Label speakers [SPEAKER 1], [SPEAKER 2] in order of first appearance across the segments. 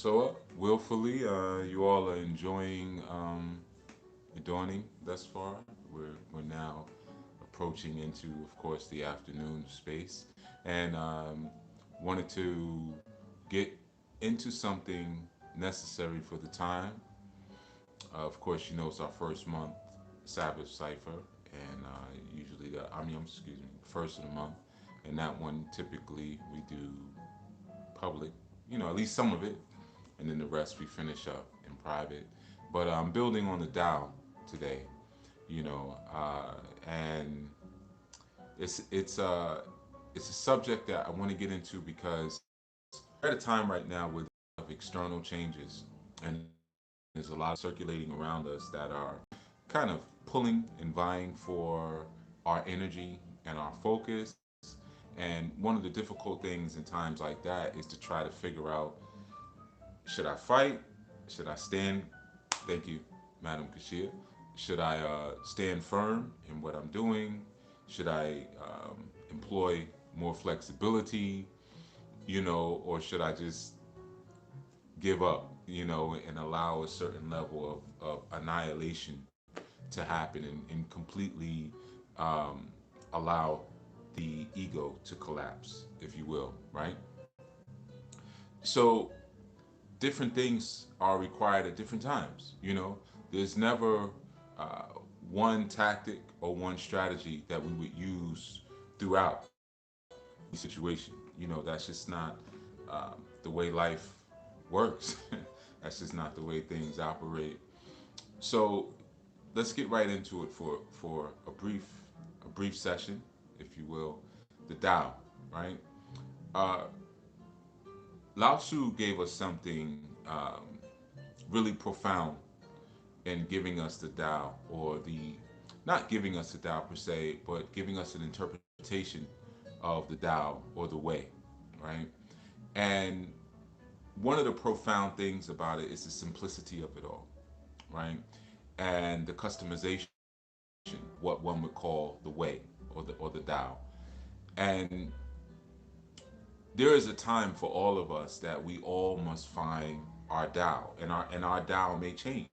[SPEAKER 1] So, willfully, you all are enjoying the dawning thus far. We're now approaching into, of course, the afternoon space, and wanted to get into something necessary for the time. Of course, you know it's our first month Sabbath cipher, and usually excuse me, first of the month, and that one typically we do public, at least some of it, and then the rest we finish up in private. But I'm building on the Tao today, and it's a subject that I want to get into because we're at a time right now with external changes, and there's a lot circulating around us that are kind of pulling and vying for our energy and our focus. And one of the difficult things in times like that is to try to figure out, should I fight? Should I stand? Thank you, Madam Kashia. Should I stand firm in what I'm doing? Should I employ more flexibility, or should I just give up, and allow a certain level of annihilation to happen and completely allow the ego to collapse, if you will, right? So different things are required at different times. There's never uh, one tactic or one strategy that we would use throughout the situation. That's just not the way life works. That's just not the way things operate. So let's get right into it for a brief session, if you will. The Tao, right? Uh, Lao Tzu gave us something really profound in giving us the Tao, or the not giving us the Tao per se, but giving us an interpretation of the Tao or the way, right? And one of the profound things about it is the simplicity of it all, right? And the customization, what one would call the way, or the Tao. And there is a time for all of us that we all must find our Tao, and our Tao may change,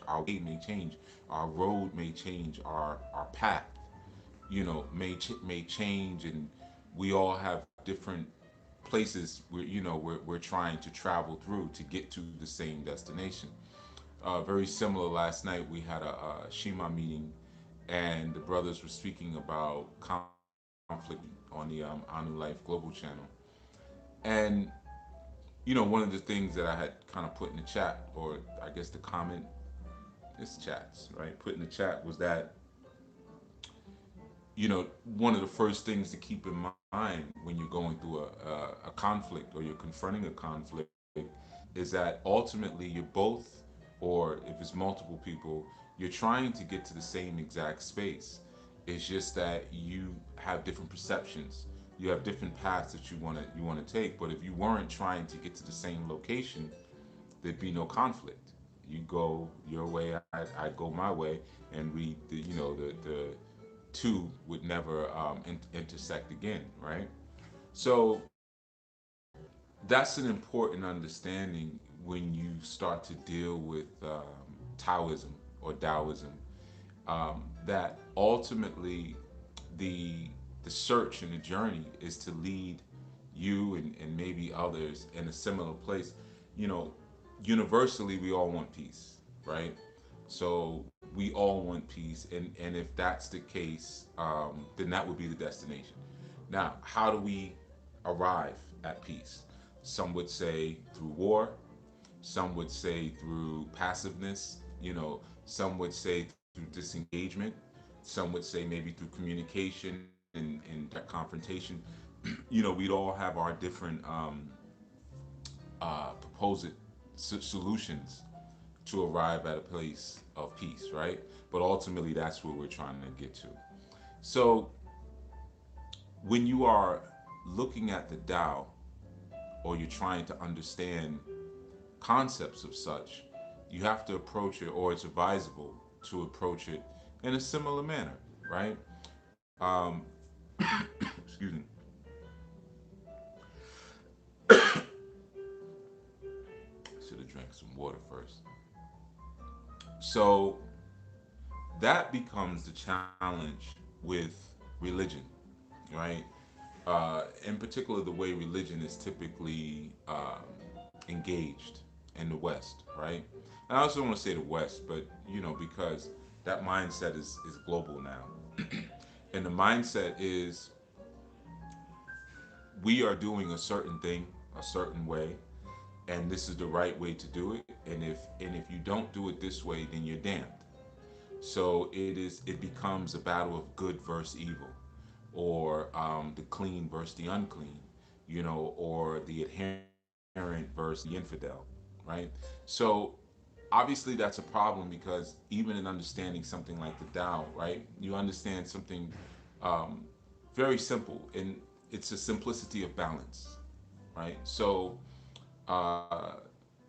[SPEAKER 1] our way may change, our road may change, our path, may change, and we all have different places we're trying to travel through to get to the same destination. Very similar. Last night we had a Shima meeting, and the brothers were speaking about conflict on the Anu Life Global channel. And one of the things that I had kind of put in the chat, or I guess the comment, it's chats, right? Put in the chat was that one of the first things to keep in mind when you're going through a conflict, or you're confronting a conflict, is that ultimately you're both, or if it's multiple people, you're trying to get to the same exact space. It's just that you have different perceptions. You have different paths that you want to take. But if you weren't trying to get to the same location, there'd be no conflict. You go your way, I go my way, and the two would never intersect again, right? So that's an important understanding when you start to deal with Taoism or Taoism. That ultimately the the search and the journey is to lead you and maybe others in a similar place. You know, universally we all want peace, right? So we all want peace, and if that's the case, then that would be the destination. Now, how do we arrive at peace? Some would say through war. Some would say through passiveness. Some would say through disengagement. Some would say maybe through communication and direct confrontation. We'd all have our different proposed solutions to arrive at a place of peace, right? But ultimately, that's where we're trying to get to. So, when you are looking at the Tao, or you're trying to understand concepts of such, you have to approach it, or it's advisable to approach it in a similar manner, right? Um, excuse me. drank some water first. So that becomes the challenge with religion, right? In particular, the way religion is typically engaged in the West, right? And I also don't want to say the West, but because that mindset is global now, and the mindset is we are doing a certain thing a certain way, and this is the right way to do it. And if you don't do it this way, then you're damned. So it becomes a battle of good versus evil, or the clean versus the unclean, or the adherent versus the infidel, right? So obviously that's a problem because even in understanding something like the Tao, right, you understand something um, very simple, and it's a simplicity of balance, right? So uh,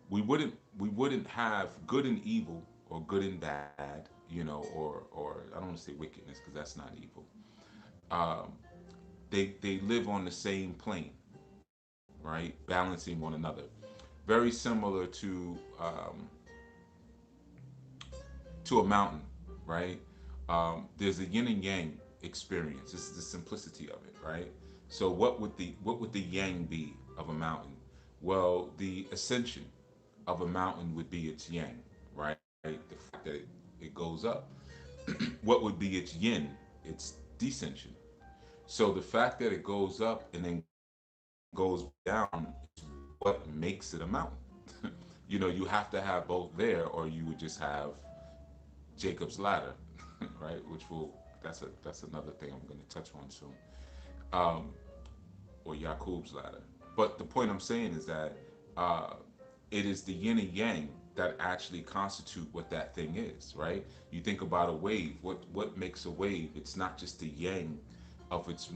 [SPEAKER 1] we wouldn't have good and evil or good and bad, or I don't want to say wickedness because that's not evil. Um, they live on the same plane, right? Balancing one another. Very similar to a mountain, right? There's a yin and yang experience. This is the simplicity of it, right? So what would the yang be of a mountain? Well, the ascension of a mountain would be its yang, right? The fact that it goes up. What would be its yin? Its descension. So the fact that it goes up and then goes down is what makes it a mountain. You have to have both there, or you would just have Jacob's ladder, right? Which will that's another thing I'm going to touch on soon, um, or Yakub's ladder. But the point I'm saying is that uh, it is the yin and yang that actually constitute what that thing is, right? You think about a wave. What makes a wave? It's not just the yang of its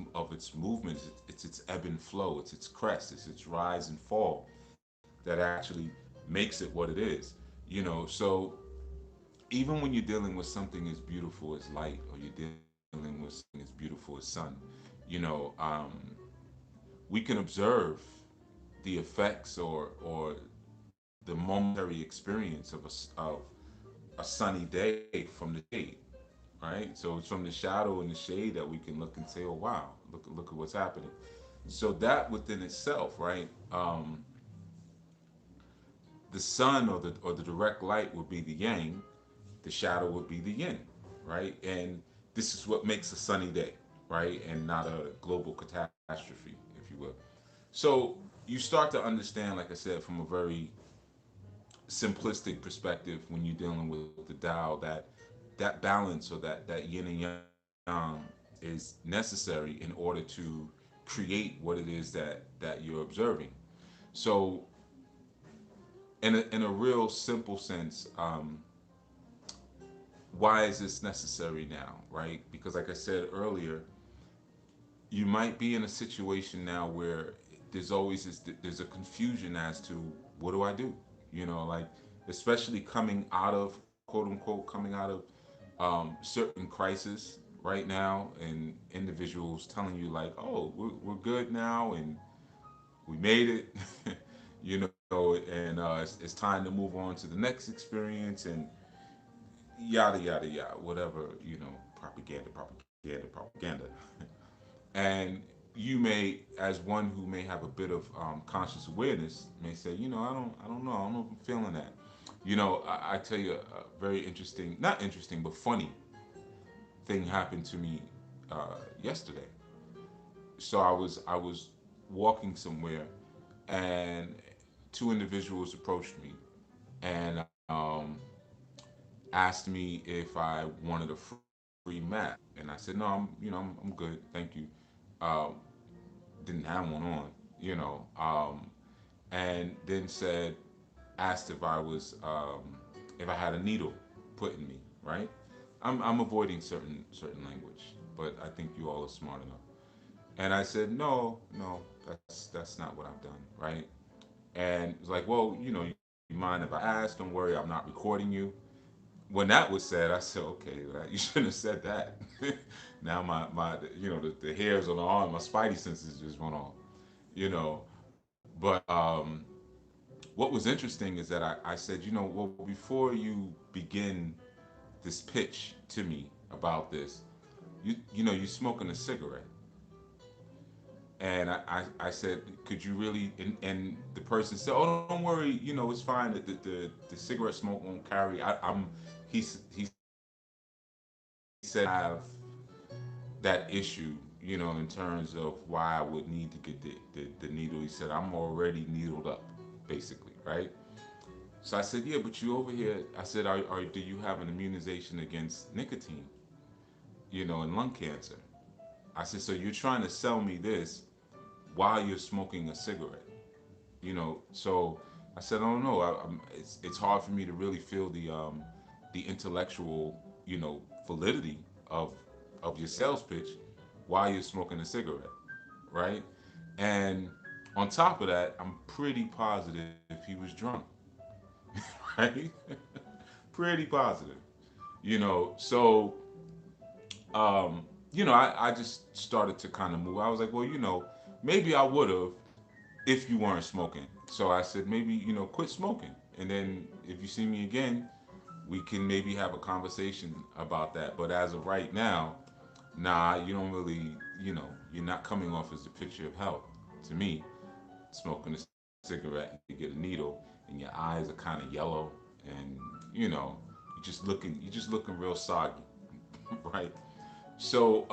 [SPEAKER 1] movements. It's its ebb and flow. It's its crest. It's its rise and fall that actually makes it what it is. So even when you're dealing with something as beautiful as light, or you're dealing with something as beautiful as sun, you know, um, we can observe the effects or the momentary experience of a sunny day from the shade, right? So it's from the shadow and the shade that we can look and say, "Oh wow, look at what's happening." So that within itself, right? The sun or the direct light would be the yang, the shadow would be the yin, right? And this is what makes a sunny day, right? And not a global catastrophe, if you will. So you start to understand, like I said, from a very simplistic perspective when you're dealing with the Tao, that balance or that yin and yang is necessary in order to create what it is that you're observing. So in a real simple sense, why is this necessary now, right? Because like I said earlier, you might be in a situation now where there's a confusion as to what do I do, like especially coming out of quote unquote coming out of certain crisis right now, and individuals telling you like, oh, we're good now and we made it, and it's time to move on to the next experience, and yada yada yada, whatever, propaganda. And you may, as one who may have a bit of conscious awareness, may say, I don't know, I don't know if I'm feeling that. I tell you a very interesting, not interesting, but funny thing happened to me yesterday. So I was walking somewhere, and two individuals approached me and asked me if I wanted a free map, and I said, no, I'm good, thank you. Um, didn't have one on, and then asked if I had a needle put in me, right? I'm avoiding certain language, but I think you all are smart enough. And I said, no, no, that's not what I've done, right? And it's like, well, you mind if I ask? Don't worry, I'm not recording you. When that was said, I said, okay, you shouldn't have said that. Now my the hairs on the arm, my spidey senses just went off, you know. But what was interesting is that I said, well, before you begin this pitch to me about this, you smoking a cigarette. And I said, could you really? And the person said, oh, don't worry, it's fine. The cigarette smoke won't carry. He said I have that issue, in terms of why I would need to get the needle. He said, I'm already needled up, basically, right? So I said, yeah, but you over here. I said, do you have an immunization against nicotine, and lung cancer? I said, so you're trying to sell me this while you're smoking a cigarette, So I said, oh no, it's hard for me to really feel the intellectual, validity of of your sales pitch while you're smoking a cigarette, right? And on top of that, I'm pretty positive he was drunk, right? Pretty positive, So, I just started to kind of move. I was like, well, maybe I would have if you weren't smoking. So I said, maybe, quit smoking. And then if you see me again, we can maybe have a conversation about that. But as of right now, nah, you don't really, you're not coming off as the picture of health to me. Smoking a cigarette, you get a needle, and your eyes are kind of yellow, and you're just looking real soggy, right? So,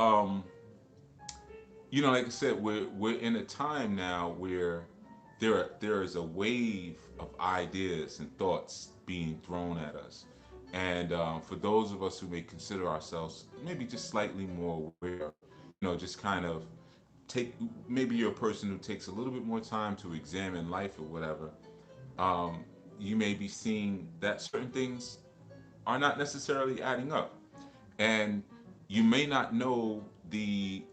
[SPEAKER 1] like I said, we're in a time now where there is a wave of ideas and thoughts being thrown at us, and for those of us who may consider ourselves maybe just slightly more aware, just kind of take maybe you're a person who takes a little bit more time to examine life or whatever. Um, you may be seeing that certain things are not necessarily adding up, and you may not know the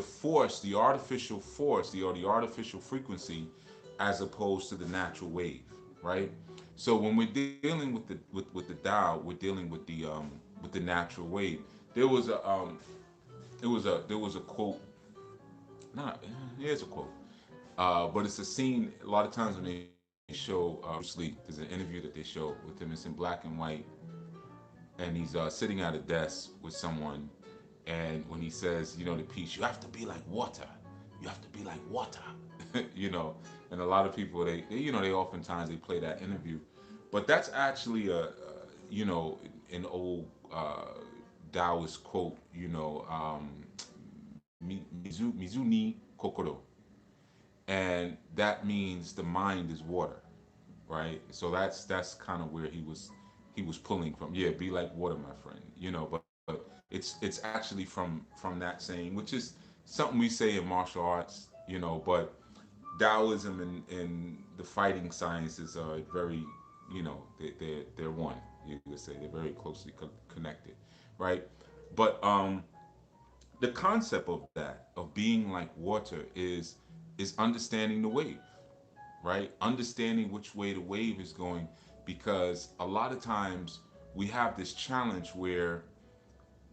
[SPEAKER 1] force, the artificial force, the artificial frequency, as opposed to the natural wave, right? So when we're dealing with the Tao, we're dealing with the natural wave. There was a there was a quote. Not here's a quote, but it's a scene. A lot of times when they show Bruce Lee, there's an interview that they show with him. It's in black and white, and he's sitting at a desk with someone, and when he says, the piece, you have to be like water, you have to be like water, you know, and a lot of people they oftentimes they play that interview, but that's actually an old Taoist quote, Mizuni kokoro, and that means the mind is water, right? So that's kind of where he was pulling from. Yeah, be like water, my friend. But it's actually from that saying, which is something we say in martial arts. But Taoism and the fighting sciences are very, they're one. You could say they're very closely connected, right? But the concept of that of being like water is understanding the wave, right? Understanding which way the wave is going, because a lot of times we have this challenge where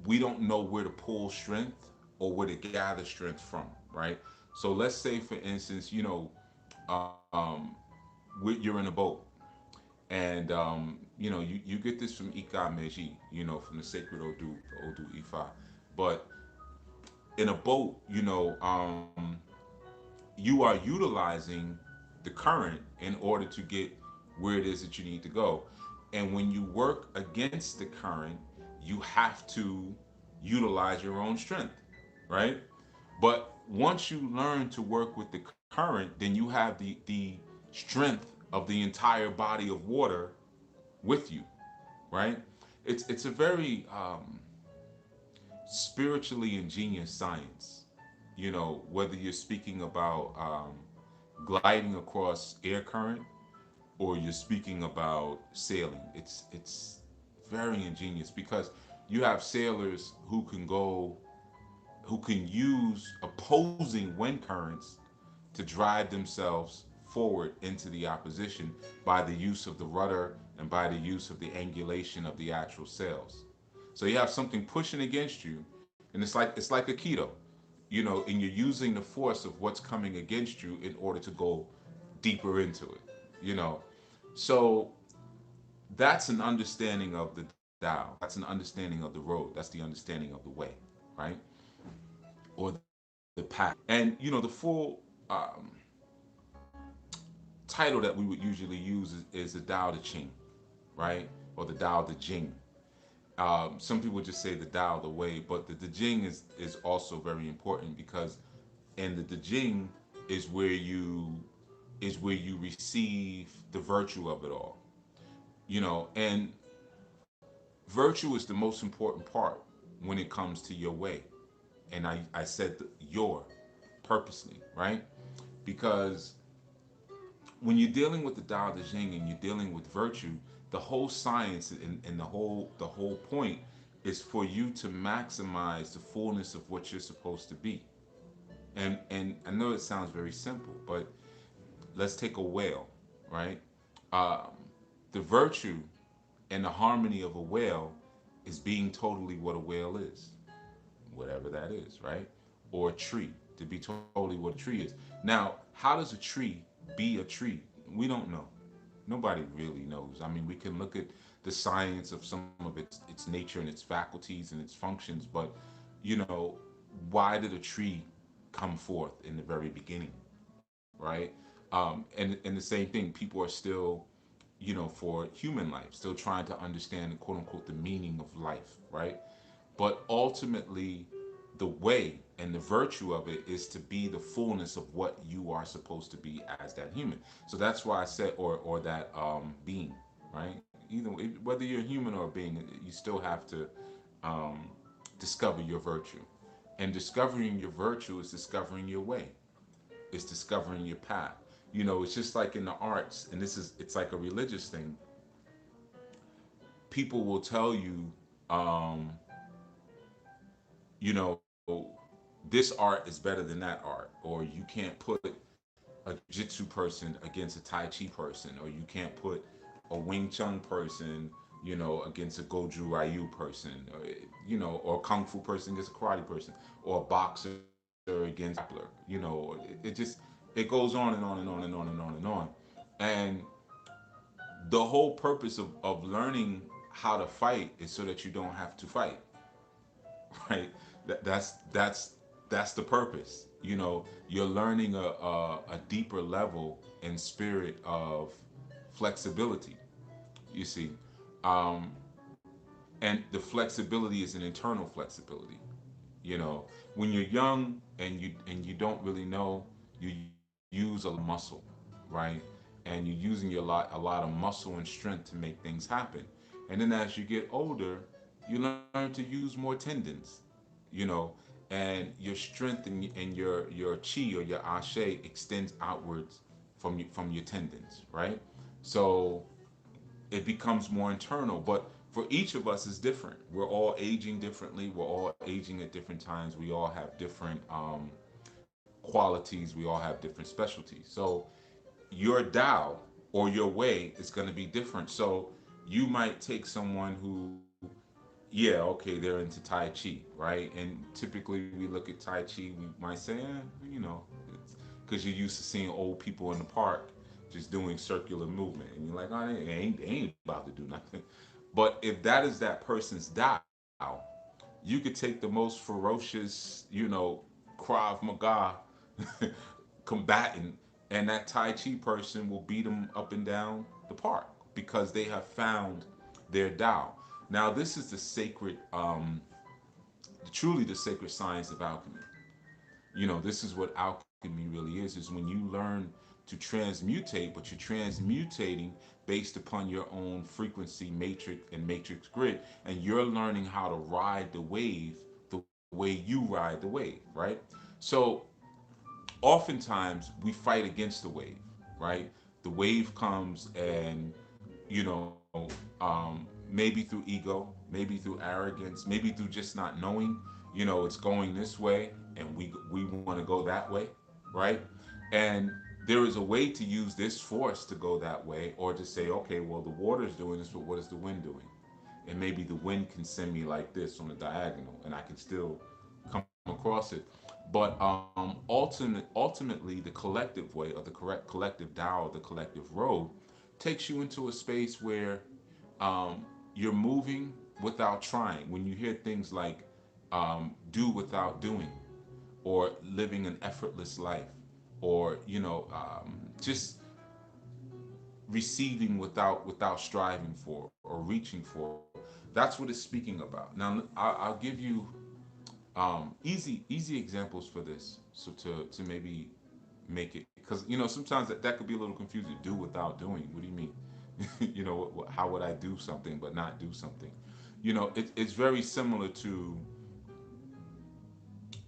[SPEAKER 1] we don't know where to pull strength or where to gather strength from, right? So let's say, for instance, um, you're in a boat, and you get this from Ika Meiji, from the sacred Odu Ifa, but in a boat, you are utilizing the current in order to get where it is that you need to go. And when you work against the current, you have to utilize your own strength, right? But once you learn to work with the current, then you have the strength of the entire body of water with you, right? It's a very spiritually ingenious science. Whether you're speaking about gliding across air current, or you're speaking about sailing. It's very ingenious, because you have sailors who can use opposing wind currents to drive themselves forward into the opposition by the use of the rudder and by the use of the angulation of the actual sails. So you have something pushing against you, and it's like a keto, and you're using the force of what's coming against you in order to go deeper into it. you know. So that's an understanding of the Tao. That's an understanding of the road. That's the understanding of the way, right? Or the path. And you know, the full title that we would usually use is the Tao Te Ching, right? Or the Tao Te Ching. Some people just say the Tao, the way, but the Jing is also very important because in the Jing is where you receive the virtue of it all, you know, and virtue is the most important part when it comes to your way. And I said your purposely, right? Because when you're dealing with the Tao Te Ching and you're dealing with virtue, the whole science and the whole point is for you to maximize the fullness of what you're supposed to be. And I know it sounds very simple, but let's take a whale, right? Um, the virtue and the harmony of a whale is being totally what a whale is, whatever that is, right? Or a tree, to be totally what a tree is. Now, how does a tree be a tree? We don't know. Nobody really knows. I mean, we can look at the science of some of its nature and its faculties and its functions, but you know, why did a tree come forth in the very beginning, right? And the same thing, people are still, you know, for human life, still trying to understand quote unquote the meaning of life, right? But ultimately, the way and the virtue of it is to be the fullness of what you are supposed to be as that human. So that's why I said, or that being, right? Either whether you're a human or a being, you still have to um, discover your virtue. And discovering your virtue is discovering your way. It's discovering your path. You know, it's just like in the arts, and it's like a religious thing. People will tell you, um, you know, this art is better than that art, or you can't put a jiu-jitsu person against a tai chi person, or you can't put a Wing Chun person, you know, against a Goju Ryu person, or, you know, or a kung fu person against a karate person, or a boxer against a grappler. You know, it just it goes on and on and on and on and on and on. And the whole purpose of learning how to fight is so that you don't have to fight, right? That's the purpose. You know, you're learning a deeper level and spirit of flexibility. You see, um, and the flexibility is an internal flexibility. You know, when you're young and you don't really know, you use a lot of muscle, right? And you're using a lot of muscle and strength to make things happen. And then as you get older, you learn to use more tendons, you know, and your strength and your chi or your ashe extends outwards from your tendons, right? So it becomes more internal. But for each of us is different. We're all aging differently. We're all aging at different times. We all have different qualities. We all have different specialties. So your Tao or your way is going to be different. So you might take someone who, yeah, okay, they're into Tai Chi, right? And typically we look at Tai Chi, we might say, you know, because you're used to seeing old people in the park just doing circular movement, and you're like, oh, they ain't about to do nothing. But if that is that person's Tao, you could take the most ferocious, you know, Krav Maga combatant, and that Tai Chi person will beat them up and down the park because they have found their Tao. Now, this is the sacred, truly the sacred science of alchemy. You know, this is what alchemy really is when you learn to transmutate, but you're transmutating based upon your own frequency matrix and matrix grid, and you're learning how to ride the wave the way you ride the wave, right? So oftentimes we fight against the wave, right? The wave comes and, you know, maybe through ego, maybe through arrogance, maybe through just not knowing, you know, it's going this way and we want to go that way, right? And there is a way to use this force to go that way, or to say, okay, well, the water's doing this, but what is the wind doing? And maybe the wind can send me like this on a diagonal and I can still come across it. But But ultimately, the collective way, or the correct collective Tao, or the collective road, takes you into a space where you're moving without trying. When you hear things like do without doing, or living an effortless life, or just receiving without striving for or reaching for, that's what it's speaking about. Now I'll give you easy examples for this, so to maybe make it, because sometimes that could be a little confusing. Do without doing, what do you mean? How would I do something but not do something? It's very similar to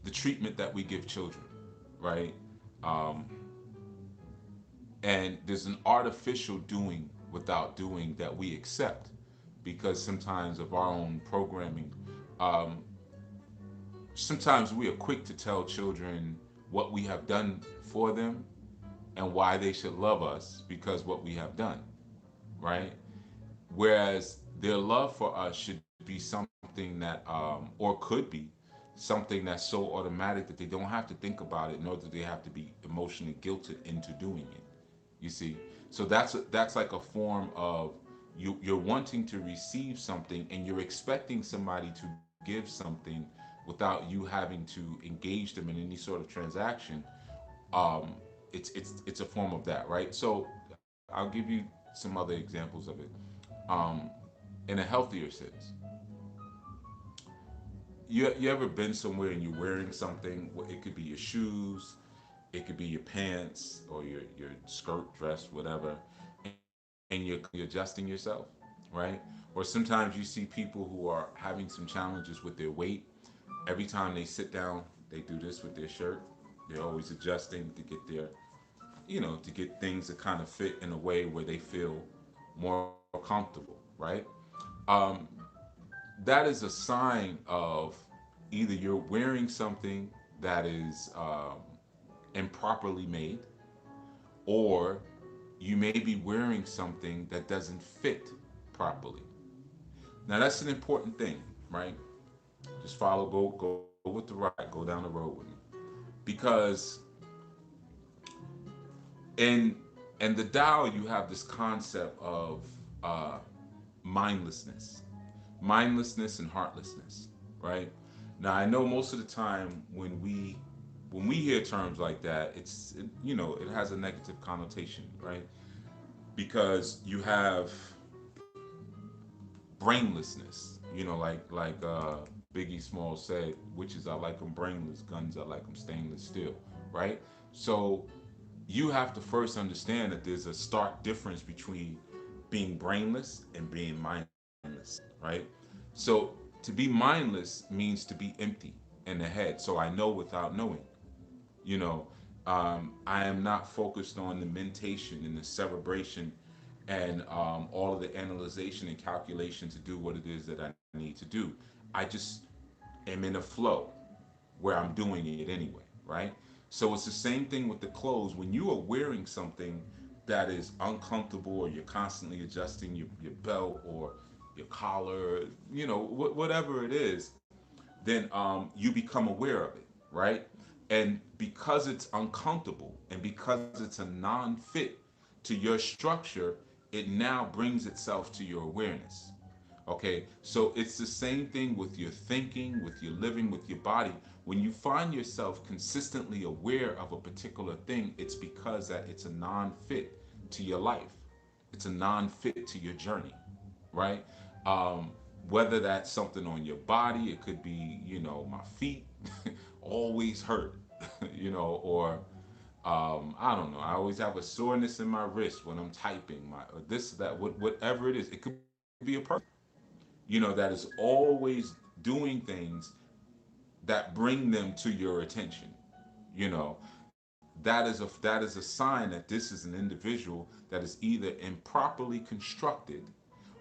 [SPEAKER 1] the treatment that we give children, right? um, and there's an artificial doing without doing that we accept, because sometimes of our own programming. um, Sometimes we are quick to tell children what we have done for them and why they should love us because what we have done, right? Whereas their love for us should be something that, or could be something that's so automatic that they don't have to think about it, nor do they have to be emotionally guilted into doing it. You see, so that's like a form of you're wanting to receive something, and you're expecting somebody to give something without you having to engage them in any sort of transaction. um, it's a form of that, right? So I'll give you some other examples of it. um, in a healthier sense, you ever been somewhere and you're wearing something? It could be your shoes, it could be your pants, or your skirt, dress, whatever, and you're constantly adjusting yourself, right? Or sometimes you see people who are having some challenges with their weight. Every time they sit down, they do this with their shirt. They're always adjusting to get their, to get things to kind of fit in a way where they feel more comfortable, right? Um, that is a sign of either you're wearing something that is improperly made, or you may be wearing something that doesn't fit properly. Now that's an important thing, right? Just go with the ride, go down the road with me, because in in the Tao you have this concept of uh, mindlessness, mindlessness and heartlessness, right? Now I know most of the time when we hear terms like that, it has a negative connotation, right? Because you have brainlessness, like Biggie Small said, witches I like them brainless, guns I like them stainless steel, right? So you have to first understand that there's a stark difference between being brainless and being mindless, right? So to be mindless means to be empty in the head. So I know without knowing, you know, I am not focused on the mentation and the cerebration and all of the analyzation and calculation to do what it is that I need to do. I just am in a flow where I'm doing it anyway, right? So it's the same thing with the clothes. When you are wearing something that is uncomfortable, or you're constantly adjusting your belt or your collar, whatever it is, then you become aware of it, right? And because it's uncomfortable and because it's a non-fit to your structure, it now brings itself to your awareness. Okay, so it's the same thing with your thinking, with your living, with your body. When you find yourself consistently aware of a particular thing, it's because that it's a non-fit to your life. It's a non-fit to your journey, right? Um, Whether that's something on your body, it could be, my feet always hurt, or I don't know. I always have a soreness in my wrist when I'm typing, or this, that, whatever it is. It could be a person, that is always doing things that bring them to your attention. You know, that is a sign that this is an individual that is either improperly constructed,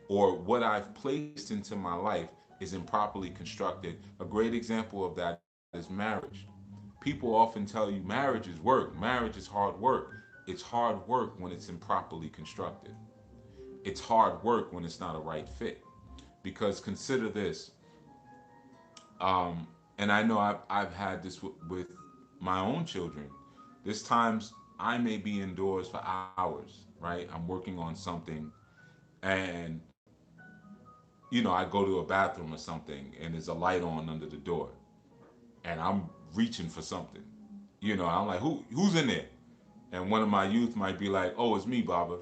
[SPEAKER 1] or what I've placed into my life is improperly constructed. A great example of that is marriage. People often tell you marriage is work, marriage is hard work. It's hard work when it's improperly constructed. It's hard work when it's not a right fit. Because consider this, and I know I've had this with my own children, there's times I may be indoors for hours, right? I'm working on something, and I go to a bathroom or something, and there's a light on under the door, and I'm reaching for something. I'm like, who's in there? And one of my youth might be like, "Oh, it's me, Baba.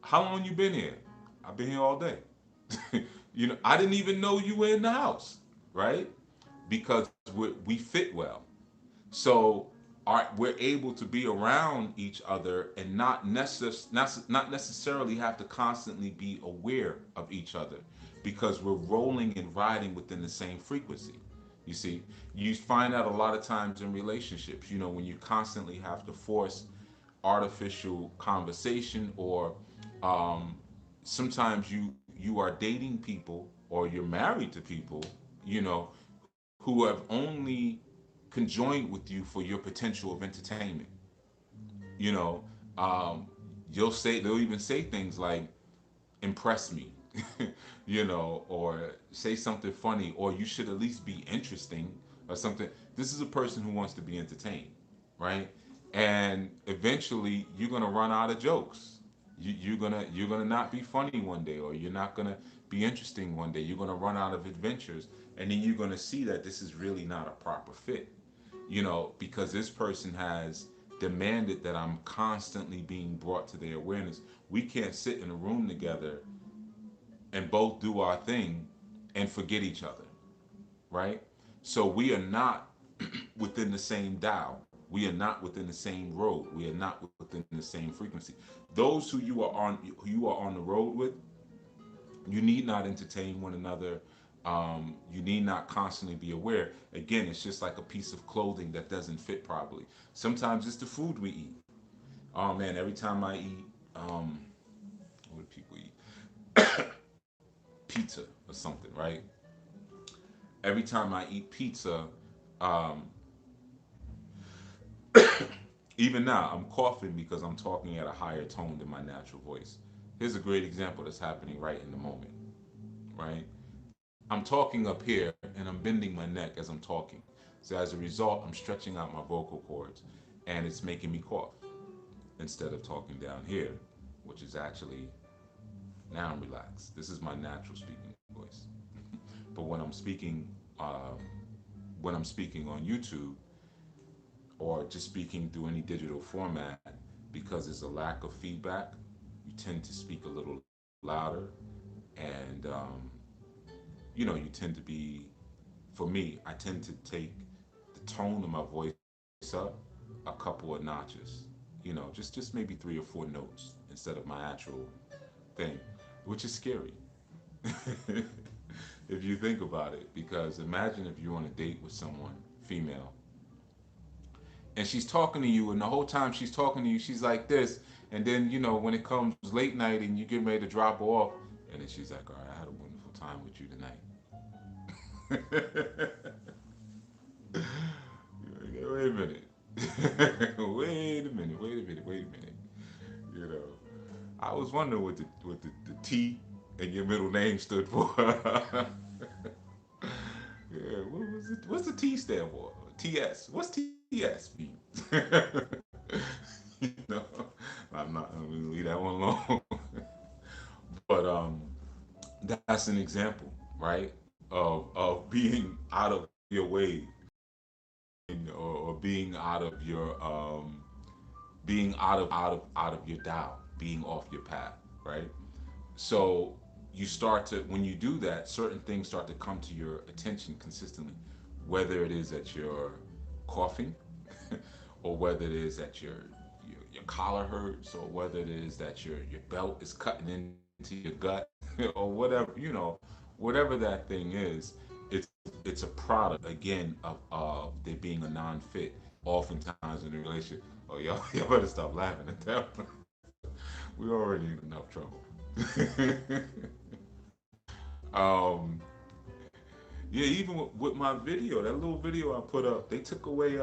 [SPEAKER 1] How long you been here?" "I've been here all day." I didn't even know you were in the house, right? Because we fit well. So we're able to be around each other and not necessarily have to constantly be aware of each other, because we're rolling and riding within the same frequency. You see, you find out a lot of times in relationships, when you constantly have to force artificial conversation, or um, sometimes you are dating people or you're married to people, you know, who have only conjoined with you for your potential of entertainment. You know, um, they'll even say things like "impress me," or say something funny, or "you should at least be interesting," or something. This is a person who wants to be entertained, right? And eventually, you're gonna run out of jokes. You're gonna not be funny one day, or you're not gonna be interesting one day. You're gonna run out of adventures, and then you're gonna see that this is really not a proper fit. Because this person has demanded that I'm constantly being brought to their awareness. We can't sit in a room together and both do our thing and forget each other, right? So we are not within the same dial. We are not within the same road. We are not within the same frequency. Those who you are on the road with, you need not entertain one another. You need not constantly be aware. Again, it's just like a piece of clothing that doesn't fit properly. Sometimes it's the food we eat. Oh man, every time I eat, what do people eat? Pizza or something, right? Every time I eat pizza, um, even now, I'm coughing because I'm talking at a higher tone than my natural voice. Here's a great example that's happening right in the moment, right? I'm talking up here and I'm bending my neck as I'm talking. So as a result, I'm stretching out my vocal cords, and it's making me cough instead of talking down here, which is actually, now I'm relaxed. This is my natural speaking voice. But when I'm speaking on YouTube, or just speaking through any digital format, because there's a lack of feedback, you tend to speak a little louder, and you tend to be, for me, I tend to take the tone of my voice up a couple of notches, just maybe 3 or 4 notes instead of my actual thing, which is scary. If you think about it, because imagine if you're on a date with someone, female, and she's talking to you, and the whole time she's talking to you, she's like this, and then when it comes late night and you get ready to drop her off, and then she's like, "All right, I had a wonderful time with you tonight." Wait a minute. Wait a minute. Wait a minute. Wait a minute. You know, I was wondering what the T and your middle name stood for. Yeah, what was it? What's the T stand for? TS. What's TS mean? you know, I'm gonna leave that one alone. But that's an example, right? Of being out of your way, or being out of your being out of your dial, being off your path, right? So you start to, when you do that, certain things start to come to your attention consistently, whether it is that you're coughing, or whether it is that your collar hurts, or whether it is that your belt is cutting into your gut, or whatever that thing is. It's a product, again, of there being a non-fit oftentimes in a relationship. Oh, y'all better stop laughing at that one. We already in enough trouble. um, yeah, even with my video, that little video I put up, they took away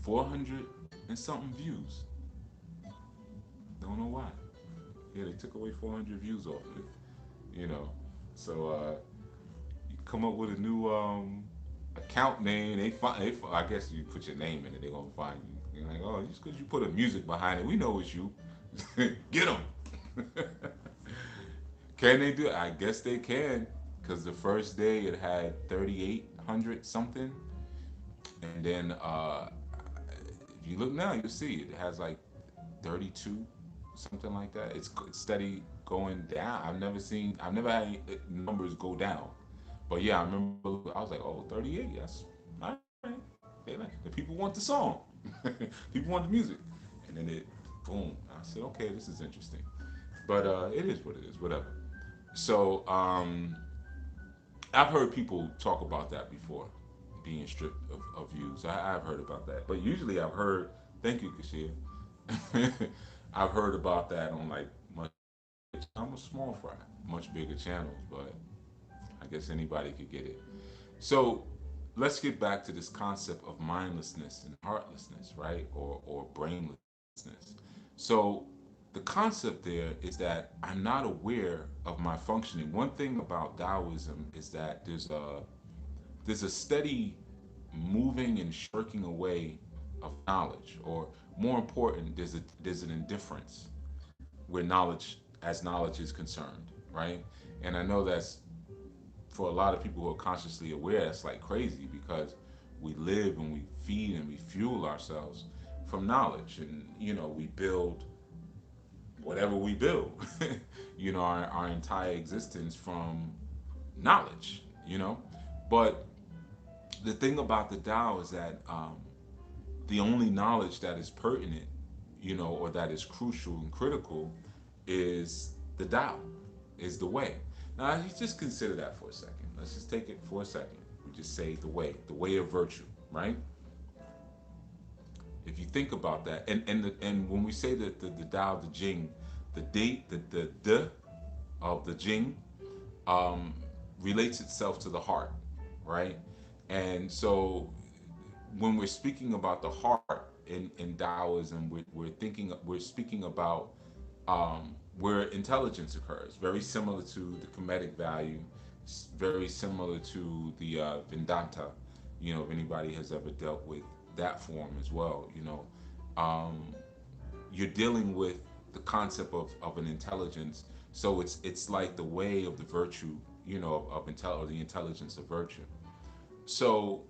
[SPEAKER 1] 400 and something views. Don't know why. Yeah, they took away 400 views off of it. You know, so you come up with a new account name. I guess you put your name in it, they're gonna find you. You're like, oh, just because you put a music behind it, we know it's you. Get them. Can they do it? I guess they can, because the first day it had 3,800 something, and then if you look now, you'll see it has like 32, something like that. It's steady going down. I've never had any numbers go down. But yeah, I remember I was like, oh, 38, yes. All right. The people want the song. People want the music. And then it, boom. I said, okay, this is interesting. But it is what it is, whatever. So I've heard people talk about that before, being stripped of views. I've heard about that. But usually I've heard, thank you, Kashia. I've heard about that on like much, I'm a small fry, much bigger channels, but I guess anybody could get it. So let's get back to this concept of mindlessness and heartlessness, right? Or brainlessness. So the concept there is that I'm not aware of my functioning. One thing about Taoism is that there's a steady moving and shirking away of knowledge, or more important, there's an indifference where knowledge is concerned, right? And I know that's for a lot of people who are consciously aware, that's like crazy because we live and we feed and we fuel ourselves from knowledge, and we build whatever we build, our entire existence from knowledge, But the thing about the Tao is that the only knowledge that is pertinent, or that is crucial and critical, is the Tao, is the way. Now, you just consider that for a second. Let's just take it for a second. We just say the way of virtue, right? If you think about that, and when we say that the Tao, the Jing, the date, the of the Jing, um, relates itself to the heart, right? And so when we're speaking about the heart in Taoism, we're speaking about where intelligence occurs, very similar to the Kemetic value, very similar to the Vedanta. If anybody has ever dealt with that form as well, um, you're dealing with the concept of an intelligence. So it's like the way of the virtue, of the intelligence of virtue. So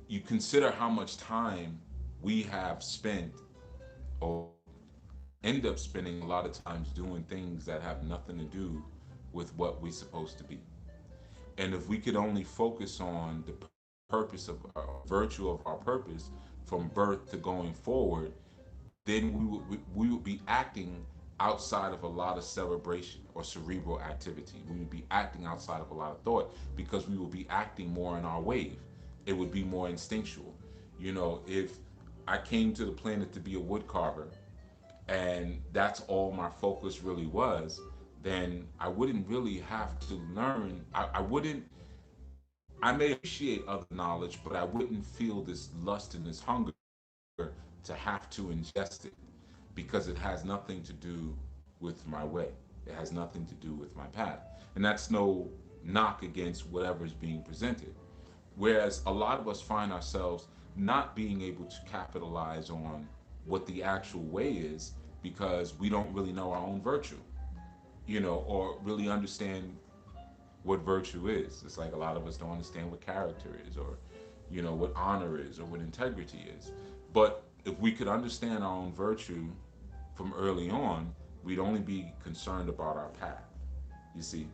[SPEAKER 1] you consider how much time we have spent, or end up spending a lot of times doing things that have nothing to do with what we're supposed to be. And if we could only focus on the purpose of our virtue of our purpose from birth to going forward, then we would be acting outside of a lot of celebration or cerebral activity. We would be acting outside of a lot of thought because we would be acting more in our wave. It would be more instinctual. If I came to the planet to be a wood carver and that's all my focus really was, then I wouldn't really have to learn. I wouldn't, I may appreciate other knowledge, but I wouldn't feel this lust and this hunger to have to ingest it because it has nothing to do with my way. It has nothing to do with my path. And that's no knock against whatever is being presented. Whereas a lot of us find ourselves not being able to capitalize on what the actual way is because we don't really know our own virtue, or really understand what virtue is. It's like a lot of us don't understand what character is, or what honor is, or what integrity is. But if we could understand our own virtue from early on, we'd only be concerned about our path. You see,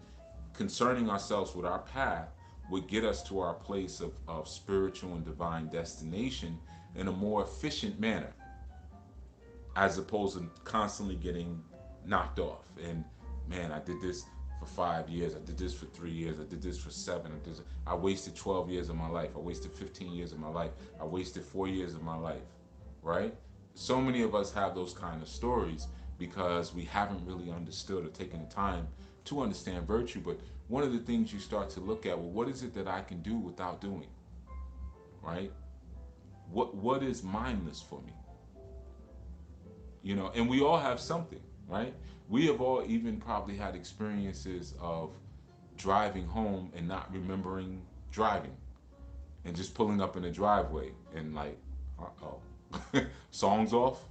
[SPEAKER 1] concerning ourselves with our path would get us to our place of spiritual and divine destination in a more efficient manner, as opposed to constantly getting knocked off. And man, I did this for 5 years. I did this for 3 years. I did this for seven. I wasted 12 years of my life. I wasted 15 years of my life. I wasted 4 years of my life. Right? So many of us have those kind of stories because we haven't really understood or taken the time to understand virtue. But one of the things you start to look at, well, what is it that I can do without doing? Right? What is mindless for me? And we all have something, right? We have all even probably had experiences of driving home and not remembering driving. and just pulling up in the driveway and like, oh, songs off,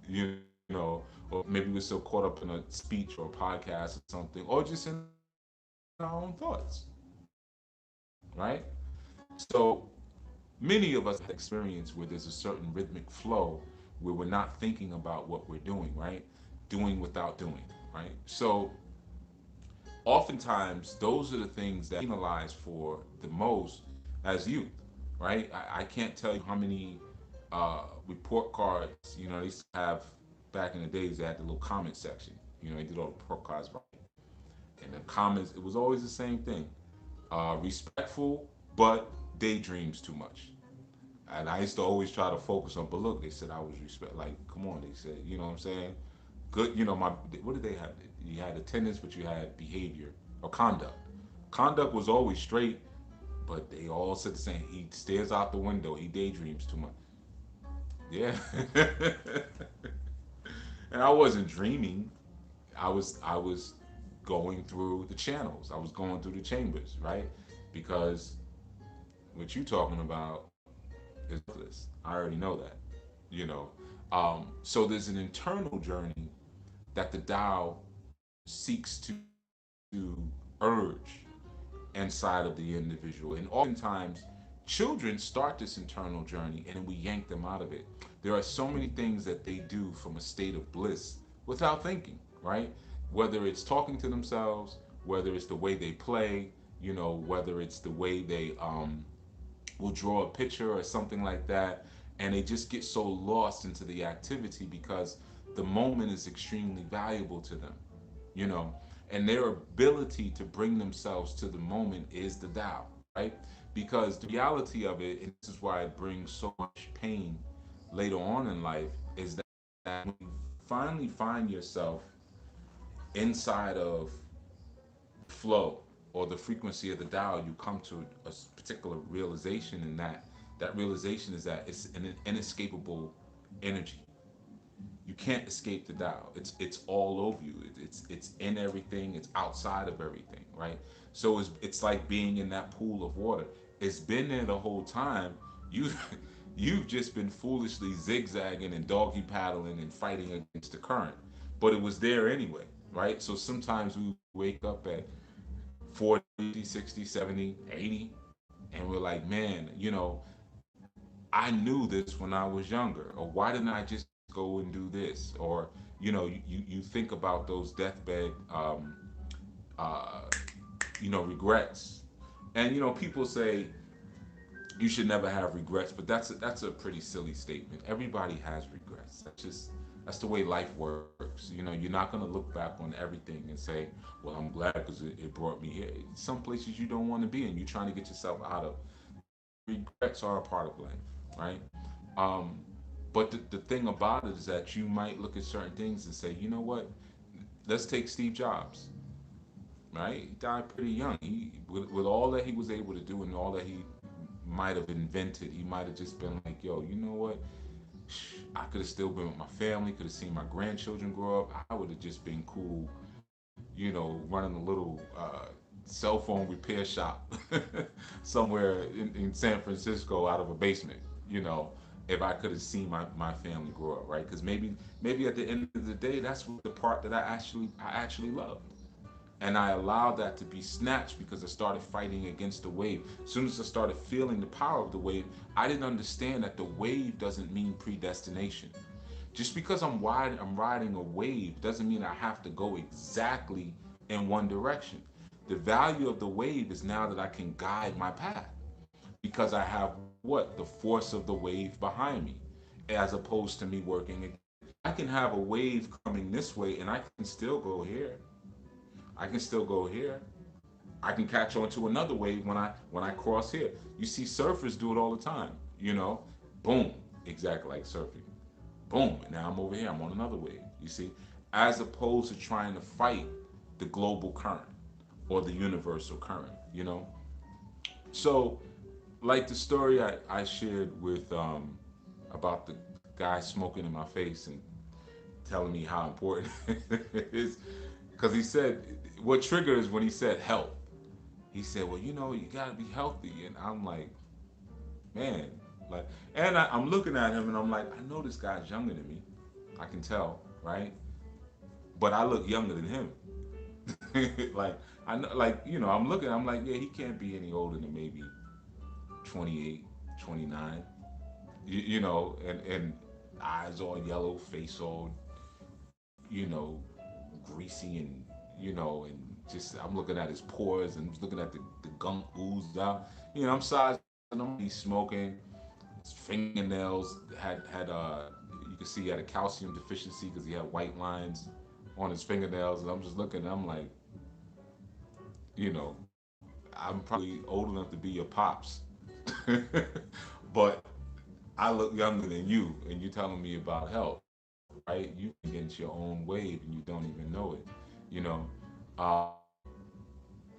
[SPEAKER 1] you know, or maybe we're so caught up in a speech or a podcast or something, or just in our own thoughts, right? So many of us have experience where there's a certain rhythmic flow where we're not thinking about what we're doing, right? Doing without doing, right? So oftentimes those are the things that penalize for the most as youth, right? I can't tell you how many report cards, you know, they used to have back in the days, they had the little comment section. You know, they did all the report cards, and the comments, it was always the same thing. Respectful, but daydreams too much. And I used to always try to focus on, but look, they said I was respect. Like, come on, they said, you know what I'm saying? Good, you know, what did they have? You had attendance, but you had behavior or conduct. Conduct was always straight, but they all said the same. He stares out the window. He daydreams too much. Yeah. And I wasn't dreaming. I was going through the channels. I was going through the chambers, right? Because what you talking about is this. I already know that, you know. So there's an internal journey that the Tao seeks to urge inside of the individual. And oftentimes, children start this internal journey and then we yank them out of it. There are so many things that they do from a state of bliss without thinking, right? Whether it's talking to themselves, whether it's the way they play, you know, whether it's the way they will draw a picture or something like that. And they just get so lost into the activity because the moment is extremely valuable to them, you know, and their ability to bring themselves to the moment is the Tao, right? Because the reality of it, and this is why it brings so much pain later on in life, is that when you finally find yourself inside of flow or the frequency of the Tao, you come to a particular realization, and that realization is that it's an inescapable energy. You can't escape the Tao. It's all over you. It's in everything. It's outside of everything, right? So it's like being in that pool of water. It's been there the whole time. You you've just been foolishly zigzagging and doggy paddling and fighting against the current, but it was there anyway, right? So sometimes we wake up at 40, 60, 70, 80, and we're like, man, you know, I knew this when I was younger, or why didn't I just go and do this? Or, you know, you think about those deathbed, uh, you know, regrets. And, you know, people say you should never have regrets, but that's a pretty silly statement. Everybody has regrets. That's the way life works. You know, you're not gonna look back on everything and say, "Well, I'm glad because it brought me here." Some places you don't want to be in. You're trying to get yourself out of. Regrets are a part of life, right? Um, but the thing about it is that you might look at certain things and say, you know what? Let's take Steve Jobs, right? He died pretty young. With all that he was able to do and all that he might have invented, he might have just been like, yo, you know what? I could have still been with my family, could have seen my grandchildren grow up. I would have just been cool, you know, running a little cell phone repair shop somewhere in San Francisco out of a basement, you know, if I could have seen my family grow up, right? Because maybe at the end of the day, that's the part that I actually loved. And I allowed that to be snatched because I started fighting against the wave. As soon as I started feeling the power of the wave, I didn't understand that the wave doesn't mean predestination. Just because I'm riding a wave doesn't mean I have to go exactly in one direction. The value of the wave is now that I can guide my path because I have what? The force of the wave behind me, as opposed to me working. I can have a wave coming this way and I can still go here. I can still go here. I can catch on to another wave when I cross here. You see surfers do it all the time, you know? Boom, exactly like surfing. Boom, and now I'm over here. I'm on another wave. You see, as opposed to trying to fight the global current or the universal current. You know, so like the story I shared with about the guy smoking in my face and telling me how important it is, because he said what triggers when he said health. He said, "Well, you know, you gotta be healthy," and I'm like, man, like, and I'm looking at him and I'm like, I know this guy's younger than me. I can tell, right? But I look younger than him. Like, I know, like, I'm looking, I'm like, yeah, he can't be any older than maybe 28, 29. And eyes all yellow, face all, you know, greasy and just I'm looking at his pores and looking at the gunk oozed out. I'm sizing him. He's smoking. His fingernails had you can see he had a calcium deficiency because he had white lines on his fingernails, and I'm just looking. And I'm like, I'm probably old enough to be your pops, but I look younger than you, and you telling me about health, right? You against your own wave, and you don't even know it, you know. Um,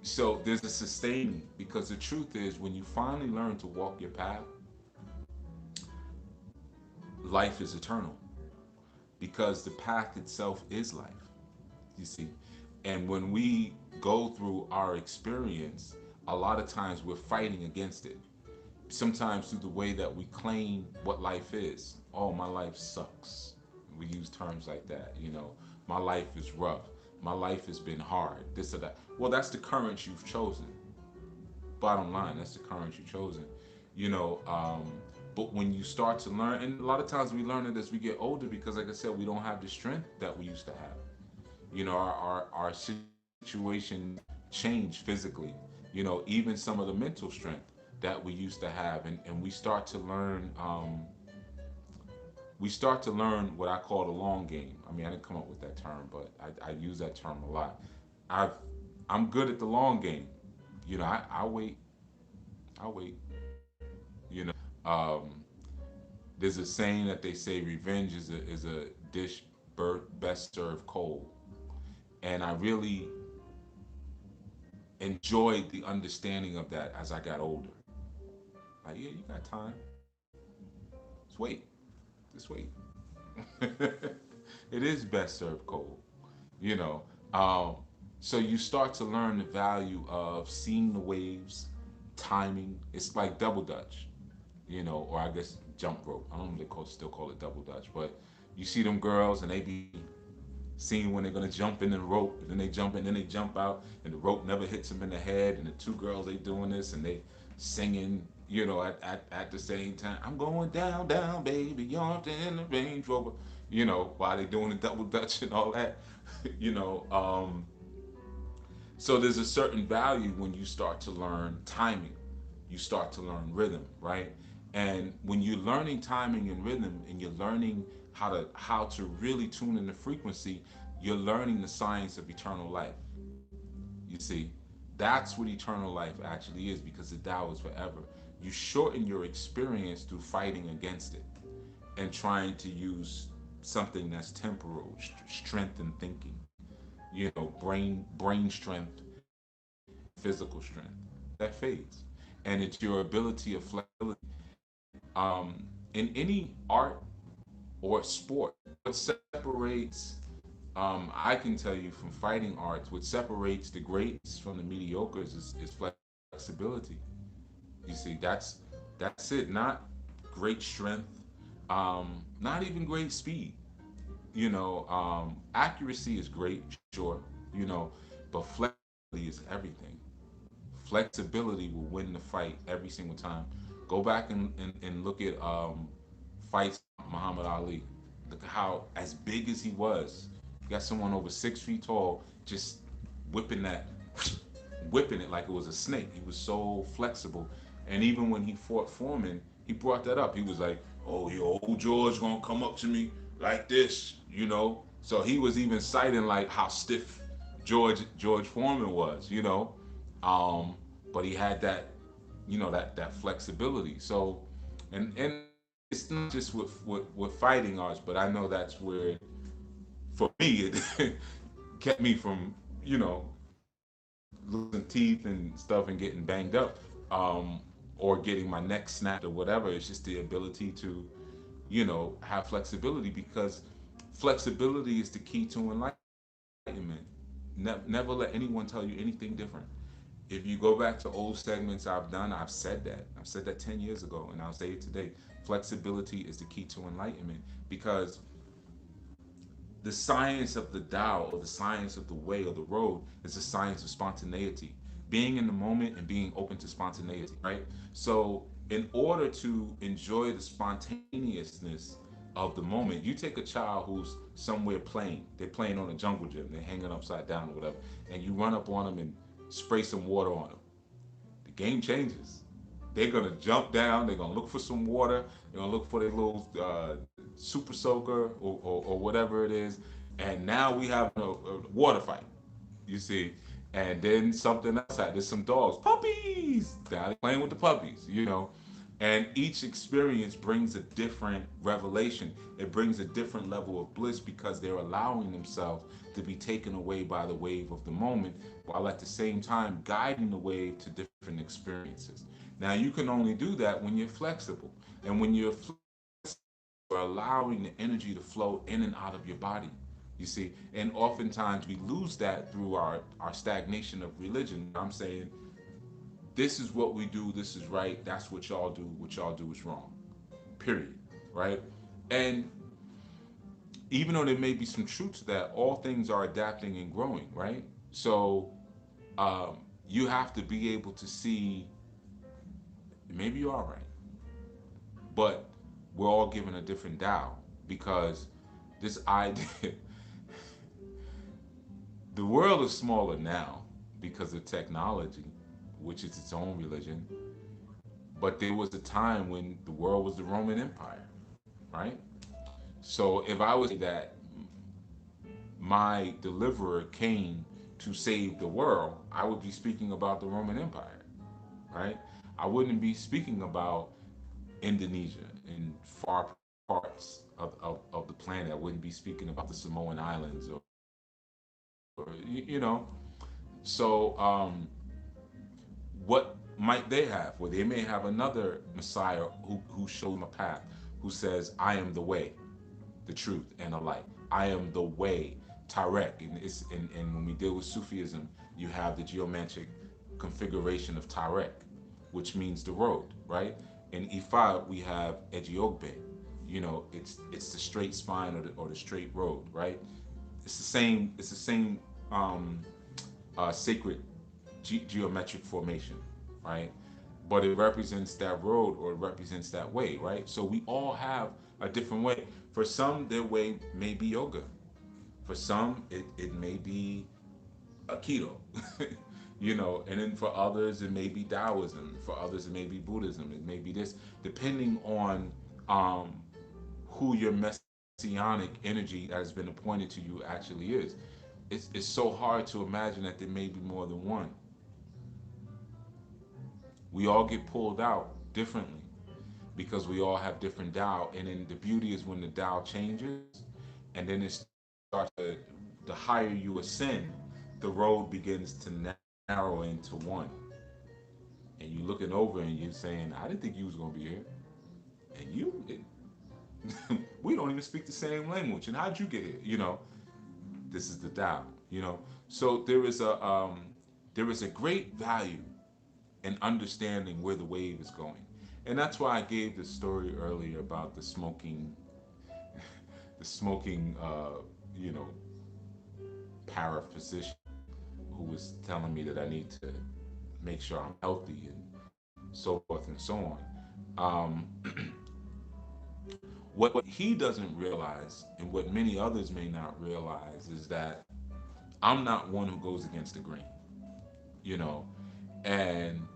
[SPEAKER 1] so there's a sustaining because the truth is, when you finally learn to walk your path, life is eternal because the path itself is life. You see, and when we go through our experience, a lot of times we're fighting against it. Sometimes through the way that we claim what life is. Oh, my life sucks. We use terms like that, My life is rough. My life has been hard. This or that. Well, that's the current you've chosen. Bottom line, that's the current you've chosen. You know, um, but when you start to learn, and a lot of times we learn it as we get older because, like I said, we don't have the strength that we used to have. Our situations change physically. Even some of the mental strength that we used to have, and we start to learn what I call the long game. I mean, I didn't come up with that term, but I use that term a lot. I've I'm good at the long game. I wait. I wait. Um, there's a saying that they say revenge is a dish best served cold, and I really enjoyed the understanding of that as I got older. Like, yeah, you got time. Just wait. Just wait. It is best served cold. You know. Um, so you start to learn the value of seeing the waves, timing. It's like double dutch, or I guess jump rope. I don't know if still call it double dutch, but you see them girls and they be seeing when they're gonna jump in the rope, and then they jump in, then they jump out, and the rope never hits them in the head, and the two girls they doing this and they singing, at the same time. I'm going down, down, baby, you're in the Range Rover, while they doing the double dutch and all that, you know. So there's a certain value when you start to learn timing, you start to learn rhythm, right? And when you're learning timing and rhythm, and you're learning how to really tune in the frequency, you're learning the science of eternal life. You see, that's what eternal life actually is, because the Tao is forever. You shorten your experience through fighting against it and trying to use something that's temporal, strength and thinking, brain strength, physical strength. That fades, and it's your ability of flexibility. In any art or sport, what separates, I can tell you from fighting arts, what separates the greats from the mediocres is flexibility. You see, that's it. Not great strength, not even great speed. Accuracy is great, sure, but flexibility is everything. Flexibility will win the fight every single time. Go back and look at fights Muhammad Ali. Look at how, as big as he was, you got someone over 6 feet tall just whipping that, whipping it like it was a snake. He was so flexible. And even when he fought Foreman, he brought that up. He was like, "Oh, your old George gonna come up to me like this." So he was even citing like how stiff George Foreman was, um, but he had that, that flexibility. So, and it's not just with fighting arts, but I know that's where, for me, it kept me from, losing teeth and stuff and getting banged up, um, or getting my neck snapped or whatever. It's just the ability to, have flexibility, because flexibility is the key to enlightenment. Never let anyone tell you anything different. If you go back to old segments I've done, I've said that. I've said that 10 years ago, and I'll say it today. Flexibility is the key to enlightenment, because the science of the Tao, or the science of the way or the road, is the science of spontaneity, being in the moment and being open to spontaneity, right? So, in order to enjoy the spontaneousness of the moment, you take a child who's somewhere playing, they're playing on a jungle gym, they're hanging upside down or whatever, and you run up on them and spray some water on them. The game changes. They're gonna jump down. They're gonna look for some water. They're gonna look for their little super soaker, or whatever it is. And now we have a water fight. You see, and then something else. There's some dogs, puppies. Now they're playing with the puppies. And each experience brings a different revelation. It brings a different level of bliss, because they're allowing themselves to be taken away by the wave of the moment, while at the same time guiding the wave to different experiences. Now, you can only do that when you're flexible. And when you're flexible, you're allowing the energy to flow in and out of your body. You see, and oftentimes we lose that through our stagnation of religion. I'm saying, this is what we do, this is right, that's what y'all do is wrong, period, right? And even though there may be some truth to that, all things are adapting and growing, right? So you have to be able to see, maybe you are right, but we're all given a different Tao, because this idea, the world is smaller now because of technology, which is its own religion. But there was a time when the world was the Roman Empire, right? So if I would say that my deliverer came to save the world, I would be speaking about the Roman Empire, right? I wouldn't be speaking about Indonesia and far parts of the planet. I wouldn't be speaking about the Samoan Islands, or. So what might they have? Well, they may have another Messiah who shows them a path, who says, I am the way, the truth, and the light. I am the way, Tarek. And when we deal with Sufism, you have the geometric configuration of Tarek, which means the road, right? In Ifa, we have Ejiogbe. It's the straight spine, or the straight road, right? It's the same sacred geometric formation, right? But it represents that road, or it represents that way, right? So we all have a different way. For some, their way may be yoga. For some, it may be Aikido, and then for others, it may be Taoism. For others, it may be Buddhism. It may be this, depending on um, who your messianic energy that has been appointed to you actually is. It's so hard to imagine that there may be more than one. We all get pulled out differently, because we all have different Tao. And then the beauty is when the Tao changes, and then it starts the higher you ascend, the road begins to narrow into one. And you looking over and you're saying, I didn't think you was gonna be here. And we don't even speak the same language. And how'd you get here? This is the Tao. So there is a great value in understanding where the wave is going. And that's why I gave the story earlier about the smoking, you know, paraphysician who was telling me that I need to make sure I'm healthy and so forth and so on. What he doesn't realize, and what many others may not realize, is that I'm not one who goes against the grain, you know, and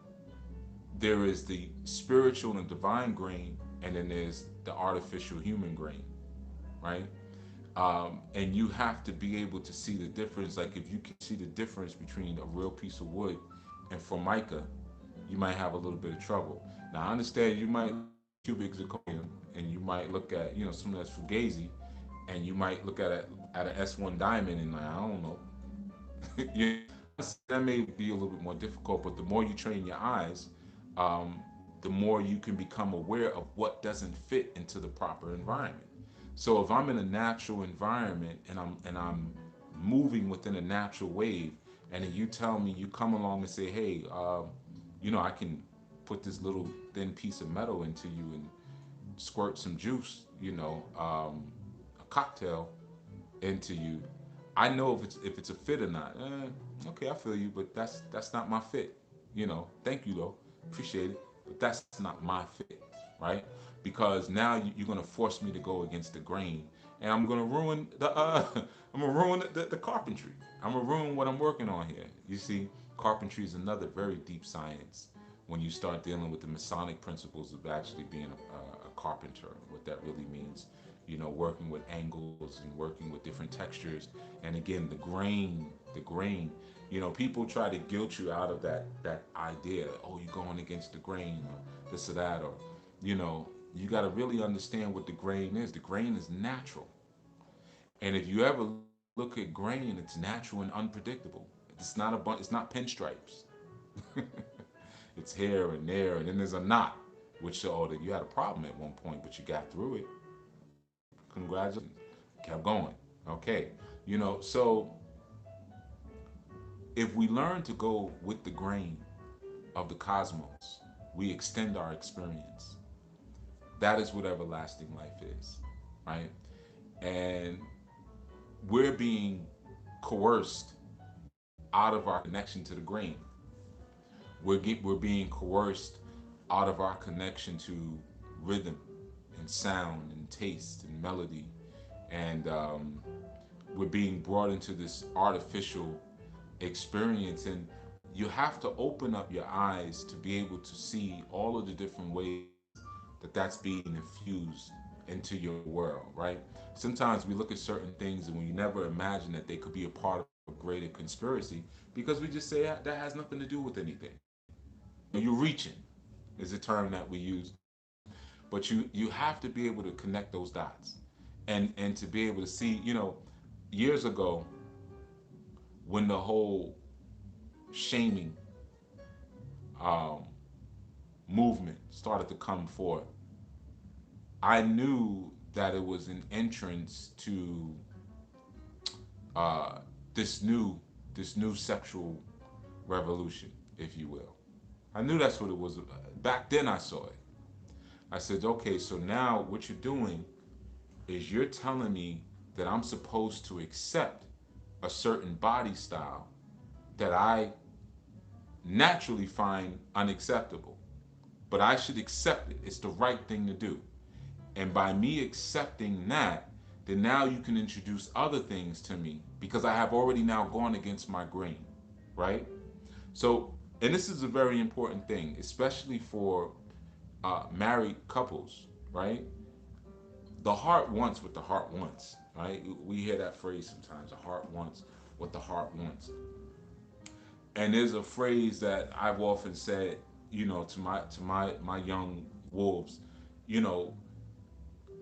[SPEAKER 1] there is the spiritual and divine grain, and then there's the artificial human grain, right? And you have to be able to see the difference. Like, if you can see the difference between a real piece of wood and formica, you might have a little bit of trouble. Now, I understand you might look at cubic zirconium, and you might look at, some that's fugazi, and you might look at an S1 diamond, and like, I don't know. you that may be a little bit more difficult, but the more you train your eyes, um, the more you can become aware of what doesn't fit into the proper environment. So if I'm in a natural environment, and I'm moving within a natural wave, And then you tell me, you come along and say, hey, I can put this little thin piece of metal into you and squirt some juice, a cocktail into you. I know if it's a fit or not. Okay, I feel you, but that's not my fit. Thank you though, appreciate it, but that's not my fit, right? Because now you're gonna force me to go against the grain, and I'm gonna ruin the I'm gonna ruin the carpentry. I'm gonna ruin what I'm working on here. You see, carpentry is another very deep science when you start dealing with the Masonic principles of actually being a carpenter, what that really means. Working with angles and working with different textures, and again, the grain. People try to guilt you out of that idea. Oh, you're going against the grain, or this or that, or you got to really understand what the grain is. The grain is natural, and if you ever look at grain, it's natural and unpredictable. It's not pinstripes. It's here and there, and then there's a knot, which show that you had a problem at one point, but you got through it. Congratulations. Kept going. Okay. So if we learn to go with the grain of the cosmos, we extend our experience. That is what everlasting life is, right? And we're being coerced out of our connection to the grain. We're being coerced out of our connection to rhythm and sound and taste and melody, and we're being brought into this artificial experience. And you have to open up your eyes to be able to see all of the different ways that that's being infused into your world, right? Sometimes we look at certain things and we never imagine that they could be a part of a greater conspiracy, because we just say that has nothing to do with anything. You're reaching is a term that we use, but you have to be able to connect those dots, and to be able to see, years ago, when the whole shaming um, movement started to come forth, I knew that it was an entrance to uh, this new this new sexual revolution, if you will. I knew that's what it was. Back then, I saw it. I said, okay, so now what you're doing is you're telling me that I'm supposed to accept a certain body style that I naturally find unacceptable, but I should accept it. It's the right thing to do. And by me accepting that, then now you can introduce other things to me because I have already now gone against my grain, right? So, and this is a very important thing, especially for married couples, right? The heart wants what the heart wants, right? We hear that phrase sometimes. The heart wants what the heart wants. And there's a phrase that I've often said, to my young wolves, you know,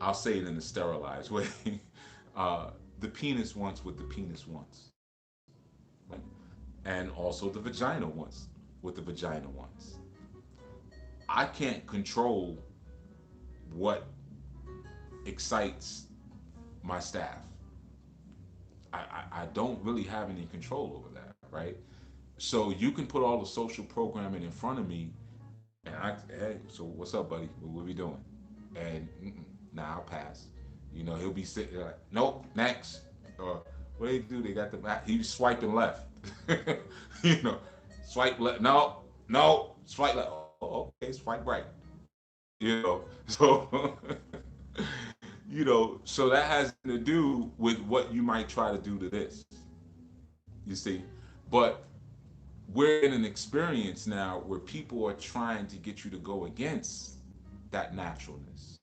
[SPEAKER 1] I'll say it in a sterilized way. The penis wants what the penis wants, right? And also the vagina wants what the vagina wants. I can't control what excites my staff. I don't really have any control over that, right? So you can put all the social programming in front of me, and hey, so what's up, buddy? What we doing? And nah, I'll pass. He'll be sitting like, nope, next. Or what they do? They got the he's swiping left. you know, swipe left. No, no, swipe left. Oh, okay, swipe right. So so that has to do with what you might try to do to this. You see, but we're in an experience now where people are trying to get you to go against that naturalness.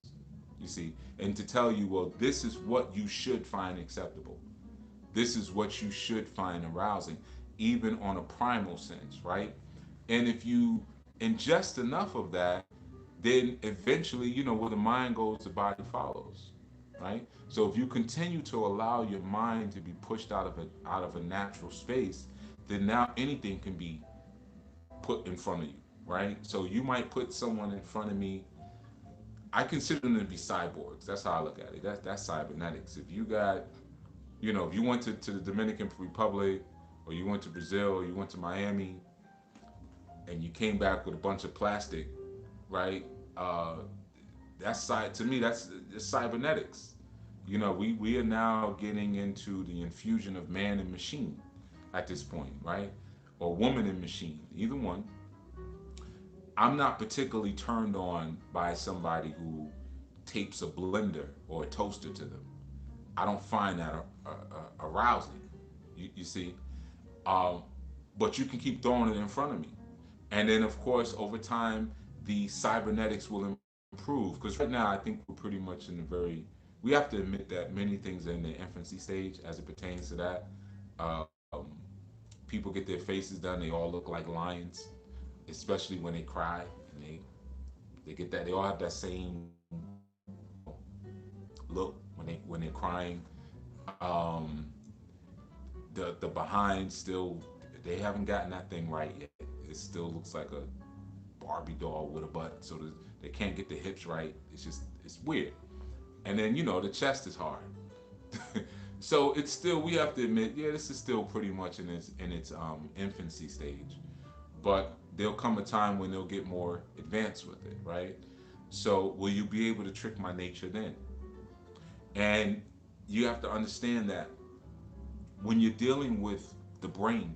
[SPEAKER 1] You see, and to tell you, well, this is what you should find acceptable. This is what you should find arousing, even on a primal sense, right? And if you ingest enough of that, then eventually, where the mind goes, the body follows, right? So if you continue to allow your mind to be pushed out of a natural space, then now anything can be put in front of you, right? So you might put someone in front of me. I consider them to be cyborgs. That's how I look at it. That's cybernetics. If you went to the Dominican Republic, or you went to Brazil, or you went to Miami, and you came back with a bunch of plastic, right? Uh, that's to me that's cybernetics. We are now getting into the infusion of man and machine at this point, right? Or woman and machine, either one. I'm not particularly turned on by somebody who tapes a blender or a toaster to them. I don't find that arousing. You see, um, but you can keep throwing it in front of me, and then of course over time the cybernetics will improve. Because right now I think we're pretty much in the very. We have to admit that many things are in the infancy stage as it pertains to that. Um, People get their faces done; they all look like lions, especially when they cry, and they get that. They all have that same look when they're crying. Um, the behind still, they haven't gotten that thing right yet. It still looks like a Barbie doll with a butt, so they can't get the hips right. It's weird. And then the chest is hard. So it's still, we have to admit, yeah, this is still pretty much in its infancy stage. But there'll come a time when they'll get more advanced with it, right? So will you be able to trick my nature then? And you have to understand that when you're dealing with the brain,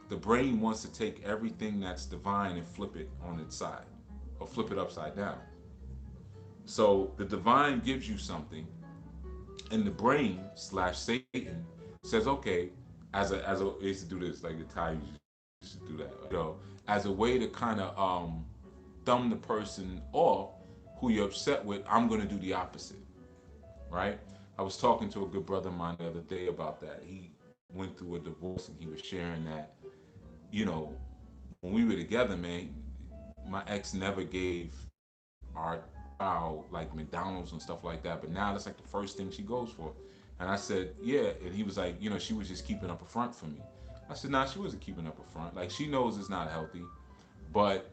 [SPEAKER 1] the brain wants to take everything that's divine and flip it on its side or flip it upside down. So the divine gives you something, and the brain slash Satan says, okay, as a it used to do this, like the Italians used to do that, as a way to kind of thumb the person off who you're upset with. I'm going to do the opposite, right? I was talking to a good brother of mine the other day about that. He went through a divorce and he was sharing that, you know, when we were together, man, my ex never gave our child like McDonald's and stuff like that. But now that's like the first thing she goes for. And I said, yeah. And he was like, she was just keeping up a front for me. I said, nah, she wasn't keeping up a front. Like, she knows it's not healthy. But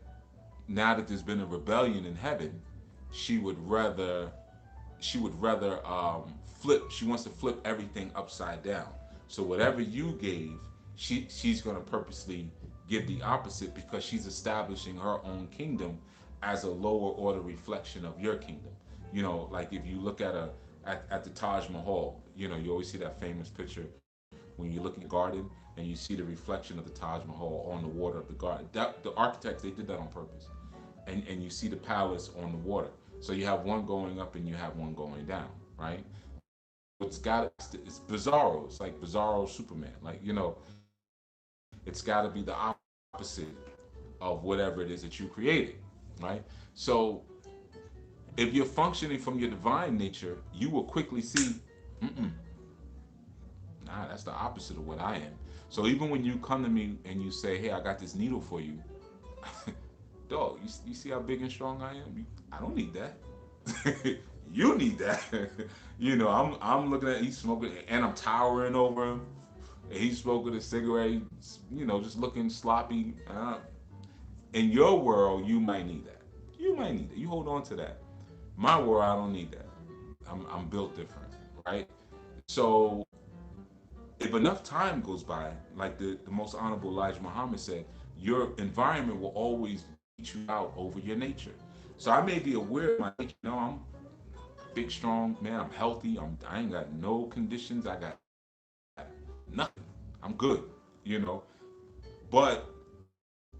[SPEAKER 1] now that there's been a rebellion in heaven, she would rather flip. She wants to flip everything upside down. So whatever you gave, she's going to purposely give the opposite, because she's establishing her own kingdom as a lower order reflection of your kingdom. Like if you look at the Taj Mahal, you always see that famous picture when you look in the garden and you see the reflection of the Taj Mahal on the water of the garden. The architects, they did that on purpose. And you see the palace on the water. So you have one going up and you have one going down, right? So it's bizarro. It's like bizarro Superman. Like, it's got to be the opposite of whatever it is that you created, right? So if you're functioning from your divine nature, you will quickly see, mm-mm, nah, that's the opposite of what I am. So even when you come to me and you say, hey, I got this needle for you, dog, you see how big and strong I am? I don't need that. You need that. I'm looking at, he's smoking, and I'm towering over him. And he's smoking a cigarette, just looking sloppy. In your world, you might need that. You might need it. You hold on to that. My world, I don't need that. I'm built different, right? So if enough time goes by, like the most honorable Elijah Muhammad said, your environment will always beat you out over your nature. So I may be aware of my nature. I'm big, strong, man. I'm healthy. I ain't got no conditions. I got nothing. I'm good, you know. But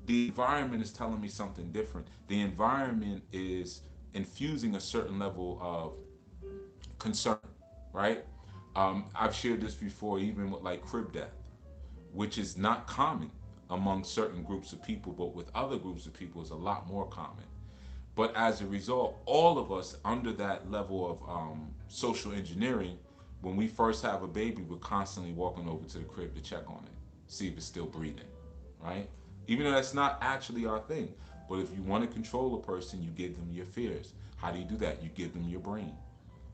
[SPEAKER 1] the environment is telling me something different. The environment is infusing a certain level of concern, right? I've shared this before, even with like crib death, which is not common among certain groups of people, but with other groups of people is a lot more common. But as a result, all of us under that level of social engineering, when we first have a baby, we're constantly walking over to the crib to check on it, see if it's still breathing, right? Even though that's not actually our thing. But if you want to control a person, you give them your fears. How do you do that? You give them your brain.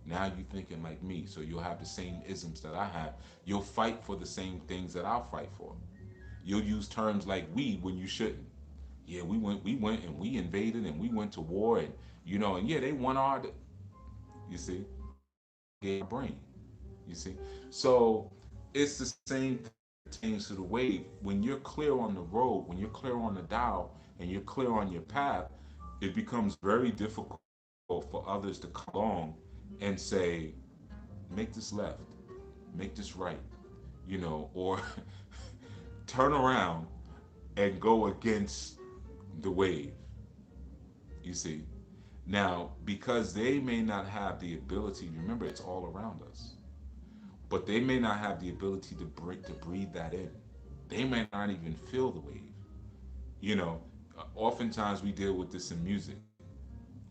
[SPEAKER 1] Now you're thinking like me, so you'll have the same isms that I have. You'll fight for the same things that I'll fight for. You'll use terms like we when you shouldn't. Yeah, we went and we invaded and we went to war, and yeah, they won our. You see, gave our brain. You see, so it's the same thing. pertains to the wave, when you're clear on the road, when you're clear on the dial, and you're clear on your path, it becomes very difficult for others to come along and say, make this left, make this right, or turn around and go against the wave. You see? Now, because they may not have the ability, remember it's all around us, but they may not have the ability to breathe that in. They may not even feel the wave. You know, Oftentimes we deal with this in music.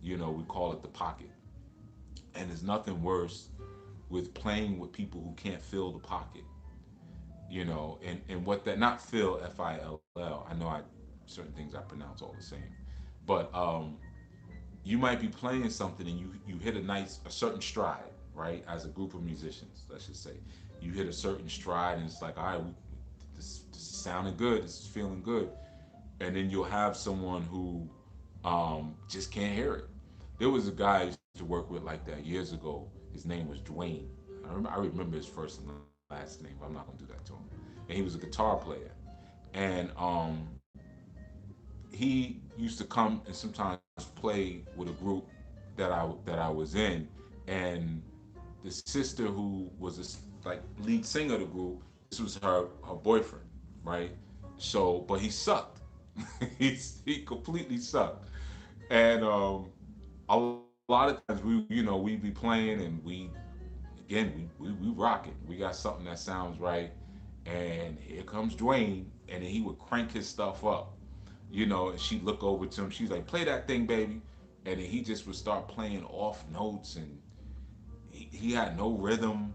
[SPEAKER 1] We call it the pocket. And there's nothing worse with playing with people who can't feel the pocket. And what that, not feel, FILL. I know certain things I pronounce all the same. But you might be playing something and you hit a certain stride, right? As a group of musicians, let's just say. You hit a certain stride and it's like, all right, this is sounding good, this is feeling good. And then you'll have someone who just can't hear it. There was a guy I used to work with like that years ago. His name was Dwayne. I remember his first and last name, but I'm not gonna do that to him. And he was a guitar player. And he used to come and sometimes play with a group that I was in, and the sister who was like lead singer of the group, this was her boyfriend, right? So, but he sucked. He completely sucked, and a lot of times we'd be playing and we rock it. We got something that sounds right, and here comes Dwayne, and then he would crank his stuff up, and she'd look over to him. She's like, "Play that thing, baby," and then he just would start playing off notes, and he had no rhythm.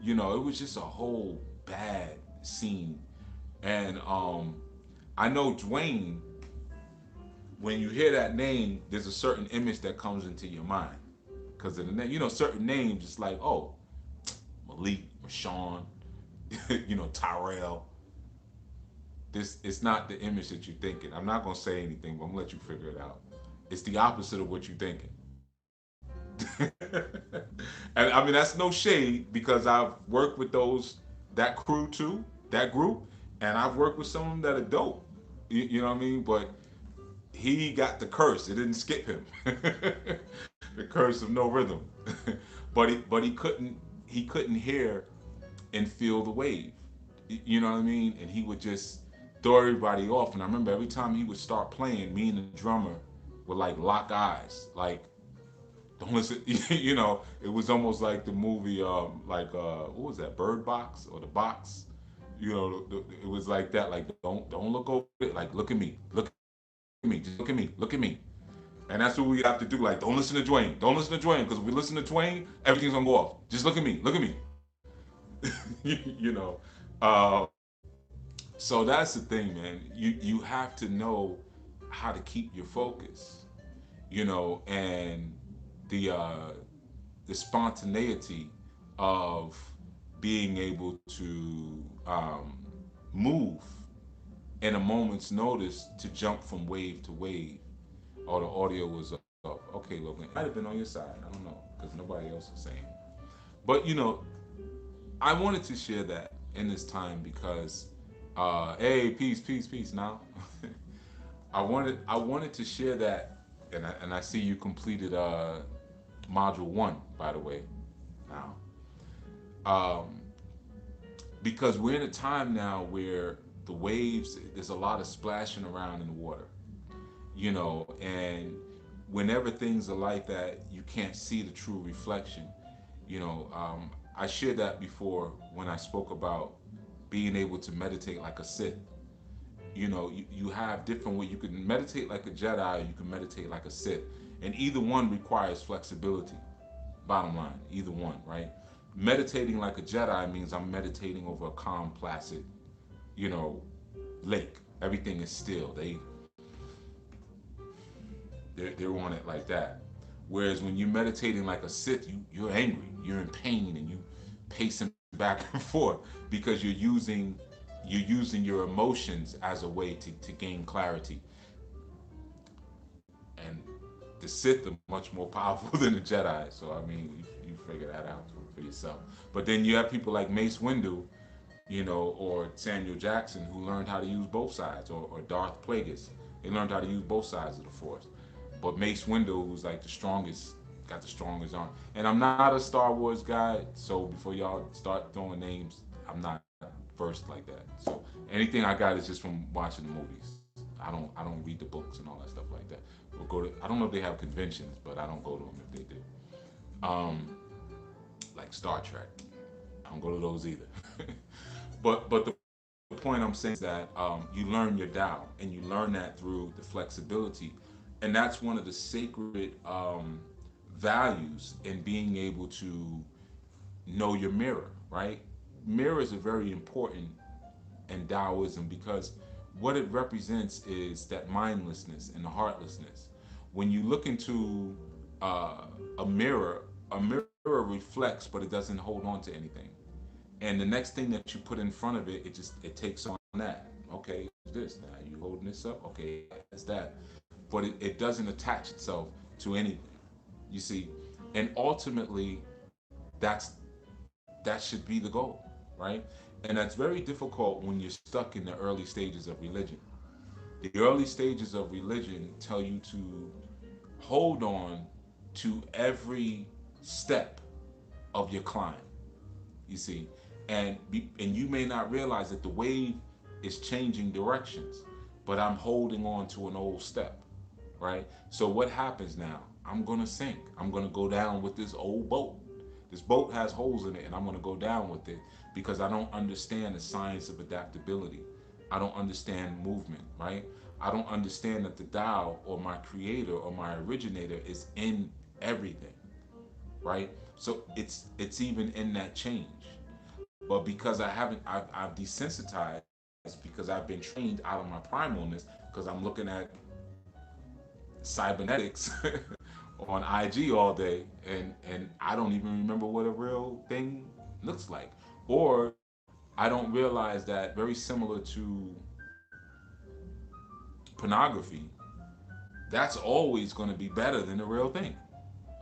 [SPEAKER 1] It was just a whole bad scene. And I know Dwayne. When you hear that name, there's a certain image that comes into your mind because of the name. Certain names. It's like, oh, Malik, Rashawn, Tyrell. This it's not the image that you're thinking. I'm not gonna say anything, but I'm gonna let you figure it out. It's the opposite of what you're thinking. And I mean that's no shade because I've worked with that crew too, that group, and I've worked with some of them that are dope. You know what I mean? But he got the curse. It didn't skip him. The curse of no rhythm. But he couldn't hear and feel the wave. You know what I mean? And he would just throw everybody off. And I remember every time he would start playing, me and the drummer would like lock eyes, like don't listen. It was almost like the movie, what was that, Bird Box or The Box? It was like that. Like don't look over it. Like look at me, just look at me. And that's what we have to do. Like don't listen to Dwayne. Don't listen to Dwayne because if we listen to Dwayne, everything's gonna go off. Just look at me. Look at me. you know. Uh, so that's the thing, man. You have to know how to keep your focus. And the uh, the spontaneity of being able to move in a moment's notice to jump from wave to wave. Oh, the audio was up. Okay, Logan. It might have been on your side. I don't know because nobody else was saying. But I wanted to share that in this time because, hey, peace, peace, peace. Now, I wanted to share that, and I see you completed module one, by the way. Now, um, because we're in a time now where the waves, there's a lot of splashing around in the water, and whenever things are like that, you can't see the true reflection. I shared that before when I spoke about being able to meditate like a Sith. You have different ways. You can meditate like a Jedi, or you can meditate like a Sith, and either one requires flexibility. Bottom line, either one, right? Meditating like a Jedi means I'm meditating over a calm, placid, you know, lake. Everything is still. They're on it like that. Whereas when you're meditating like a Sith, you're angry, you're in pain, and you pacing back and forth because you're using your emotions as a way to gain clarity. And the Sith are much more powerful than the Jedi. So I mean, you figure that out for yourself. But then you have people like Mace Windu. or Samuel Jackson, who learned how to use both sides, or Darth Plagueis. They learned how to use both sides of the Force. But Mace Windu, who's like the strongest, got the strongest arm. And I'm not a Star Wars guy, so before y'all start throwing names, I'm not versed like that. So anything I got is just from watching the movies. I don't read the books and all that stuff like that. We'll go to, I don't know if they have conventions, but I don't go to them if they do. Um, like Star Trek, I don't go to those either. But the point I'm saying is that you learn your Tao, and you learn that through the flexibility, and that's one of the sacred values in being able to know your mirror, right? Mirrors are very important in Taoism because what it represents is that mindlessness and the heartlessness. When you look into uh, a mirror reflects, but it doesn't hold on to anything. And the next thing that you put in front of it, it takes on that. Okay, it's this now. You holding this up? Okay, it's that. But it doesn't attach itself to anything. You see, and ultimately, that's that should be the goal, right? And that's very difficult when you're stuck in the early stages of religion. The early stages of religion tell you to hold on to every step of your climb. You see, and you may not realize that the wave is changing directions, but I'm holding on to an old step, right? So what happens now? I'm gonna sink. I'm gonna go down with this old boat. This boat has holes in it, and I'm gonna go down with it because I don't understand the science of adaptability. I don't understand movement, right? I don't understand that the Tao or my creator or my originator is in everything, right? So it's even in that change. But because I've desensitized because I've been trained out of my primalness because I'm looking at cybernetics on IG all day, and I don't even remember what a real thing looks like, or I don't realize that very similar to pornography, that's always going to be better than the real thing,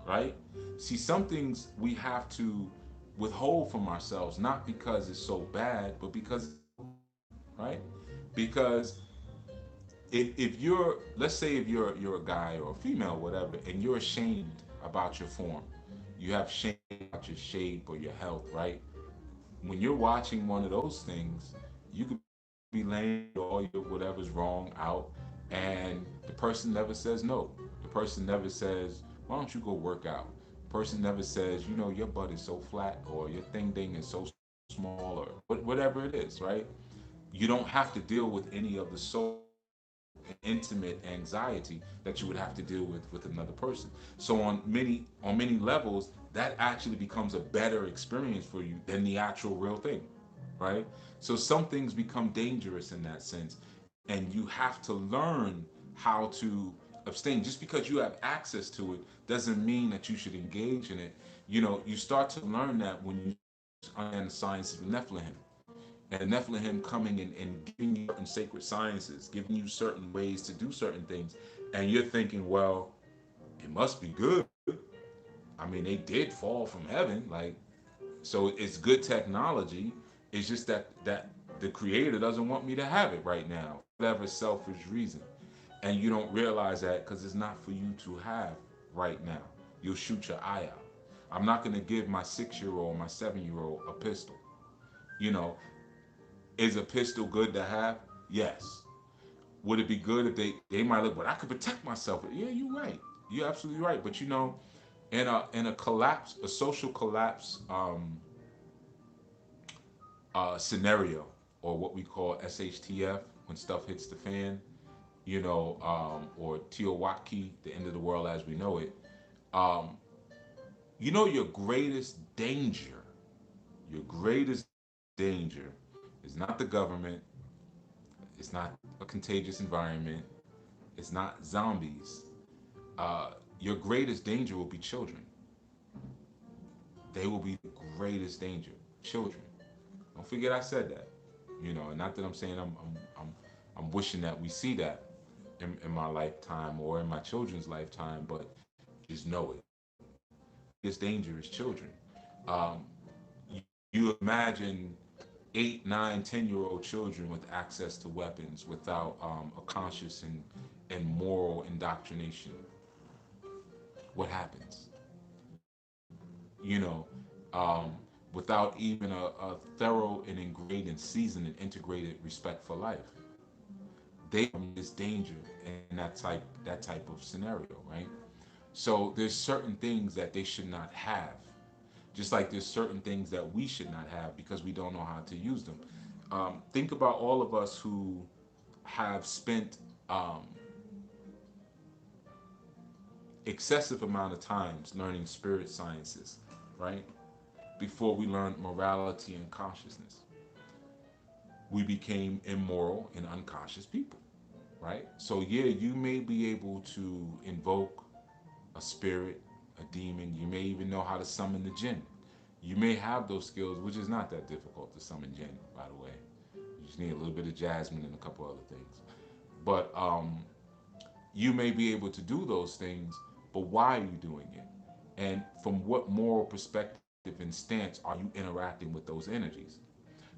[SPEAKER 1] right? See, some things we have to withhold from ourselves, not because it's so bad, but because it's so good, right? Because if you're, let's say if you're a guy or a female, whatever, and you're ashamed about your form, you have shame about your shape or your health, right? When you're watching one of those things, you could be laying all your whatever's wrong out, and the person never says no. The person never says, "Why don't you go work out?" The person never says, "Your butt is so flat," or "Your thing is so small," or whatever it is, right? You don't have to deal with any of the soul and intimate anxiety that you would have to deal with another person. So on many levels, that actually becomes a better experience for you than the actual real thing, right? So some things become dangerous in that sense, and you have to learn how to abstain. Just because you have access to it doesn't mean that you should engage in it. You start to learn that when you understand the science of the Nephilim, and the Nephilim coming and giving you certain sacred sciences, giving you certain ways to do certain things, and you're thinking, well, it must be good. I mean, they did fall from heaven, like, so it's good technology. It's just that the creator doesn't want me to have it right now, whatever selfish reason. And you don't realize that because it's not for you to have right now. You'll shoot your eye out. I'm not going to give my 6 year old, my 7 year old a pistol. You know, is a pistol good to have? Yes. Would it be good if they might look, but I could protect myself? Yeah, you're right. You're absolutely right. But in a collapse, a social collapse scenario, or what we call SHTF, when stuff hits the fan, or Teowaki, the end of the world as we know it. Um, your greatest danger, your greatest danger is not the government, it's not a contagious environment, it's not zombies. Your greatest danger will be children. They will be the greatest danger. Children. Don't forget I said that. And not that I'm saying I'm wishing that we see that in my lifetime or in my children's lifetime, but just know it. Greatest danger is children. Um, you imagine 8, 9, 10-year-old children with access to weapons without a conscious and moral indoctrination. What happens? You know, without even a thorough and ingrained and seasoned and integrated respect for life. They is danger in that type of scenario, right? So there's certain things that they should not have, just like there's certain things that we should not have because we don't know how to use them. Think about all of us who have spent um, excessive amount of times learning spirit sciences, right? Before we learned morality and consciousness, we became immoral and unconscious people, right? So yeah, you may be able to invoke a spirit, a demon. You may even know how to summon the jinn. You may have those skills, which is not that difficult to summon jinn, by the way. You just need a little bit of jasmine and a couple other things. But you may be able to do those things, but why are you doing it? And from what moral perspective and stance are you interacting with those energies?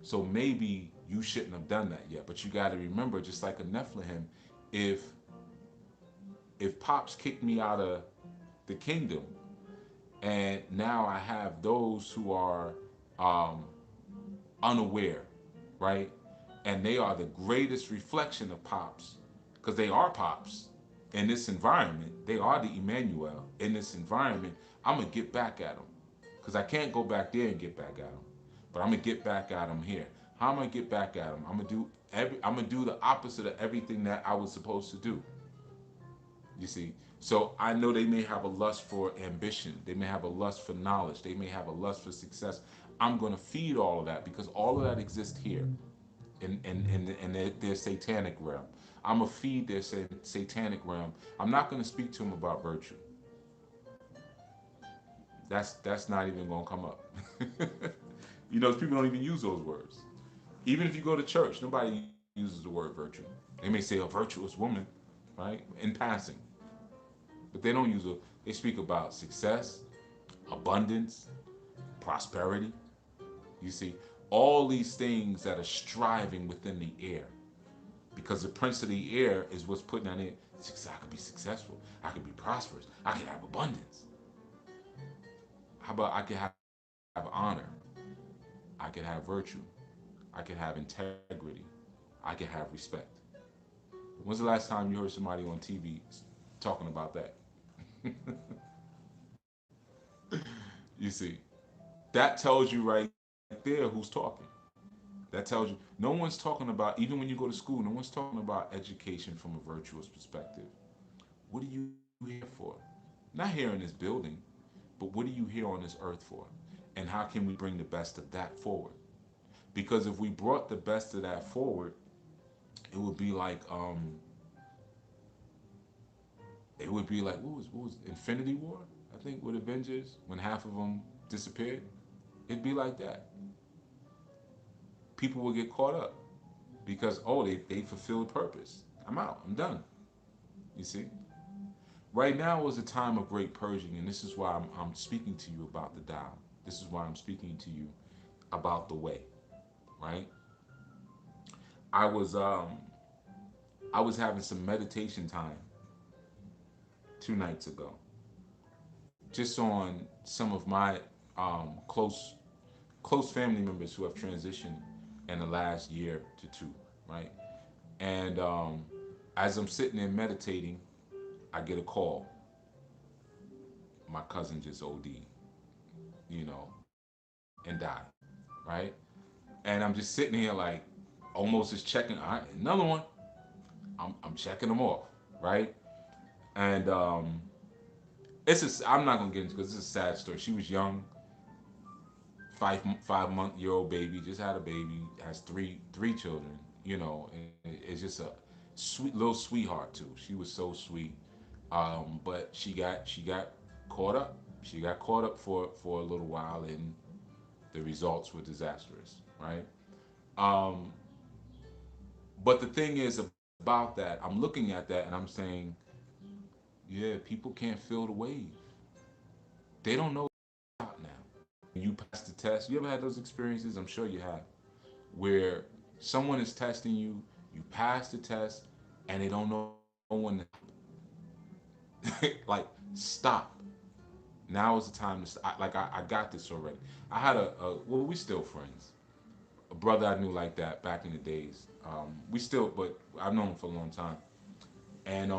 [SPEAKER 1] So maybe you shouldn't have done that yet, but you got to remember, just like a Nephilim, if Pops kicked me out of the kingdom, and now I have those who are um, unaware, right? And they are the greatest reflection of Pops, because they are Pops in this environment. They are the Emmanuel in this environment. I'm gonna get back at them, because I can't go back there and get back at them, but I'm gonna get back at them here. How am I gonna get back at them? I'm gonna do the opposite of everything that I was supposed to do. You see, so I know they may have a lust for ambition. They may have a lust for knowledge. They may have a lust for success. I'm going to feed all of that because all of that exists here in their satanic realm. I'm going to feed their satanic realm. I'm not going to speak to them about virtue. That's not even going to come up. People don't even use those words. Even if you go to church, nobody uses the word virtue. They may say a virtuous woman, right, in passing, but they don't use it. They speak about success, abundance, prosperity. You see, all these things that are striving within the air, because the prince of the air is what's putting on it. I could be successful. I could be prosperous. I could have abundance. How about I could have honor? I could have virtue. I could have integrity. I could have respect. When's the last time you heard somebody on TV talking about that? You see, that tells you right there who's talking. That tells you no one's talking about, even when you go to school, no one's talking about education from a virtuous perspective. What are you here for? Not here in this building, but what are you here on this earth for? And how can we bring the best of that forward? Because if we brought the best of that forward, it would be like what was Infinity War? I think with Avengers when half of them disappeared. It'd be like that. People will get caught up because they fulfilled purpose. I'm out. I'm done. You see. Right now is a time of great purging, and this is why I'm speaking to you about the Tao. This is why I'm speaking to you about the way. Right. I was um I was having some meditation time 2 nights ago, just on some of my close family members who have transitioned in the last year to two, right? And as I'm sitting there meditating, I get a call. My cousin just OD'd, and died, right? And I'm just sitting here like, almost just checking. All right, another one. I'm checking them off, right? And I'm not gonna get into because it's a sad story. She was young, 5 month-year-old baby, just had a baby, has three children. And it's just a sweet little sweetheart too. She was so sweet, but she got caught up. She got caught up for a little while, and the results were disastrous, right? Um, but the thing is about that, I'm looking at that and I'm saying, yeah, people can't feel the wave. They don't know out now. You pass the test. You ever had those experiences? I'm sure you have. where someone is testing you, you pass the test, and they don't know when to like stop. Now is the time to stop. Like I got this already. I had well, we still friends. A brother I knew like that back in the days. We still, but I've known him for a long time. And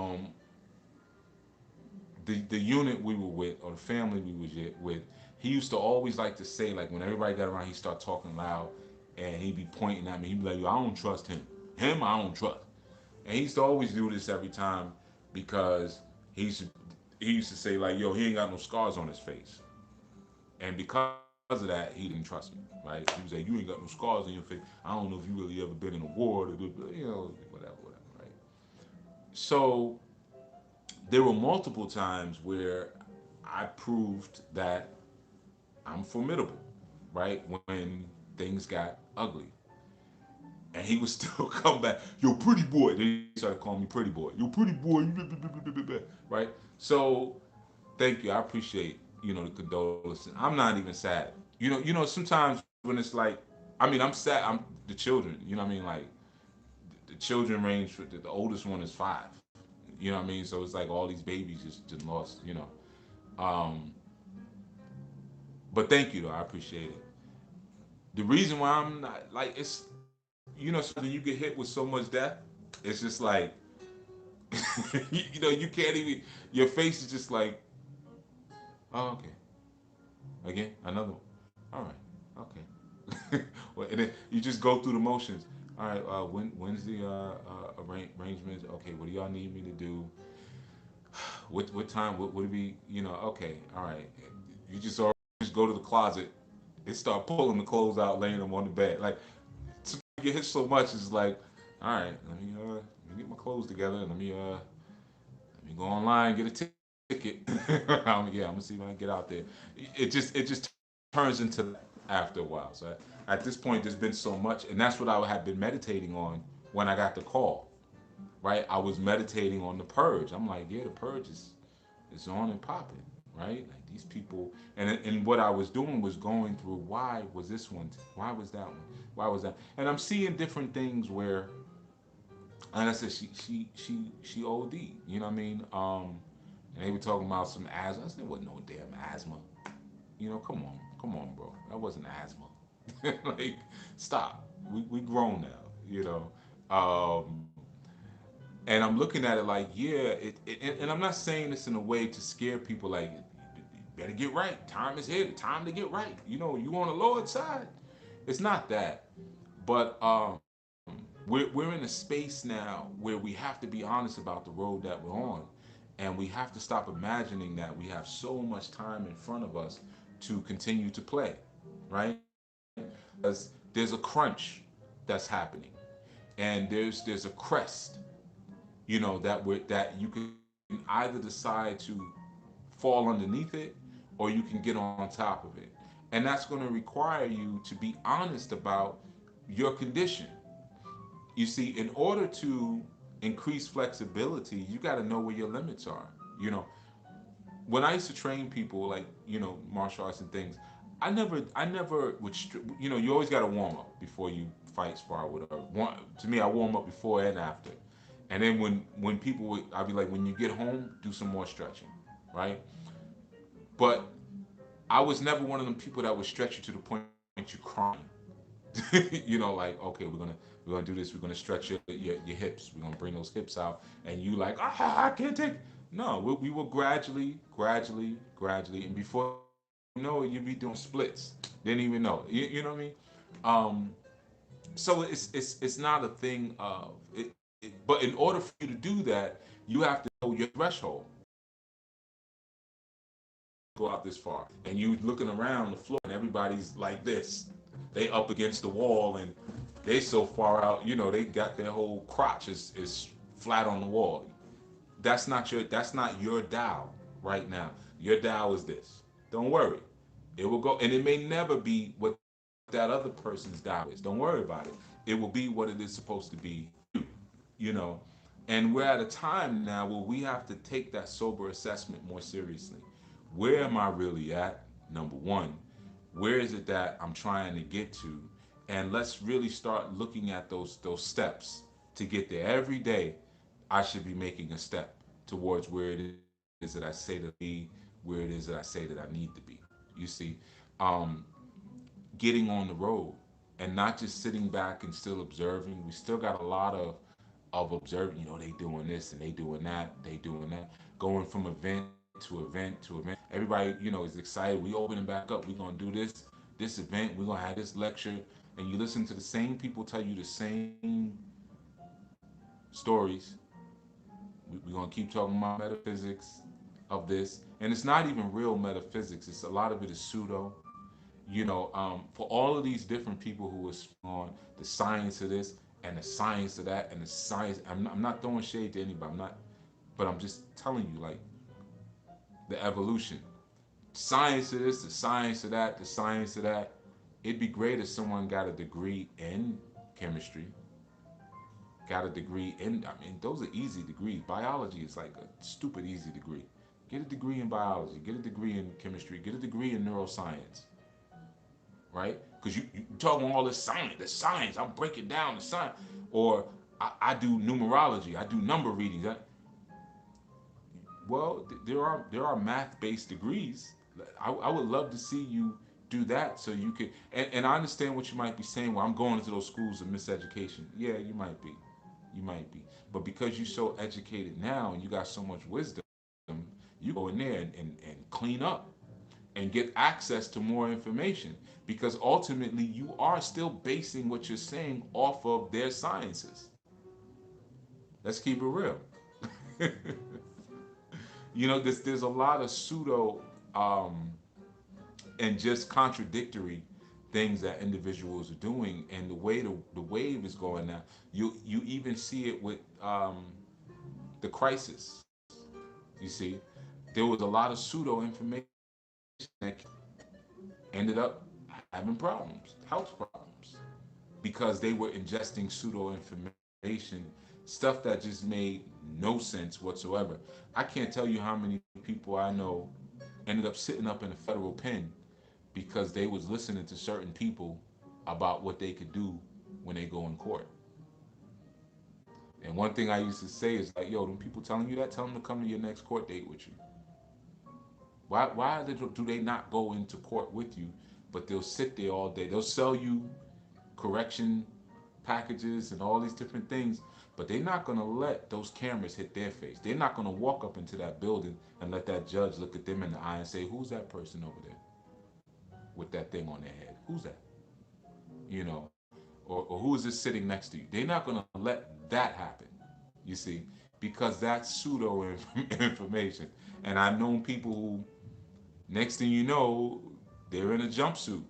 [SPEAKER 1] the unit we were with, or the family we was with, he used to always like to say, like when everybody got around, he start talking loud, and he'd be pointing at me. He'd be like, "Yo, I don't trust him. Him, I don't trust." And he used to always do this every time because he used to, he used to say like, "Yo, he ain't got no scars on his face," and because of that, he didn't trust me. Right? He was like, "You ain't got no scars on your face. I don't know if you really ever been in a war, or, whatever, right?" So there were multiple times where I proved that I'm formidable, right? When things got ugly. And he would still come back, "Yo, pretty boy." Then he started calling me pretty boy. "Yo, pretty boy," right? So thank you. I appreciate, the condolences. I'm not even sad. Sometimes when it's like, I mean, I'm sad. I'm the children. You know what I mean? Like the children range. The oldest one is 5. You know what I mean? So it's like all these babies just lost. Um, but thank you though. I appreciate it. The reason why I'm not like sometimes when you get hit with so much death, it's just like you can't even. Your face is just like, "Oh, okay, again, another one. All right, okay." Well, and then you just go through the motions. All right, when's the arrangements? Okay, what do y'all need me to do? What time? What would it be? Okay, all right. You just always just go to the closet and start pulling the clothes out, laying them on the bed. Like sometimes you get hit so much, it's like, all right, let me get my clothes together and let me go online and get a ticket. Yeah, I'm gonna see if I can get out there. It just turns into that after a while. So at this point, there's been so much, and that's what I had been meditating on when I got the call. Right, I was meditating on the purge. I'm like, yeah, the purge is on and popping. Right, like these people, and what I was doing was going through why was this one, why was that one, why was that, and I'm seeing different things where, and I said she OD. You know what I mean? And they were talking about some asthma. I said, there wasn't no damn asthma. Come on, bro. That wasn't asthma. Like, stop. We grown now. And I'm looking at it like, yeah, and I'm not saying this in a way to scare people. Like, you better get right. Time is here. Time to get right. You on the Lord's side. It's not that, but we're in a space now where we have to be honest about the road that we're on, and we have to stop imagining that we have so much time in front of us to continue to play, right? Because there's a crunch that's happening, and there's a crest, that you can either decide to fall underneath it, or you can get on top of it, and that's going to require you to be honest about your condition. You see, in order to increase flexibility, you got to know where your limits are. You know, when I used to train people, like martial arts and things, I never would. You always got to warm up before you fight, spar, whatever. To me, I warm up before and after, and then when people would, I'd be like, when you get home, do some more stretching, right? But I was never one of them people that would stretch you to the point you crying. Like, okay, we're gonna do this. We're gonna stretch your hips. We're gonna bring those hips out, and you like, I can't take. No, we will gradually, and before you know it, you'll be doing splits. Didn't even know. You know what I mean? Um, so it's not a thing of it, but in order for you to do that, you have to know your threshold. Go out this far, and you looking around the floor, and everybody's like this. They up against the wall, and they so far out. They got their whole crotch is flat on the wall. That's not your dial right now. Your dial is this. Don't worry, it will go, and it may never be what that other person's dial is. Don't worry about it. It will be what it is supposed to be for you. You know, and we're at a time now where we have to take that sober assessment more seriously. Where am I really at? Number one, where is it that I'm trying to get to? and let's really start looking at those steps to get there. Every day I should be making a step towards where it is that I say that be, where it is that I say that I need to be. You see, um, getting on the road and not just sitting back and still observing. We still got a lot of observing. You know, they doing this and they doing that, they doing that, going from event to event to event. Everybody, you know, is excited. We opening back up. We gonna do this event. We're gonna have this lecture, and you listen to the same people tell you the same stories. We're gonna keep talking about metaphysics of this, and it's not even real metaphysics. It's a lot of it is pseudo. For all of these different people who was on the science of this and the science of that and the science. I'm not throwing shade to anybody. I'm not, but I'm just telling you like the evolution, science of this, the science of that, the science of that. It'd be great if someone got a degree in chemistry, got a degree in. I mean, those are easy degrees. Biology is like a stupid easy degree. Get a degree in biology. Get a degree in chemistry. Get a degree in neuroscience, right? Because you talking all this science, the science. I'm breaking down the science, or I do numerology. I do number readings. There are math based degrees. I would love to see you do that so you could. And I understand what you might be saying. Well, I'm going into those schools of miseducation. Yeah, you might be. But because you're so educated now and you got so much wisdom, you go in there and clean up and get access to more information because ultimately you are still basing what you're saying off of their sciences. Let's keep it real. There's a lot of pseudo um, and just contradictory things that individuals are doing, and the way the wave is going now. You even see it with the crisis. You see, there was a lot of pseudo information that ended up having problems, health problems, because they were ingesting pseudo information, stuff that just made no sense whatsoever. I can't tell you how many people I know ended up sitting up in a federal pen because they was listening to certain people about what they could do when they go in court. And one thing I used to say is like, yo, them people telling you that, tell them to come to your next court date with you. Do they not go into court with you, but they'll sit there all day? They'll sell you correction packages and all these different things, but they're not going to let those cameras hit their face. They're not going to walk up into that building and let that judge look at them in the eye and say, who's that person over there with that thing on their head? Who's that? Or who is this sitting next to you? They're not going to let that happen, you see, because that's pseudo information. And I've known people who, next thing you know, they're in a jumpsuit.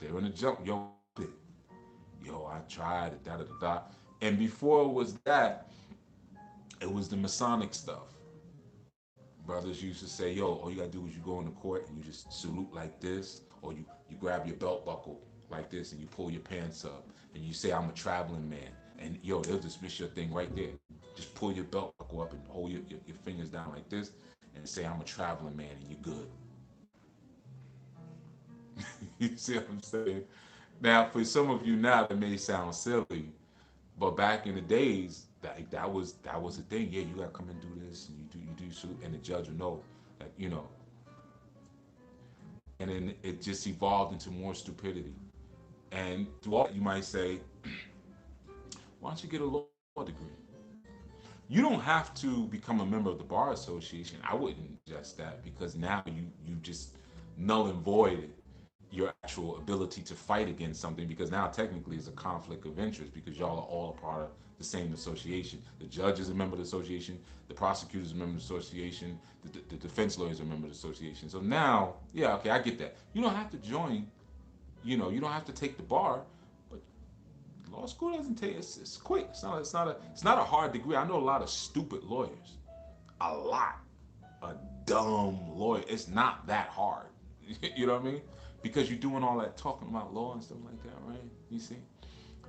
[SPEAKER 1] They're in a jump. Yo, I tried it, da da da da. And before it was that, it was the Masonic stuff. Brothers used to say, yo, all you gotta do is you go into court and you just salute like this, or you grab your belt buckle like this and you pull your pants up and you say, I'm a traveling man. And yo, they'll dismiss your thing right there. Just pull your belt buckle up and hold your fingers down like this and say, I'm a traveling man and you're good. You see what I'm saying? Now, for some of you now, that may sound silly, but back in the days, that was a thing. Yeah, you gotta come and do this, and you do so, and the judge will know that and then it just evolved into more stupidity. And through all, you might say, why don't you get a law degree? You don't have to become a member of the bar association. I wouldn't suggest that because now you just null and void your actual ability to fight against something because now technically it's a conflict of interest because y'all are all a part of the same association. The judge is a member of the association, the prosecutor is a member of the association, the defense lawyer is a member of the association. So now, yeah, okay, I get that. You don't have to join, you don't have to take the bar, but law school doesn't take it's quick. It's not a hard degree. I know a lot of stupid lawyers. A lot. A dumb lawyer. It's not that hard. You know what I mean? Because you're doing all that talking about law and stuff like that, right? You see?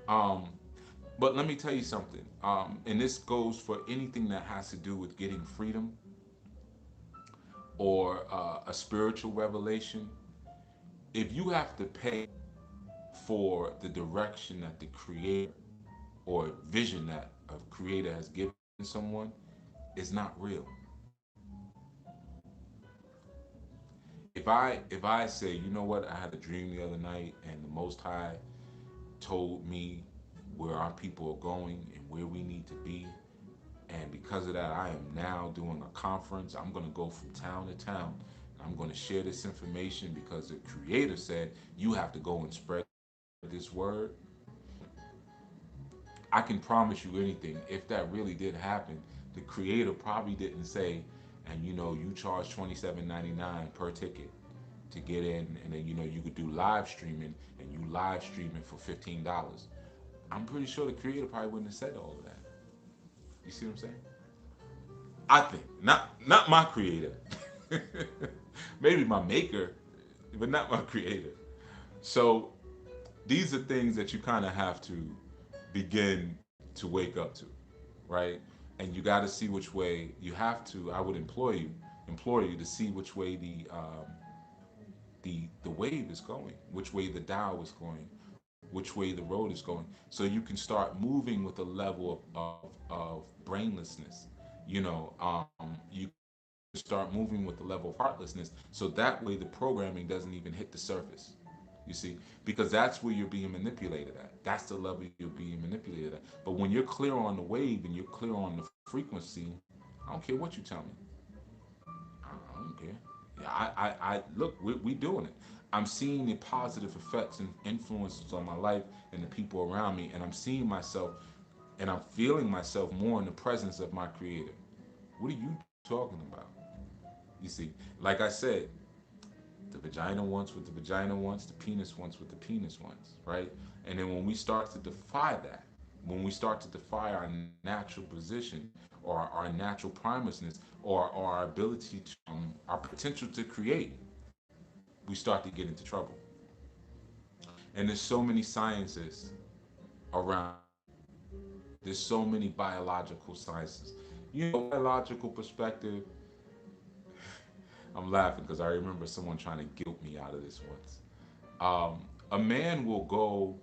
[SPEAKER 1] Um, but let me tell you something. And this goes for anything that has to do with getting freedom or a spiritual revelation. If you have to pay for the direction that the creator or vision that a creator has given someone is not real. If I say, you know what, I had a dream the other night and the Most High told me where our people are going and where we need to be, and because of that, I am now doing a conference. I'm going to go from town to town. I'm going to share this information because the creator said you have to go and spread this word. I can promise you anything. If that really did happen, the creator probably didn't say, and you charge $27.99 per ticket to get in, and then you could do live streaming, and you live streaming for $15. I'm pretty sure the creator probably wouldn't have said all of that. You see what I'm saying? I think not my creator, maybe my maker, but not my creator. So these are things that you kind of have to begin to wake up to, right? And you got to see which way you have to. I would implore you to see which way the wave is going, which way the Tao is going, which way the road is going, so you can start moving with a level of brainlessness. You start moving with the level of heartlessness, so that way the programming doesn't even hit the surface. You see, because that's where you're being manipulated at. That's the level you're being manipulated at. But when you're clear on the wave and you're clear on the frequency, I don't care what you tell me. I don't care. Yeah, I look, we doing it. I'm seeing the positive effects and influences on my life and the people around me, and I'm seeing myself and I'm feeling myself more in the presence of my creator. What are you talking about? You see, like I said, the vagina wants what the vagina wants, the penis wants what the penis wants, right? And then when we start to defy that, when we start to defy our natural position or our natural primelessness or our ability to, our potential to create, we start to get into trouble. And there's so many sciences around. There's so many biological sciences. Biological perspective. I'm laughing because I remember someone trying to guilt me out of this once. A man will go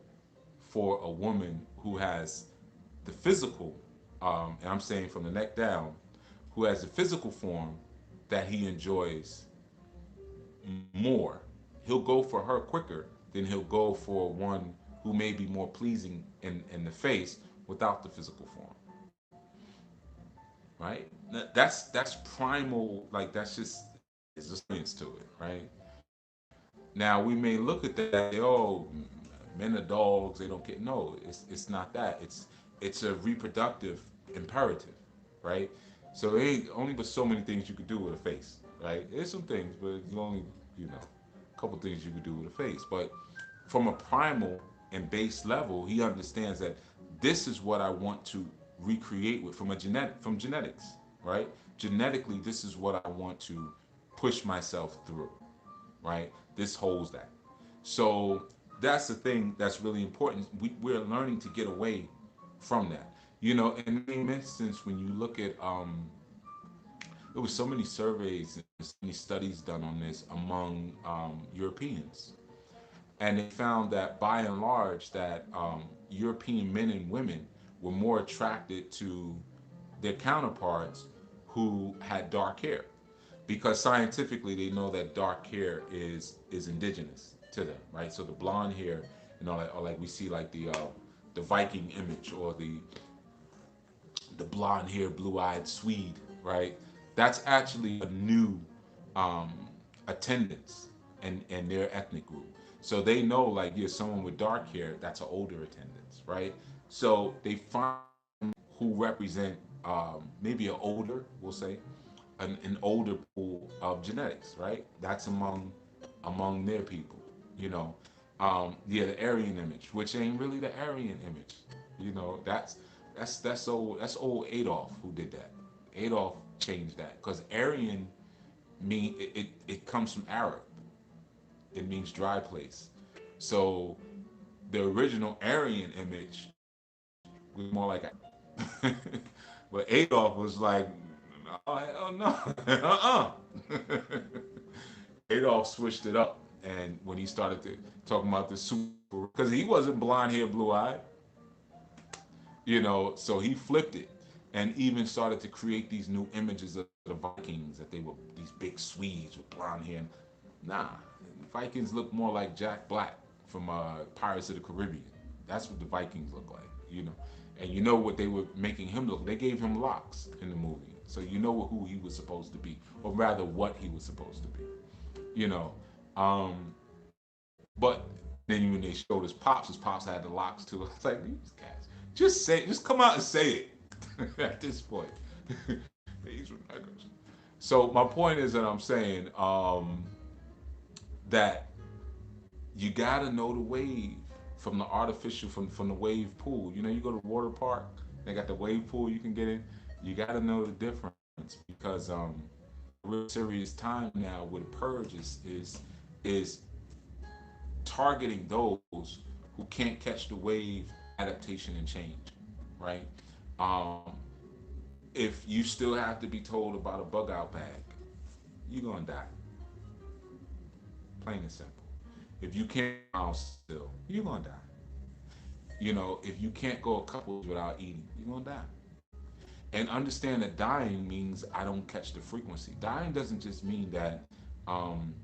[SPEAKER 1] for a woman who has the physical, and I'm saying from the neck down, who has the physical form that he enjoys more. He'll go for her quicker than he'll go for one who may be more pleasing in the face without the physical form. Right? That's primal. Like that's just there's a science to it, right? Now we may look at that and say, "Oh, men are dogs; they don't get." No, it's not that. It's a reproductive imperative, right? So there ain't only but so many things you could do with a face, right? There's some things, but it's only a couple things you could do with a face. But from a primal and base level, he understands that this is what I want to recreate with from genetics, right? Genetically, this is what I want to push myself through, right? This holds that. So that's the thing that's really important. We're learning to get away from that. In the same instance, when you look at, there was so many surveys and so many studies done on this among Europeans, and they found that by and large that European men and women were more attracted to their counterparts who had dark hair, because scientifically they know that dark hair is indigenous to them, right? So the blonde hair, like we see like the Viking image or the blonde hair, blue eyed Swede, right? That's actually a new um, attendance and their ethnic group. So they know like you're someone with dark hair, that's an older attendance, right? So they find who represent maybe an older, we'll say, an older pool of genetics, right? That's among their people, you know. Yeah, the Aryan image, which ain't really the Aryan image, that's old Adolf who did that. Adolf changed that because Aryan it comes from Arab. It means dry place. So the original Aryan image was more like but Adolf was like, oh hell no, uh-uh. Adolf switched it up, And when he started talking about the super, because he wasn't blonde hair, blue eyed, so he flipped it and even started to create these new images of the Vikings, that they were these big Swedes with blonde hair. Nah, Vikings look more like Jack Black from Pirates of the Caribbean. That's what the Vikings look like. And you know what they were making him look? They gave him locks in the movie, so you know who he was supposed to be, or rather, what he was supposed to be. You know, but then when they showed his pops had the locks too. I was like, these guys, just come out and say it. At this point, these were niggas. So my point is that I'm saying that you gotta know the wave from the artificial, from the wave pool. You go to the water park, they got the wave pool you can get in. You gotta know the difference, because real serious time now with purge is targeting those who can't catch the wave, adaptation and change, right? Um, if you still have to be told about a bug out bag, you're gonna die. Plain and simple. If you can't out still, you're gonna die. If you can't go a couple days without eating, you're gonna die. And understand that dying means I don't catch the frequency. Dying doesn't just mean that um,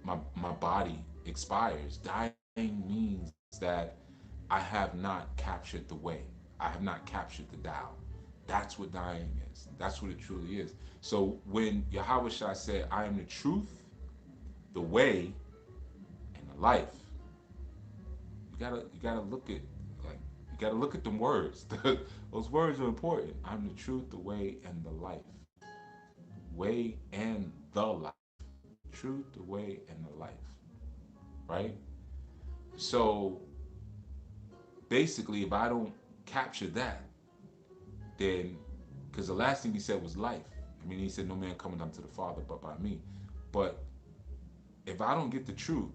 [SPEAKER 1] my body expires. Dying means that I have not captured the way. I have not captured the Tao. That's what dying is. That's what it truly is. So when Yahweh Shai said, I am the truth, the way, and the life, you gotta look at, like, you gotta look at them words. Those words are important. I'm the truth, the way, and the life. Way and the life. Truth, the way, and the life. Right? So basically, if I don't capture that, then, because the last thing he said was life. I mean, he said, no man coming unto the Father but by me. But if I don't get the truth,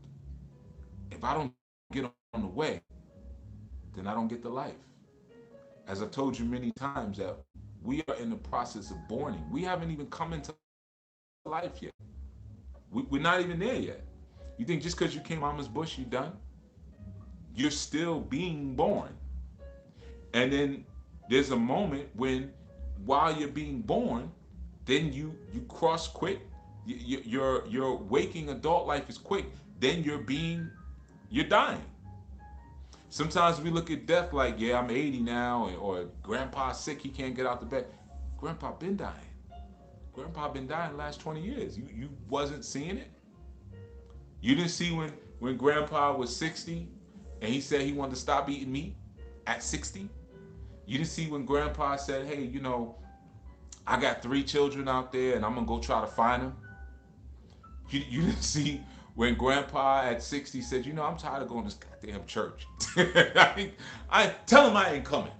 [SPEAKER 1] if I don't get on the way, then I don't get the life. As I've told you many times, that we are in the process of borning. We haven't even come into life yet. We're not even there yet. You think just because you came out of mama's bush, you done? You're still being born. And then there's a moment when, while you're being born, then you cross quick. Your waking adult life is quick. Then you're dying. Sometimes we look at death like, yeah, I'm 80 now, or grandpa's sick, he can't get out the bed. Grandpa been dying. Grandpa been dying the last 20 years. You wasn't seeing it. You didn't see when grandpa was 60 and he said he wanted to stop eating meat at 60. You didn't see when grandpa said, hey, I got 3 children out there and I'm gonna go try to find them. You didn't see when grandpa at 60 said, I'm tired of going to this goddamn church. I tell him I ain't coming.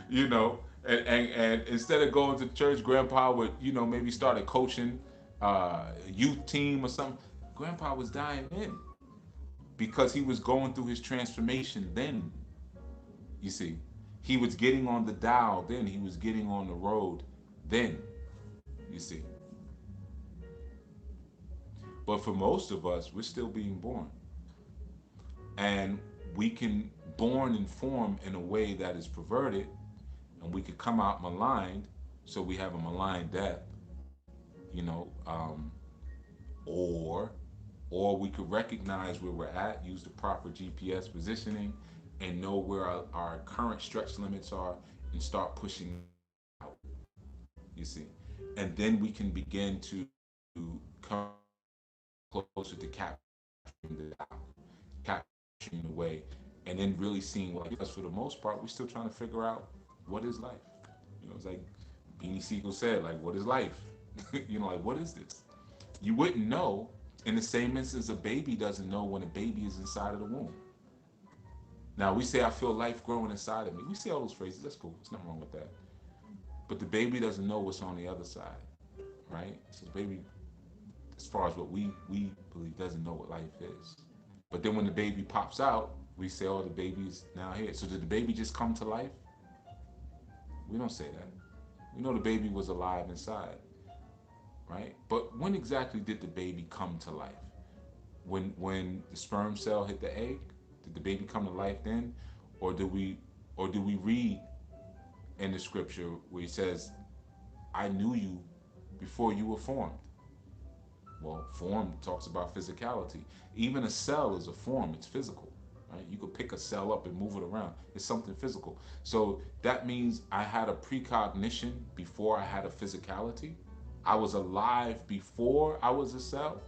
[SPEAKER 1] you know, and instead of going to church, grandpa would, maybe started coaching a youth team or something. Grandpa was dying then because he was going through his transformation then. You see, he was getting on the dial then. He was getting on the road then. You see. But for most of us, we're still being born. And we can born and form in a way that is perverted, and we could come out maligned, so we have a malign death, you know, or or we could recognize where we're at, use the proper GPS positioning, and know where our current stretch limits are, and start pushing out. You see, and then we can begin to come closer to capturing capturing the way, and then really seeing what. Because for the most part, we're still trying to figure out what is life. It's like Beanie Siegel said, like, what is life? Like, what is this? You wouldn't know in the same instance a baby doesn't know when a baby is inside of the womb. Now, we say, I feel life growing inside of me. We say all those phrases. That's cool. There's nothing wrong with that. But the baby doesn't know what's on the other side, right? So the baby, as far as what we believe, doesn't know what life is. But then when the baby pops out, we say, oh, the baby's now here. So did the baby just come to life? We don't say that. We know the baby was alive inside, right? But when exactly did the baby come to life? when the sperm cell hit the egg? Did the baby come to life then, or do we read in the scripture where he says, "I knew you before you were formed"? Well, form talks about physicality. Even a cell is a form; it's physical. Right? You could pick a cell up and move it around. It's something physical. So that means I had a precognition before I had a physicality. I was alive before I was a cell.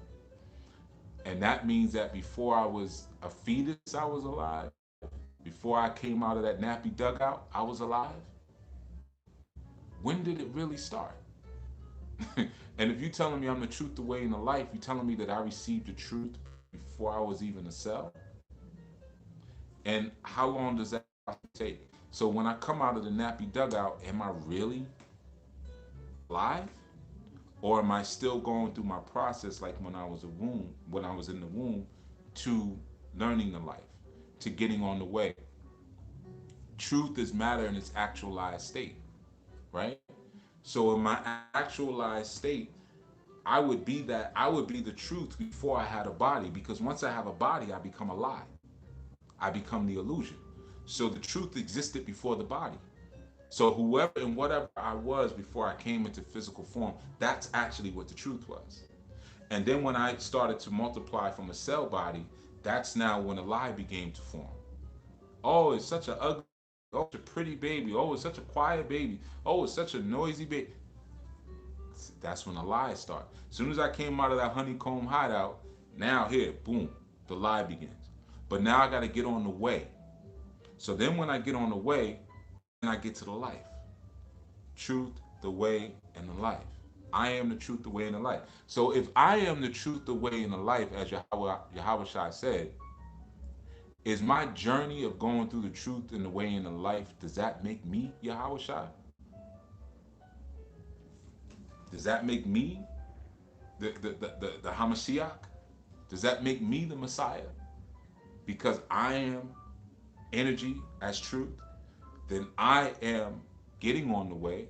[SPEAKER 1] And that means that before I was a fetus, I was alive. Before I came out of that nappy dugout, I was alive. When did it really start? And if you're telling me I'm the truth, the way, and the life, you're telling me that I received the truth before I was even a cell? And how long does that take? So when I come out of the nappy dugout, am I really alive? Or am I still going through my process like when I was in the womb, to learning the life, to getting on the way? Truth is matter in its actualized state, right? So in my actualized state, I would be the truth before I had a body, because once I have a body, I become a lie. I become the illusion. So the truth existed before the body. So whoever and whatever I was before I came into physical form, that's actually what the truth was. And then when I started to multiply from a cell body, that's now when a lie began to form. Oh, it's such a ugly, oh, it's a pretty baby. Oh, it's such a quiet baby. Oh, it's such a noisy baby. That's when the lies start. As soon as I came out of that honeycomb hideout, now here, boom, the lie begins. But now I got to get on the way. So then when I get on the way, then I get to the life. Truth, the way, and the life. I am the truth, the way, and the life. So if I am the truth, the way, and the life, as Yahweh Shai said, is my journey of going through the truth and the way and the life, does that make me Yahweh Shai? Does that make me the Hamashiach? Does that make me the Messiah? Because I am energy as truth, then I am getting on the way,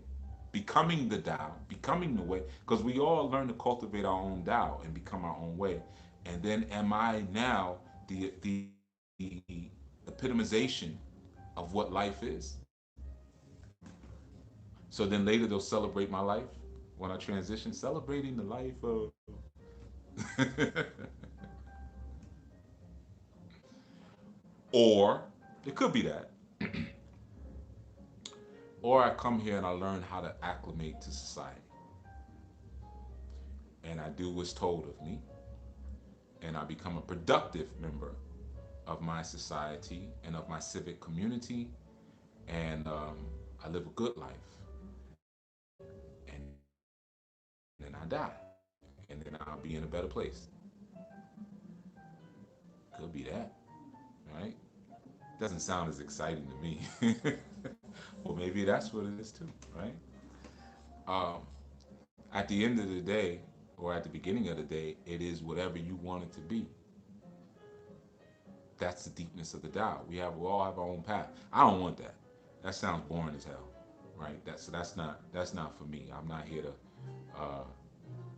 [SPEAKER 1] becoming the Tao, becoming the way, because we all learn to cultivate our own Tao and become our own way. And then am I now the epitomization of what life is? So then later they'll celebrate my life when I transition, celebrating the life of. Or it could be that. Or I come here and I learn how to acclimate to society. And I do what's told of me. And I become a productive member of my society and of my civic community. And I live a good life. And then I die. And then I'll be in a better place. Could be that, right? Doesn't sound as exciting to me. Well, maybe that's what it is too, right? Um, at the end of the day, or at the beginning of the day, it is whatever you want it to be. That's the deepness of the Tao. We all have our own path. I don't want that. That sounds boring as hell, right? That's not for me. I'm not here to, uh,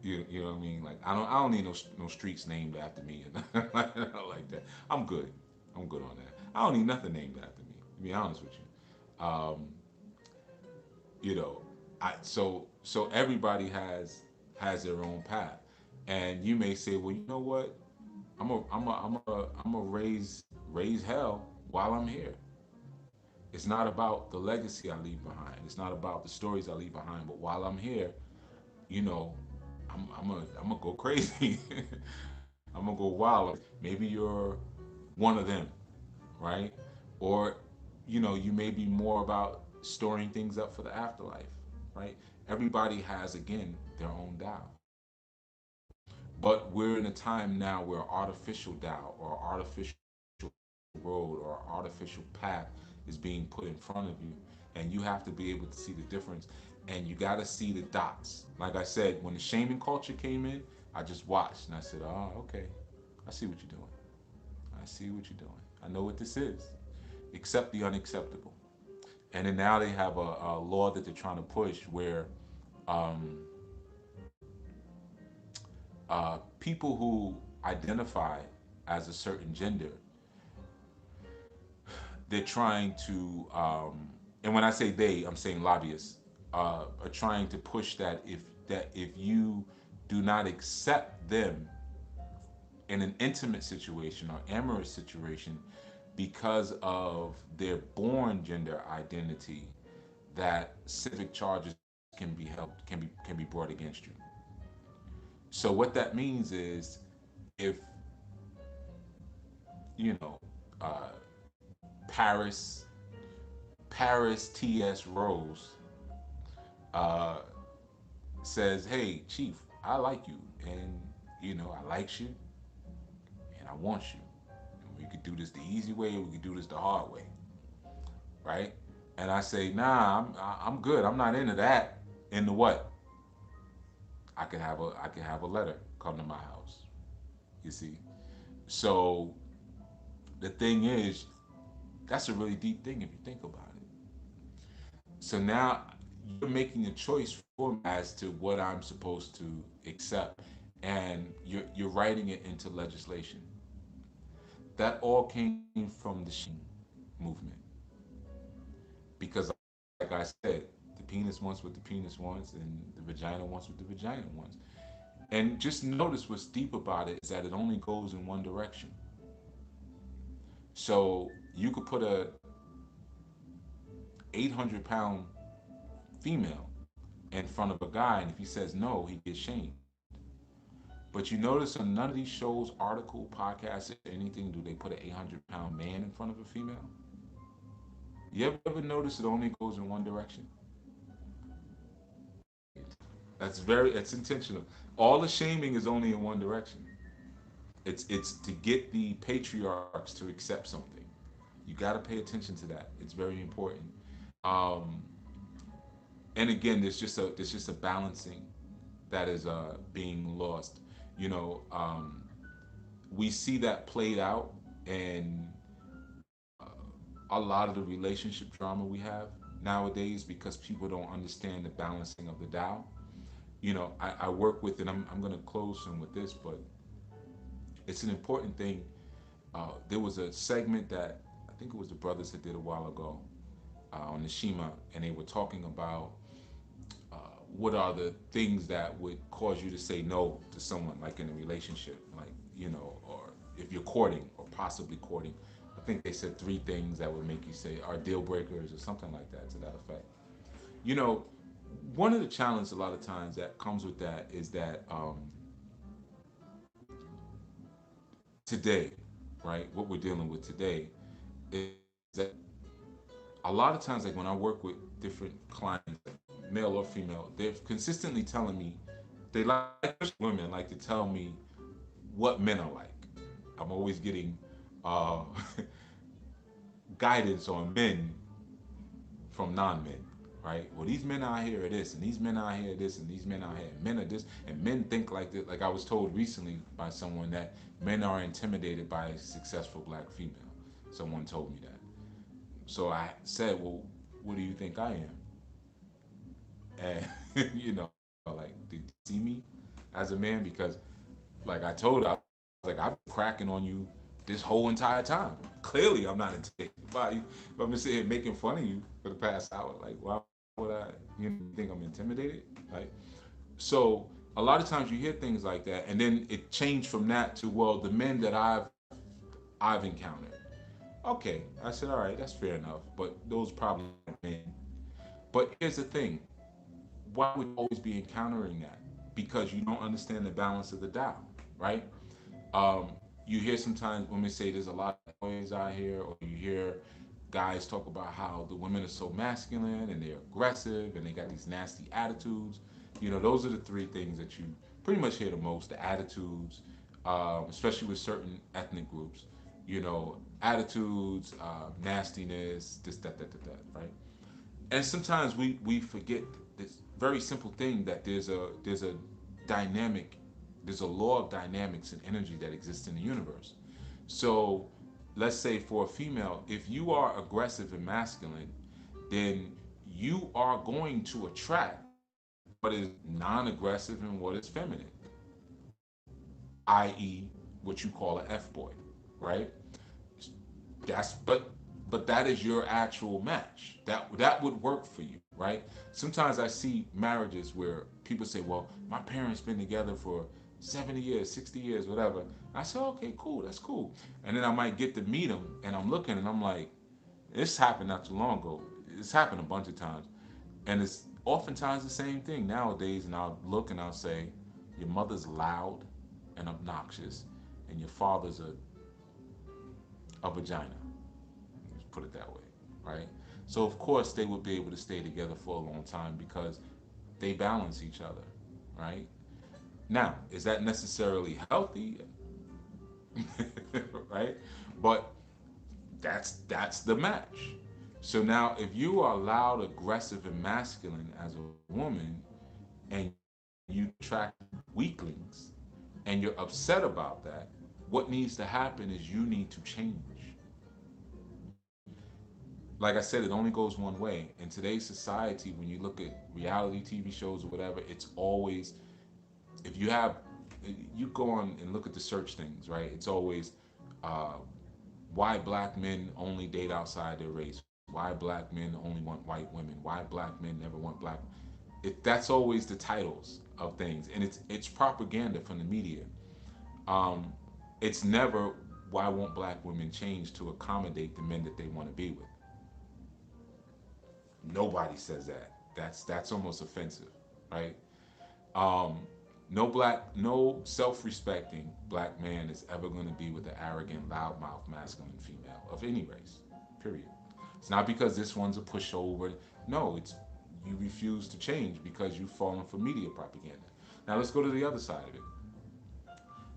[SPEAKER 1] you know what I mean? Like I don't need no streets named after me and like that. I'm good. I'm good on that. I don't need nothing named after me. To be honest with you, you know, so everybody has their own path, and you may say, well, you know what? I'm a raise hell while I'm here. It's not about the legacy I leave behind. It's not about the stories I leave behind. But while I'm here, you know, I'm gonna go crazy. I'm gonna go wild. Maybe you're one of them, right? Or, you know, you may be more about storing things up for the afterlife, right? Everybody has again their own Tao. But we're in a time now where artificial Tao or artificial road or artificial path is being put in front of you, and you have to be able to see the difference, and you got to see the dots. Like I said, when the shaming culture came in, I just watched and I said, oh, okay, I see what you're doing. I see what you're doing. I know what this is. Accept the unacceptable. And then now they have a law that they're trying to push where um, people who identify as a certain gender, they're trying to, and when I say they, I'm saying lobbyists, are trying to push that if you do not accept them in an intimate situation or amorous situation because of their born gender identity, that civic charges can be held, can be brought against you. So what that means is, if you know, uh, Paris Paris T.S. Rose uh, says, "Hey, Chief, I like you, and I like you, and I want you. And we could do this the easy way, we could do this the hard way, right?" And I say, "Nah, I'm good. I'm not into that. Into what? I can have a letter come to my house. You see. So the thing is, that's a really deep thing if you think about it. So now you're making a choice for me as to what I'm supposed to accept, and you're writing it into legislation. That all came from the movement, because, like I said, the penis wants what the penis wants, and the vagina wants what the vagina wants. And just notice what's deep about it is that it only goes in one direction. So you could put a 800-pound female in front of a guy, and if he says no, he gets shamed. But you notice on none of these shows, article, podcasts, or anything, do they put an 800-pound man in front of a female? You ever notice it only goes in one direction? It's intentional. All the shaming is only in one direction. It's to get the patriarchs to accept something. You got to pay attention to that. It's very important. Um, and again, there's just a balancing that is being lost. You know, we see that played out in a lot of the relationship drama we have nowadays, because people don't understand the balancing of the Tao. I work with, and I'm going to close soon with this, but it's an important thing. There was a segment that I think it was the brothers that did a while ago on the Shima, and they were talking about uh, what are the things that would cause you to say no to someone, like in a relationship, like, or if you're courting or possibly courting. I think they said three things that would make you say are deal breakers or something like that, to that effect. You know, one of the challenges a lot of times that comes with that is that today, right, what we're dealing with today is that a lot of times, like when I work with different clients, like male or female, they're consistently telling me they like, women like to tell me what men are like. I'm always getting uh, guidance on men from non-men, right? Well, these men out here are this, and these men out here are this, and these men out here, men are this, and men think like this. Like I was told recently by someone that men are intimidated by a successful black female. Someone told me that. So I said, well, what do you think I am? And like, did you see me as a man? Because, like I told her, I was like, I've been cracking on you this whole entire time. Clearly, I'm not intimidated by you. But I'm just sitting here making fun of you for the past hour. Like, why would I? Think I'm intimidated? Right? So a lot of times you hear things like that, and then it changed from that to, well, the men that I've encountered. Okay, I said, all right, that's fair enough. But those probably aren't men. But here's the thing: why would you always be encountering that? Because you don't understand the balance of the Tao, right? Um, you hear sometimes women say there's a lot of noise out here, or you hear guys talk about how the women are so masculine and they're aggressive and they got these nasty attitudes. Those are the three things that you pretty much hear the most: the attitudes, especially with certain ethnic groups. Attitudes, nastiness, this, that, right? And sometimes we forget this very simple thing, that there's a dynamic, there's a law of dynamics and energy that exists in the universe. So let's say for a female, if you are aggressive and masculine, then you are going to attract what is non-aggressive and what is feminine, i.e., what you call an F boy, right? That's but that is your actual match. That would work for you, right? Sometimes I see marriages where people say, "Well, my parents been together for 70 years, 60 years, whatever." I say, "Okay, cool, that's cool." And then I might get to meet them, and I'm looking, and I'm like, "This happened not too long ago. It's happened a bunch of times, and it's oftentimes the same thing nowadays." And I'll look and I'll say, "Your mother's loud and obnoxious, and your father's a vagina." Put it that way, right? So of course they would be able to stay together for a long time because they balance each other, right? Now, is that necessarily healthy? Right? But that's the match. So now if you are loud, aggressive, and masculine as a woman and you attract weaklings and you're upset about that, what needs to happen is you need to change. Like I said, it only goes one way. In today's society, when you look at reality TV shows or whatever, it's always, if you have, you go on and look at the search things, right? It's always uh, why black men only date outside their race, why black men only want white women, why black men never want black. That's always the titles of things, and it's propaganda from the media. Um, it's never why won't black women change to accommodate the men that they want to be with. Nobody says that. That's almost offensive, right? Um, no self-respecting black man is ever going to be with an arrogant, loudmouth, masculine female of any race. Period. It's not because this one's a pushover. No, it's you refuse to change because you've fallen for media propaganda. Now let's go to the other side of it.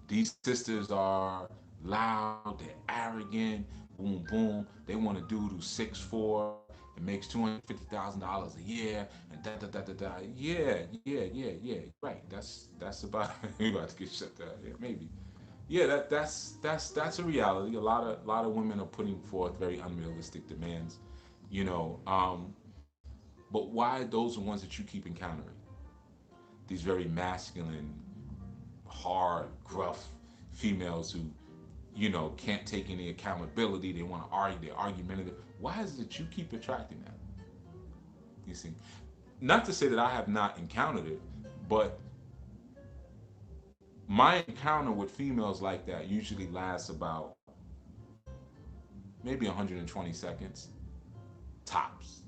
[SPEAKER 1] These sisters are loud, they're arrogant, boom, boom. They want a dude who's 6'4" and makes $250,000 a year, and da da da da da. Yeah, yeah, yeah, yeah. Right. That's about we about to get shut down. Yeah, maybe. Yeah, that's a reality. A lot of women are putting forth very unrealistic demands, you know. But why those are ones that you keep encountering? These very masculine, hard, gruff females who, can't take any accountability. They want to argue. They're argumentative. Why is it that you keep attracting that? You see, not to say that I have not encountered it, but my encounter with females like that usually lasts about maybe 120 seconds tops.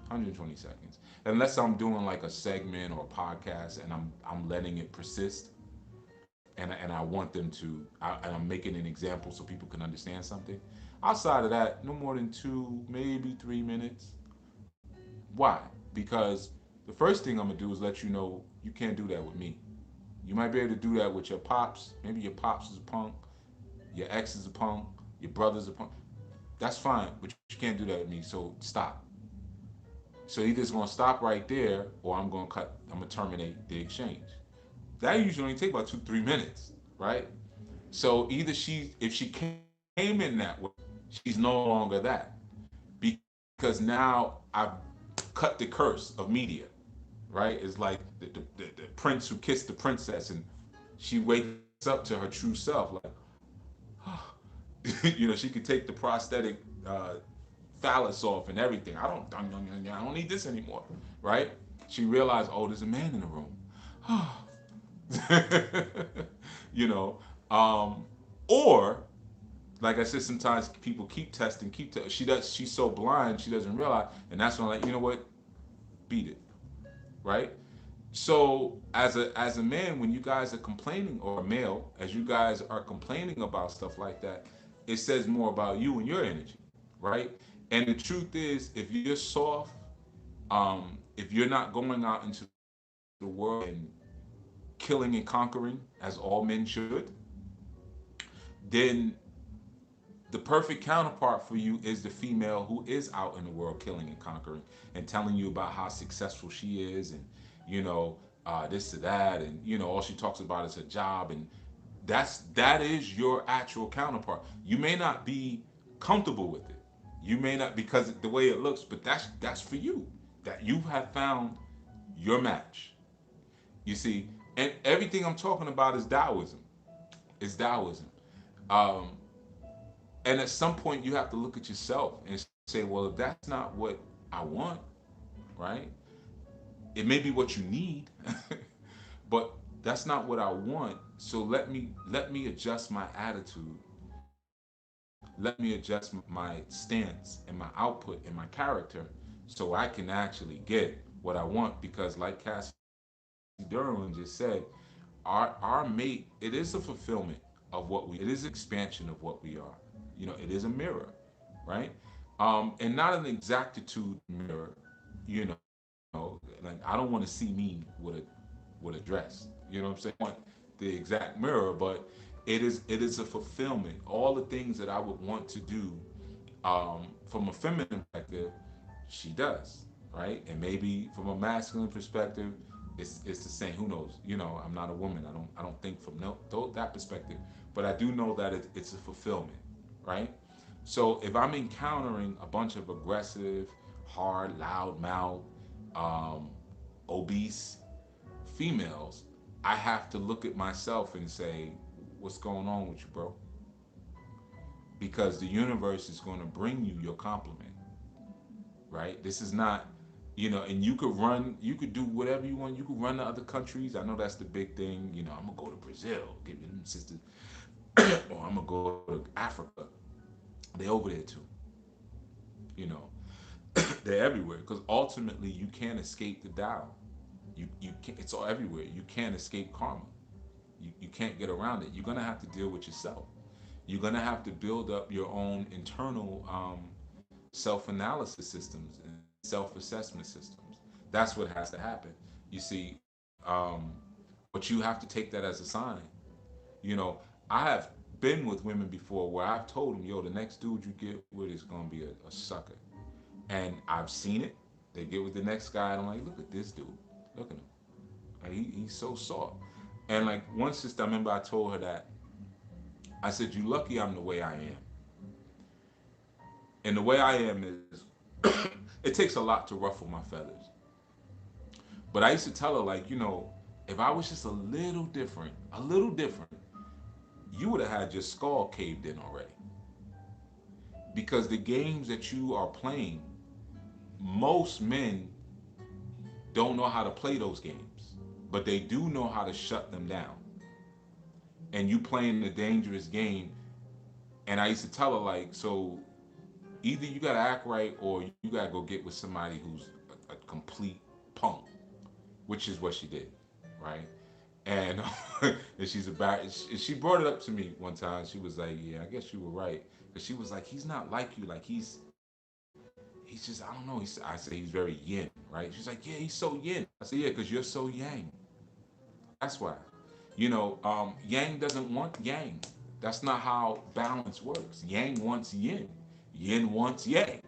[SPEAKER 1] 120 seconds, unless I'm doing like a segment or a podcast and I'm letting it persist, and I want them to, and I'm making an example so people can understand something. Outside of that, no more than 2, maybe 3 minutes. Why? Because the first thing I'm gonna do is let you know you can't do that with me. You might be able to do that with your pops. Maybe your pops is a punk, your ex is a punk, your brother's a punk. That's fine, but you can't do that with me. So stop. So either it's gonna stop right there, or I'm gonna cut. I'm gonna terminate the exchange. That usually only take about 2, 3 minutes, right? So either if she came in that way, she's no longer that, because now I've cut the curse of media, right? It's like the prince who kissed the princess, and she wakes up to her true self, like, she could take the prosthetic phallus off and everything. I don't need this anymore, right? She realized, oh, there's a man in the room. you know, um, or like I said, sometimes people keep testing, she does. She's so blind, she doesn't realize, and that's when I'm like, you know what, beat it, right? So as a man, when you guys are complaining, or a male, as you guys are complaining about stuff like that, it says more about you and your energy, right? And the truth is, if you're soft, if you're not going out into the world and killing and conquering as all men should, then the perfect counterpart for you is the female who is out in the world killing and conquering and telling you about how successful she is, and you know this to that, and all she talks about is her job, and that is your actual counterpart. You may not be comfortable with it, you may not, because the way it looks, but that's for you, that you have found your match. You see, and everything I'm talking about is Taoism. It's Taoism. Um, and at some point, you have to look at yourself and say, well, if that's not what I want, right? It may be what you need, but that's not what I want. So let me adjust my attitude. Let me adjust my stance and my output and my character so I can actually get what I want. Because like Cassie Derwin just said, our mate, it is a fulfillment of what we are. It is expansion of what we are. It is a mirror, right? And not an exactitude mirror. Like I don't want to see me with a dress. You know what I'm saying? I want the exact mirror, but it is a fulfillment. All the things that I would want to do from a feminine perspective, she does, right? And maybe from a masculine perspective, it's the same. Who knows? I'm not a woman. I don't think from that perspective, but I do know that it's a fulfillment, right? So if I'm encountering a bunch of aggressive, hard, loud mouth, um, obese females, I have to look at myself and say, what's going on with you, bro? Because the universe is going to bring you your compliment, right? This is not, and you could do whatever you want. You could run to other countries. I know that's the big thing. I'm gonna go to Brazil, give me them sisters, or I'm gonna go to Africa. They over there too, you know. They're everywhere because ultimately you can't escape the Tao. You can't, it's all everywhere. You can't escape karma. You can't get around it. You're gonna have to deal with yourself. You're gonna have to build up your own internal self-analysis systems and self-assessment systems. That's what has to happen. You see, but you have to take that as a sign. You know, I have been with women before where I've told them, yo, the next dude you get with is gonna be a sucker. And I've seen it. They get with the next guy, and I'm like, look at this dude. Look at him. Like, he's so soft. And like one sister, I remember I told her that. I said, you lucky I'm the way I am. And the way I am is, it takes a lot to ruffle my feathers. But I used to tell her, like, if I was just a little different, you would have had your skull caved in already. Because the games that you are playing, most men don't know how to play those games, but they do know how to shut them down. And you playing a dangerous game. And I used to tell her, like, so either you gotta act right or you gotta go get with somebody who's a complete punk, which is what she did, right? And, and she brought it up to me one time. She was like, "Yeah, I guess you were right." Because she was like, "He's not like you. Like he's just I don't know." I said he's very yin, right? She's like, "Yeah, he's so yin." I said, "Yeah, because you're so yang. That's why." Yang doesn't want yang. That's not how balance works. Yang wants yin. Yin wants yang.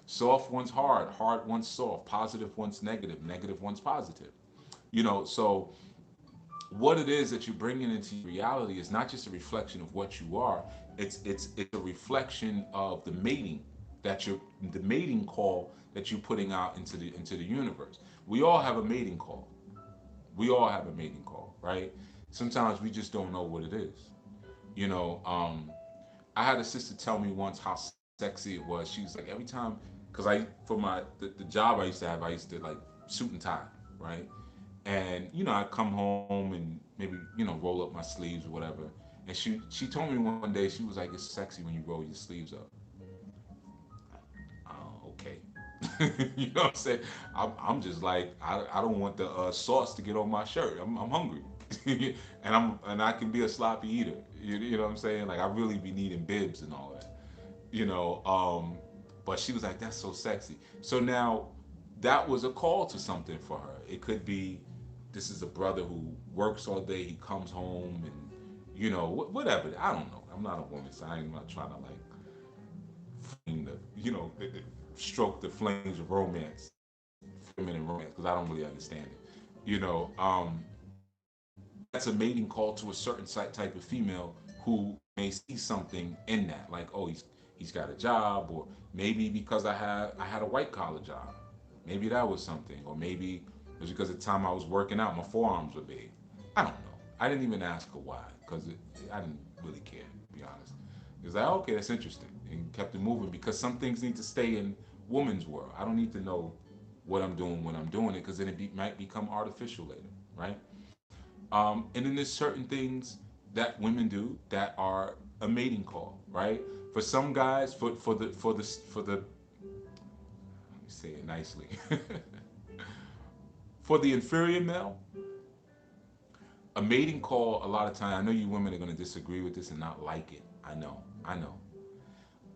[SPEAKER 1] Soft wants hard wants soft, positive wants negative, negative wants positive. So what it is that you're bringing into your reality is not just a reflection of what you are. It's a reflection of the mating call that you're putting out into the universe. We all have a mating call. We all have a mating call, right? Sometimes we just don't know what it is. You know, um, I had a sister tell me once how sexy it was. She was like, every time, because for the job I used to have, I used to like suit and tie, right? And I'd come home and maybe roll up my sleeves or whatever. And she told me one day, she was like, "It's sexy when you roll your sleeves up." Oh, okay. You know what I'm saying? I'm just like, I don't want the sauce to get on my shirt. I'm hungry, and I can be a sloppy eater. You know what I'm saying? Like I really be needing bibs and all that. You know, but she was like, "That's so sexy." So now that was a call to something for her. It could be, this is a brother who works all day. He comes home and whatever. I don't know. I'm not a woman, so I'm not trying to like flame stroke the flames of romance, feminine romance, because I don't really understand it. That's a mating call to a certain type of female who may see something in that, like, oh, he's got a job, or maybe because I had a white collar job, maybe that was something, or maybe it was because at the time I was working out, my forearms were big. I don't know. I didn't even ask her why, because I didn't really care, to be honest. It was like, okay, that's interesting, and kept it moving, because some things need to stay in woman's world. I don't need to know what I'm doing when I'm doing it, because then might become artificial later, right? And then there's certain things that women do that are a mating call, right? For some guys, for the let me say it nicely, for the inferior male, a mating call, a lot of time, I know you women are going to disagree with this and not like it. I know.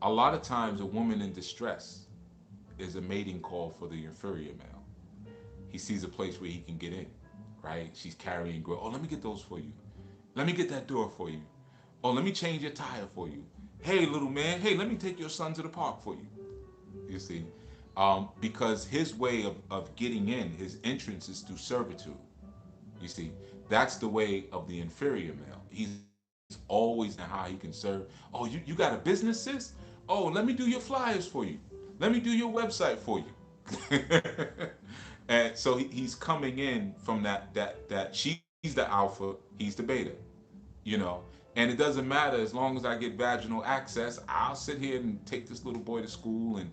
[SPEAKER 1] A lot of times, a woman in distress is a mating call for the inferior male. He sees a place where he can get in, right? She's carrying girl. Oh, let me get those for you. Let me get that door for you. Oh, let me change your tire for you. Hey, little man. Hey, let me take your son to the park for you. You see, because his way of getting in, his entrance is through servitude. You see, that's the way of the inferior male. He's always in how he can serve. Oh, you got a business, sis? Oh, let me do your flyers for you. Let me do your website for you. And so he's coming in from that she's the alpha, he's the beta, you know. And it doesn't matter as long as I get vaginal access. I'll sit here and take this little boy to school and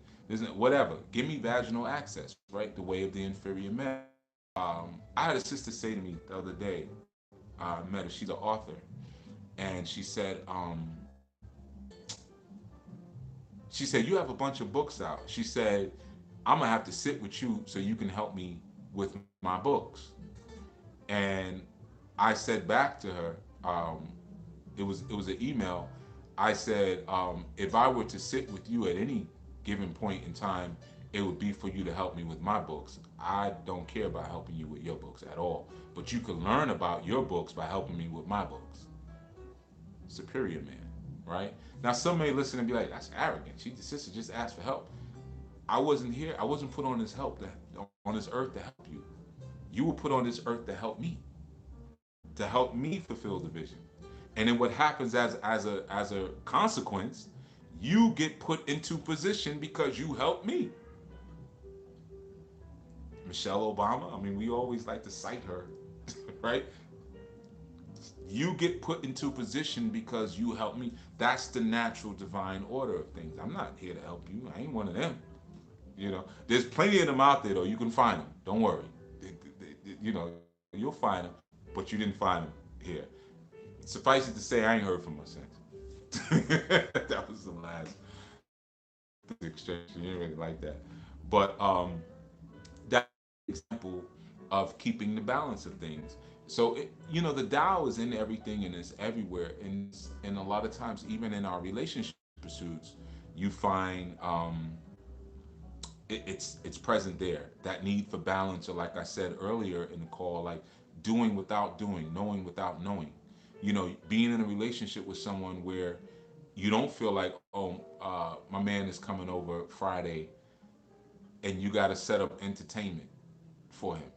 [SPEAKER 1] whatever. Give me vaginal access, right? The way of the inferior male. I had a sister say to me the other day, I met her, she's an author, and she said, you have a bunch of books out. She said, I'm gonna have to sit with you so you can help me with my books. And I said back to her, it was an email. I said, if I were to sit with you at any given point in time, it would be for you to help me with my books. I don't care about helping you with your books at all. But you can learn about your books by helping me with my books. Superior man, right? Now some may listen and be like, that's arrogant. The sister just asked for help. I wasn't here. I wasn't put on this on this earth to help you. You were put on this earth to help me fulfill the vision. And then what happens as a consequence, you get put into position because you helped me. Michelle Obama, I mean, we always like to cite her, right? You get put into position because you helped me. That's the natural divine order of things. I'm not here to help you. I ain't one of them. You know, there's plenty of them out there though. You can find them. Don't worry. You know, you'll find them, but you didn't find them here. Suffice it to say, I ain't heard from her since. That was the last exchange. You didn't really like that, but that's an example of keeping the balance of things. So the Tao is in everything and it's everywhere, and a lot of times, even in our relationship pursuits, you find it's present there. That need for balance, or like I said earlier in the call, like doing without doing, knowing without knowing. Being in a relationship with someone where you don't feel like, oh, my man is coming over Friday, and you got to set up entertainment for him,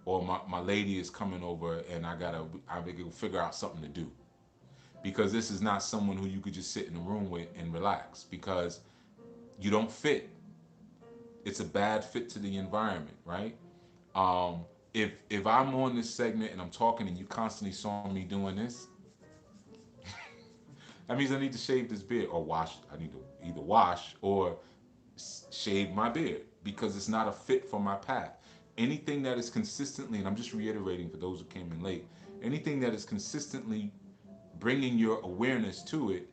[SPEAKER 1] or my lady is coming over, and I gotta figure out something to do, because this is not someone who you could just sit in a room with and relax, because you don't fit. It's a bad fit to the environment, right? If I'm on this segment and I'm talking and you constantly saw me doing this, that means I need to shave this beard or wash. I need to either wash or shave my beard, because it's not a fit for my path. Anything that is consistently, and I'm just reiterating for those who came in late, anything that is consistently bringing your awareness to it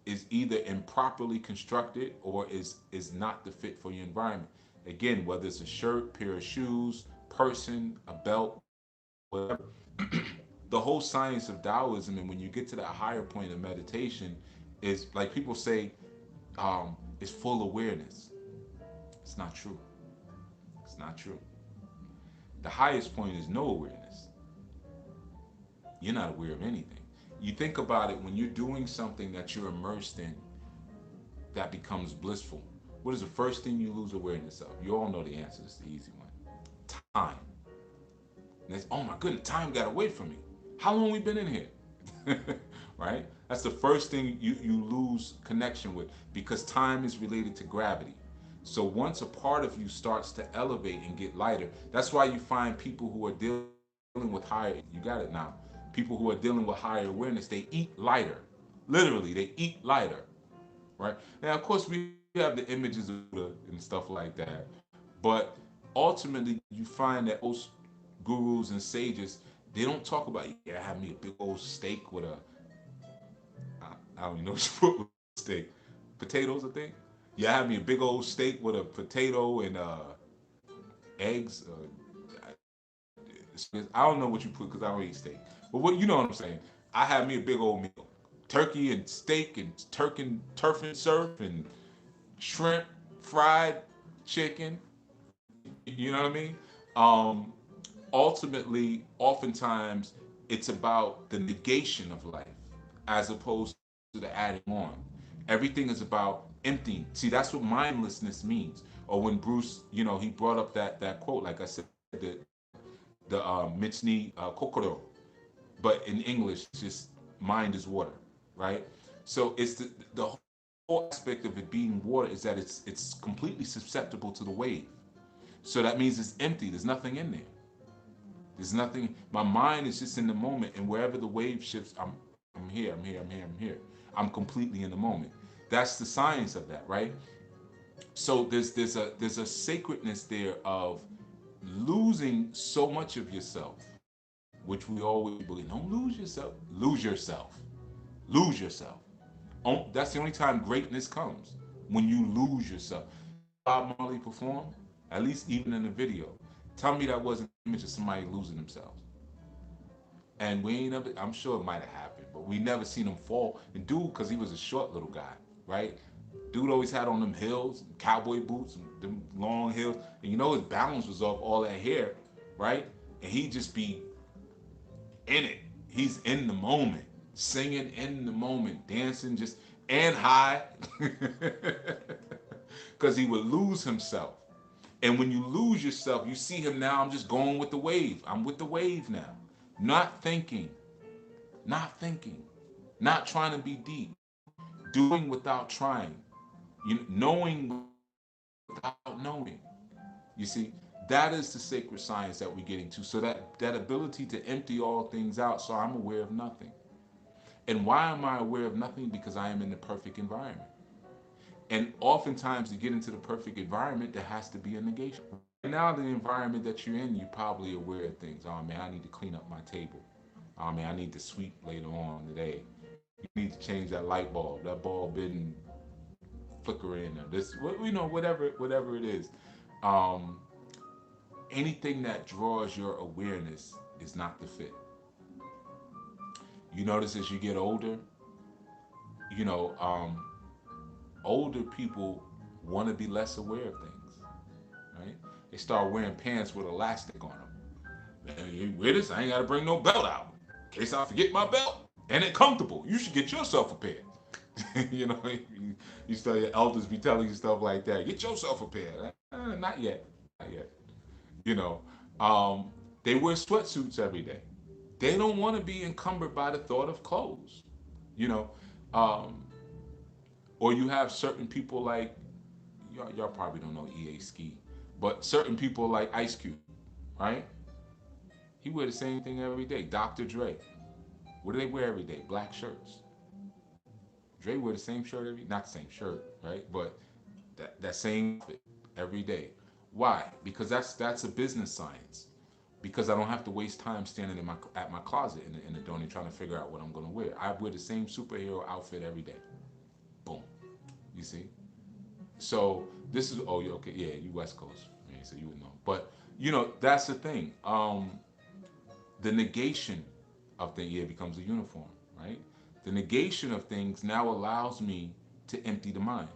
[SPEAKER 1] is either improperly constructed or is not the fit for your environment. Again, whether it's a shirt, pair of shoes, person, a belt, whatever. The whole science of Taoism, and when you get to that higher point of meditation, is like people say, is full awareness. It's not true. It's not true. The highest point is no awareness. You're not aware of anything. You think about it, when you're doing something that you're immersed in that becomes blissful, what is the first thing you lose awareness of? You all know the answer. It's the easy one. Time. And it's, oh my goodness, time got away from me. How long we been in here? Right? That's the first thing you lose connection with, because time is related to gravity. So once a part of you starts to elevate and get lighter, that's why you find people who are dealing with higher, you got it now, People who are dealing with higher awareness, they eat lighter. Literally, they eat lighter, right? Now, of course, we have the images of Buddha and stuff like that, but ultimately, you find that most gurus and sages, they don't talk about, yeah, have me a big old steak with a, I don't even know what you put with steak, potatoes, I think. Yeah, have me a big old steak with a potato and eggs. I don't know what you put because I don't eat steak. But what you know what I'm saying? I have me a big old meal, turkey and steak and turf and surf and shrimp, fried chicken. You know what I mean? Um, Ultimately, oftentimes, it's about the negation of life as opposed to the adding on. Everything is about emptying. See, that's what mindlessness means. Or when Bruce, he brought up that quote, like I said, the Mitzni Kokoro, but in English, it's just mind is water, right? So it's the whole aspect of it being water is that it's completely susceptible to the wave. So that means it's empty. There's nothing in there. There's nothing. My mind is just in the moment, and wherever the wave shifts, I'm here. I'm here. I'm here. I'm here. I'm completely in the moment. That's the science of that, right? So there's a sacredness there of losing so much of yourself, which we always believe. Don't lose yourself. Lose yourself. Lose yourself. That's the only time greatness comes when you lose yourself. Bob Marley performed, at least even in the video. Tell me that wasn't an image of somebody losing themselves. And we ain't never, I'm sure it might have happened, but we never seen him fall. And dude, because he was a short little guy, right? Dude always had on them heels, cowboy boots, and them long heels. And his balance was off all that hair, right? And he'd just be in it. He's in the moment, singing in the moment, dancing just, and high. Because he would lose himself. And when you lose yourself, you see him now. I'm just going with the wave. I'm with the wave now. Not thinking, not thinking, not trying to be deep, doing without trying, knowing without knowing. You see, that is the sacred science that we're getting to. So that ability to empty all things out, so I'm aware of nothing. And why am I aware of nothing? Because I am in the perfect environment. And oftentimes, to get into the perfect environment, there has to be a negation. Right now, the environment that you're in, you're probably aware of things. Oh man, I need to clean up my table. Oh man, I need to sweep later on today. You need to change that light bulb. That bulb been flickering, or this, whatever it is. Um, Anything that draws your awareness is not the fit. You notice as you get older, you know, um, older people want to be less aware of things, right? They start wearing pants with elastic on them. Man, you wear this? I ain't got to bring no belt out in case I forget my belt. And it's comfortable. You should get yourself a pair. You start your elders be telling you stuff like that. Get yourself a pair. Not yet. Not yet. You know, um, they wear sweatsuits every day. They don't want to be encumbered by the thought of clothes. You know, um, or you have certain people like y'all probably don't know EA Ski, but certain people like Ice Cube, right? He wear the same thing every day. Dr. Dre, what do they wear every day? Black shirts. Dre wear the same shirt not the same shirt, right? But that same outfit every day. Why? Because that's a business science. Because I don't have to waste time standing at my closet in the door and trying to figure out what I'm gonna wear. I wear the same superhero outfit every day. Boom. You see? So this is oh you okay, yeah, you West Coast. Yeah, so you would know. But that's the thing. The negation of the year becomes a uniform, right? The negation of things now allows me to empty the mind,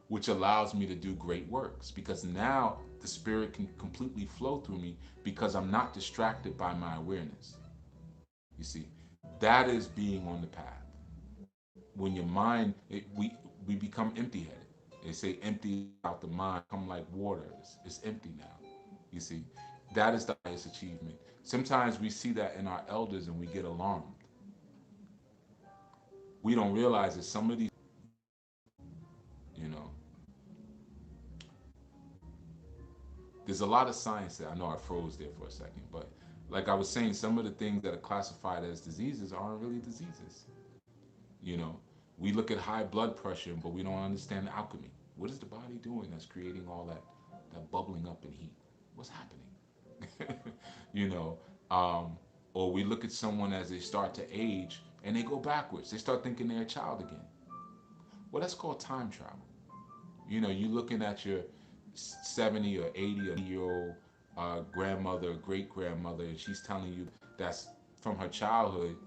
[SPEAKER 1] which allows me to do great works because now the spirit can completely flow through me because I'm not distracted by my awareness. You see, that is being on the path. When your mind, we become empty-headed. They say empty out the mind, come like water. It's empty now. You see, that is the highest achievement. Sometimes we see that in our elders and we get alarmed. We don't realize that some of these, you know, there's a lot of science there. I know I froze there for a second, but Like I was saying, some of the things that are classified as diseases aren't really diseases. You know, we look at high blood pressure, but we don't understand the alchemy. What is the body doing that's creating all that bubbling up in heat? What's happening? you know, um, or we look at someone as they start to age and they go backwards. They start thinking they're a child again. Well, that's called time travel. You know, you're looking at your 70 or 80 or year old grandmother, great grandmother, and she's telling you that's from her childhood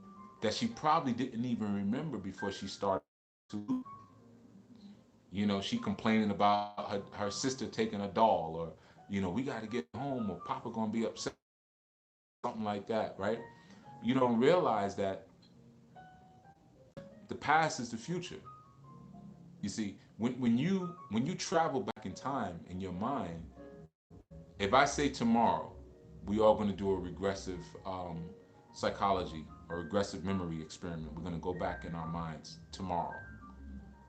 [SPEAKER 1] that she probably didn't even remember before she started to. You know, she complaining about her sister taking a doll, or, you know, we got to get home, or Papa gonna be upset, something like that, right? You don't realize that the past is the future. You see, when you travel back in time in your mind, if I say tomorrow we are going to do a regressive psychology or regressive memory experiment, we're going to go back in our minds tomorrow.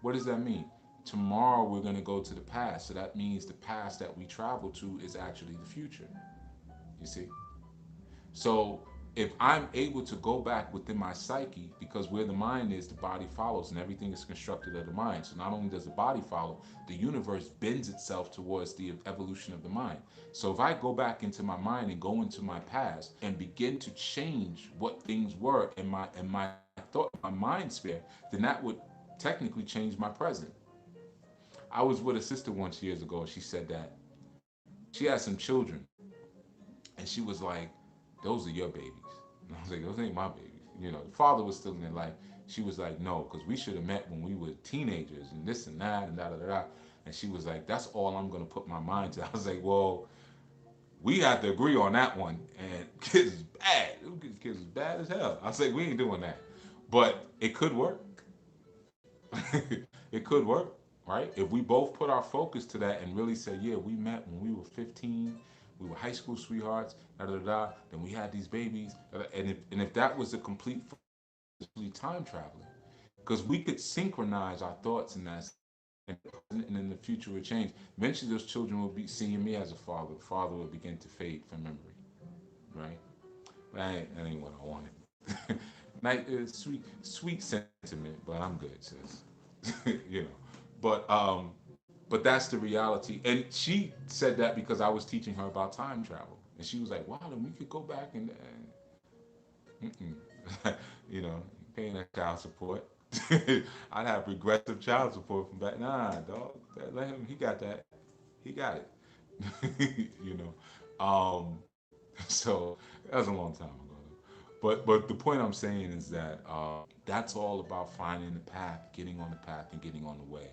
[SPEAKER 1] What does that mean? Tomorrow we're going to go to the past. So that means the past that we travel to is actually the future. You see? So if I'm able to go back within my psyche, because where the mind is, the body follows, and everything is constructed of the mind. So not only does the body follow, the universe bends itself towards the evolution of the mind. So if I go back into my mind and go into my past and begin to change what things were in my thought, my mind sphere, then that would technically change my present. I was with a sister once years ago, and she said that she had some children, and she was like, "Those are your babies." And I was like, "Those ain't my babies." You know, the father was still in their life. She was like, "No, because we should have met when we were teenagers and this and that and da da da da." And she was like, "That's all I'm gonna put my mind to." I was like, "Well, we have to agree on that one." And kids is bad. Kids is bad as hell. I was like, "We ain't doing that," but it could work. It could work, right? If we both put our focus to that and really say, yeah, we met when we were 15, we were high school sweethearts, da da da, then we had these babies, and if that was a complete time traveling, because we could synchronize our thoughts in that, and in the future would change. Eventually, those children will be seeing me as a father. The father will begin to fade from memory, right? That ain't what I wanted. Nice, sweet sentiment, but I'm good, sis. you know. But that's the reality. And she said that because I was teaching her about time travel, and she was like, "Wow, then we could go back and you know, paying that child support. I'd have regressive child support from back. Nah, dog, let him. He got that. He got it. you know. So that was a long time ago. But the point I'm saying is that that's all about finding the path, getting on the path, and getting on the way,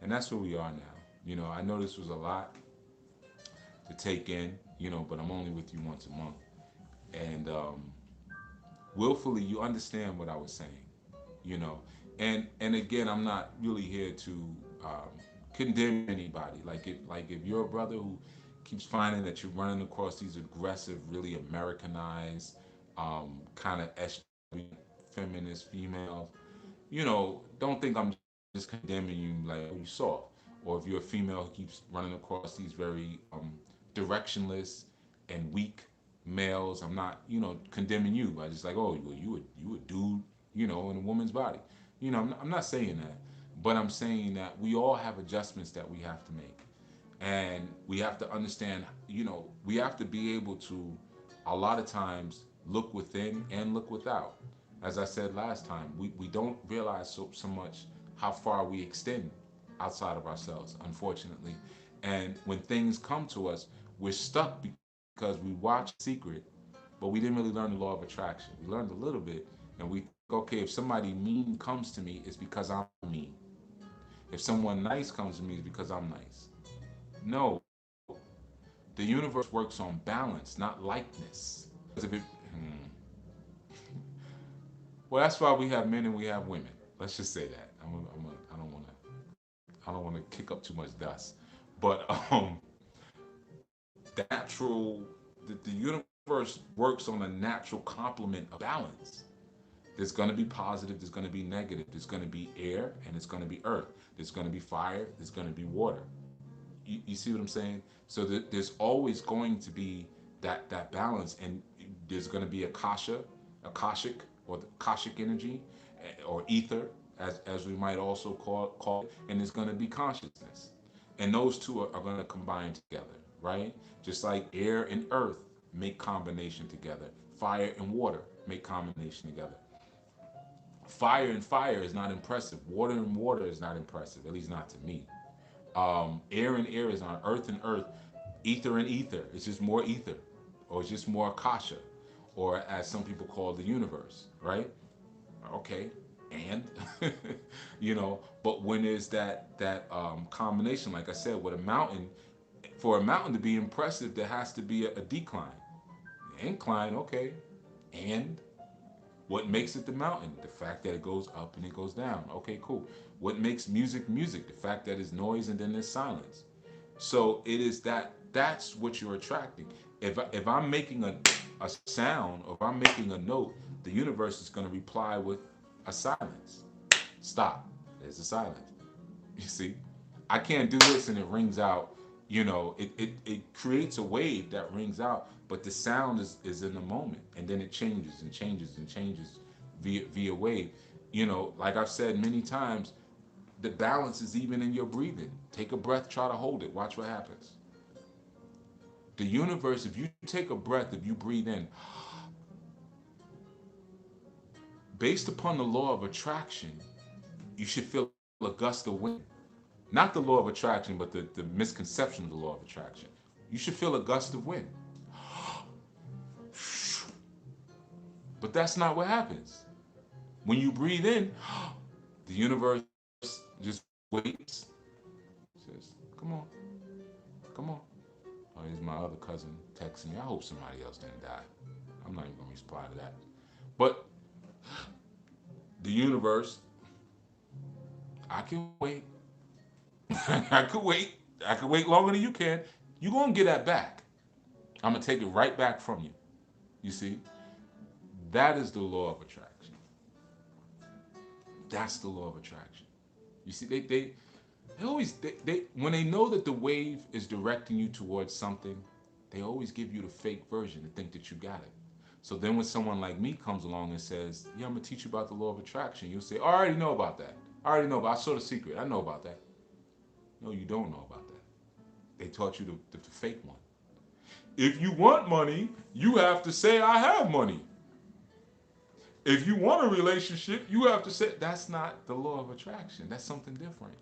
[SPEAKER 1] and that's where we are now. You know, I know this was a lot to take in, you know, but I'm only with you once a month, and willfully you understand what I was saying, you know, and again, I'm not really here to condemn anybody. Like if you're a brother who keeps finding that you're running across these aggressive, really Americanized, kind of feminist females, you know, don't think I'm just condemning you like, oh, you soft. Or if you're a female who keeps running across these very directionless and weak males, I'm not, you know, condemning you. I just like, oh, well, you a dude, you know, in a woman's body. You know, I'm not saying that, but I'm saying that we all have adjustments that we have to make, and we have to understand. You know, we have to be able to, a lot of times, look within and look without. As I said last time, we don't realize so much how far we extend outside of ourselves, unfortunately. And when things come to us, we're stuck because we watch Secret, but we didn't really learn the law of attraction. We learned a little bit, and we think, okay, if somebody mean comes to me, it's because I'm mean. If someone nice comes to me, it's because I'm nice. No, the universe works on balance, not likeness. Because if it, well, that's why we have men and we have women. Let's just say that. I don't want to kick up too much dust, but the natural, the universe works on a natural complement of balance. There's going to be positive, there's going to be negative, there's going to be air, and it's going to be earth. There's going to be fire, there's going to be water. You see what I'm saying? So there's always going to be that balance, and There's going to be akashic, or the akashic energy, or ether, as we might also call it, and there's going to be consciousness, and those two are going to combine together, right? Just like air and earth make combination together, fire and water make combination together. Fire and fire is not impressive. Water and water is not impressive, at least not to me. Air and air is not. Earth and earth, ether and ether. It's just more ether, or it's just more akasha, or as some people call the universe, right? Okay, and but when there's that combination, like I said, with a mountain, for a mountain to be impressive, there has to be a decline, incline. Okay, and what makes it the mountain? The fact that it goes up and it goes down. Okay, cool. What makes music music? The fact that it's noise and then there's silence. So it is that's what you're attracting. If I'm making a sound, or if I'm making a note, the universe is going to reply with a silence. Stop. There's a silence. You see, I can't do this and it rings out. It creates a wave that rings out, but the sound is in the moment, and then it changes and changes and changes via wave. Like I've said many times, the balance is even in your breathing. Take a breath, try to hold it. Watch what happens. The universe, if you take a breath, if you breathe in, based upon the law of attraction, you should feel a gust of wind. Not the law of attraction, but the misconception of the law of attraction. You should feel a gust of wind. But that's not what happens. When you breathe in, the universe just waits. Says, come on, come on. Oh, here's my other cousin texting me. I hope somebody else didn't die. I'm not even going to reply to that. But the universe, I can wait. I could wait. I could wait longer than you can. You're going to get that back. I'm going to take it right back from you. You see? That is the law of attraction. That's the law of attraction. You see, they always, they when they know that the wave is directing you towards something, they always give you the fake version to think that you got it. So then when someone like me comes along and says, yeah, I'm going to teach you about the law of attraction, you'll say, oh, I already know about that. I already know, but I saw the secret. I know about that. No, you don't know about that. They taught you the fake one. If you want money, you have to say, I have money. If you want a relationship, you have to say, that's not the law of attraction. That's something different.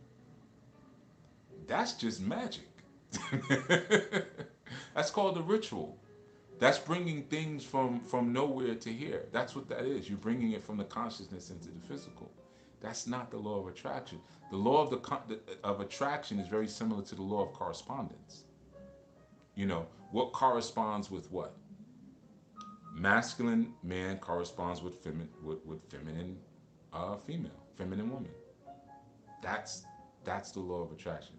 [SPEAKER 1] That's just magic. That's called a ritual. That's bringing things from nowhere to here. That's what that is. You're bringing it from the consciousness into the physical. That's not the law of attraction. The law of attraction is very similar to the law of correspondence. What corresponds with what? Masculine man corresponds with feminine female, feminine woman. That's the law of attraction.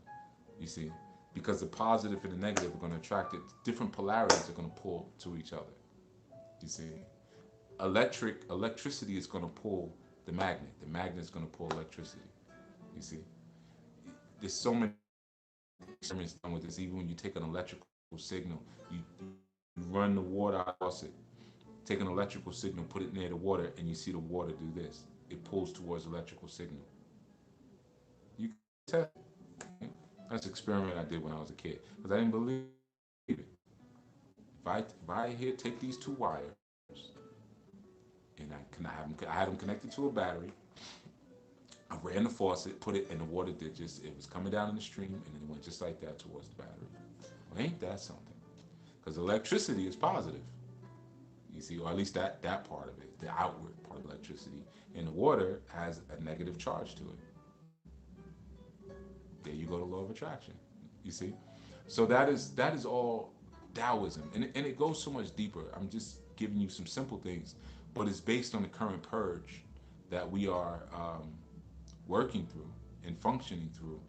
[SPEAKER 1] You see, because the positive and the negative are going to attract it. Different polarities are going to pull to each other. You see, electricity is going to pull the magnet. The magnet is going to pull electricity. You see, there's so many experiments done with this. Even when you take an electrical signal, you run the water across it. Take an electrical signal, put it near the water, and you see the water do this. It pulls towards electrical signal. You can test it. That's an experiment I did when I was a kid because I didn't believe it. If I here take these two wires and I had them connected to a battery. I ran the faucet, put it in the water. It was coming down in the stream, and then it went just like that towards the battery. Well, ain't that something? Because electricity is positive. You see, or at least that part of it, the outward part of electricity. And the water has a negative charge to it. There you go, the law of attraction. You see? So that is all Taoism. And it goes so much deeper. I'm just giving you some simple things, but it's based on the current purge that we are working through and functioning through.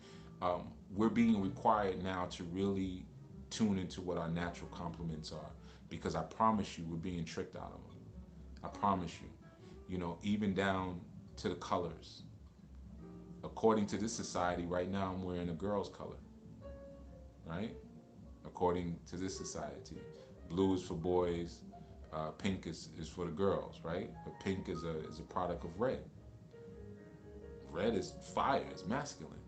[SPEAKER 1] We're being required now to really tune into what our natural complements are, because I promise you, we're being tricked out of them. I promise you. Even down to the colors. According to this society, right now I'm wearing a girl's color, right? According to this society, blue is for boys, Pink is for the girls, right? But pink is a product of red. Red is fire, it's masculine.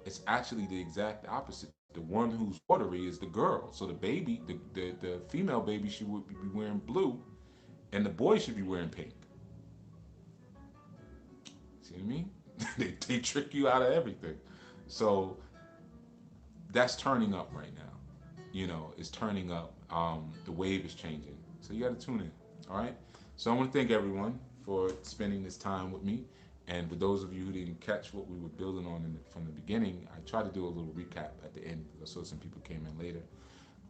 [SPEAKER 1] It's actually the exact opposite. The one who's watery is the girl. So the baby, the female baby should be wearing blue, and the boy should be wearing pink. See what I mean? They trick you out of everything. So that's turning up right now. It's turning up. The wave is changing. So you got to tune in. All right. So I want to thank everyone for spending this time with me. And for those of you who didn't catch what we were building on from the beginning, I tried to do a little recap at the end because I saw some people came in later.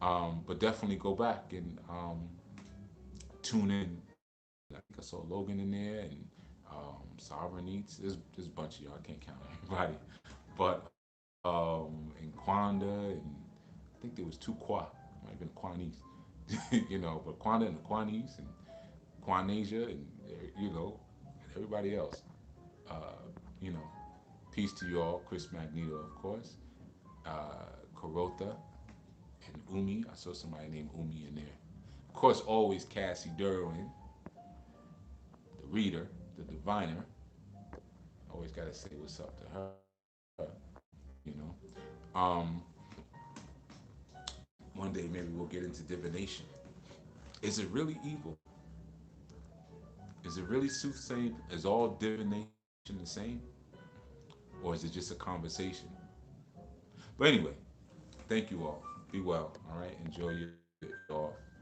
[SPEAKER 1] But definitely go back and tune in. I think I saw Logan in there and Sovereign Eats. There's a bunch of y'all. I can't count everybody. But and Quanda and I think there was two Qua. Might have been Quanese. But Quanda and the Quanese and Quanasia and everybody else. Uh, you know, Peace to you all. Chris Magneto, of course. Karotha and Umi. I saw somebody named Umi in there. Of course, always Cassie Derwin, the reader, the diviner. Always got to say what's up to her. You know. Um, One day maybe we'll get into divination. Is it really evil? Is it really soothsaying? Is all divination the same? Or is it just a conversation? But anyway, thank you all. Be well. All right. Enjoy your off.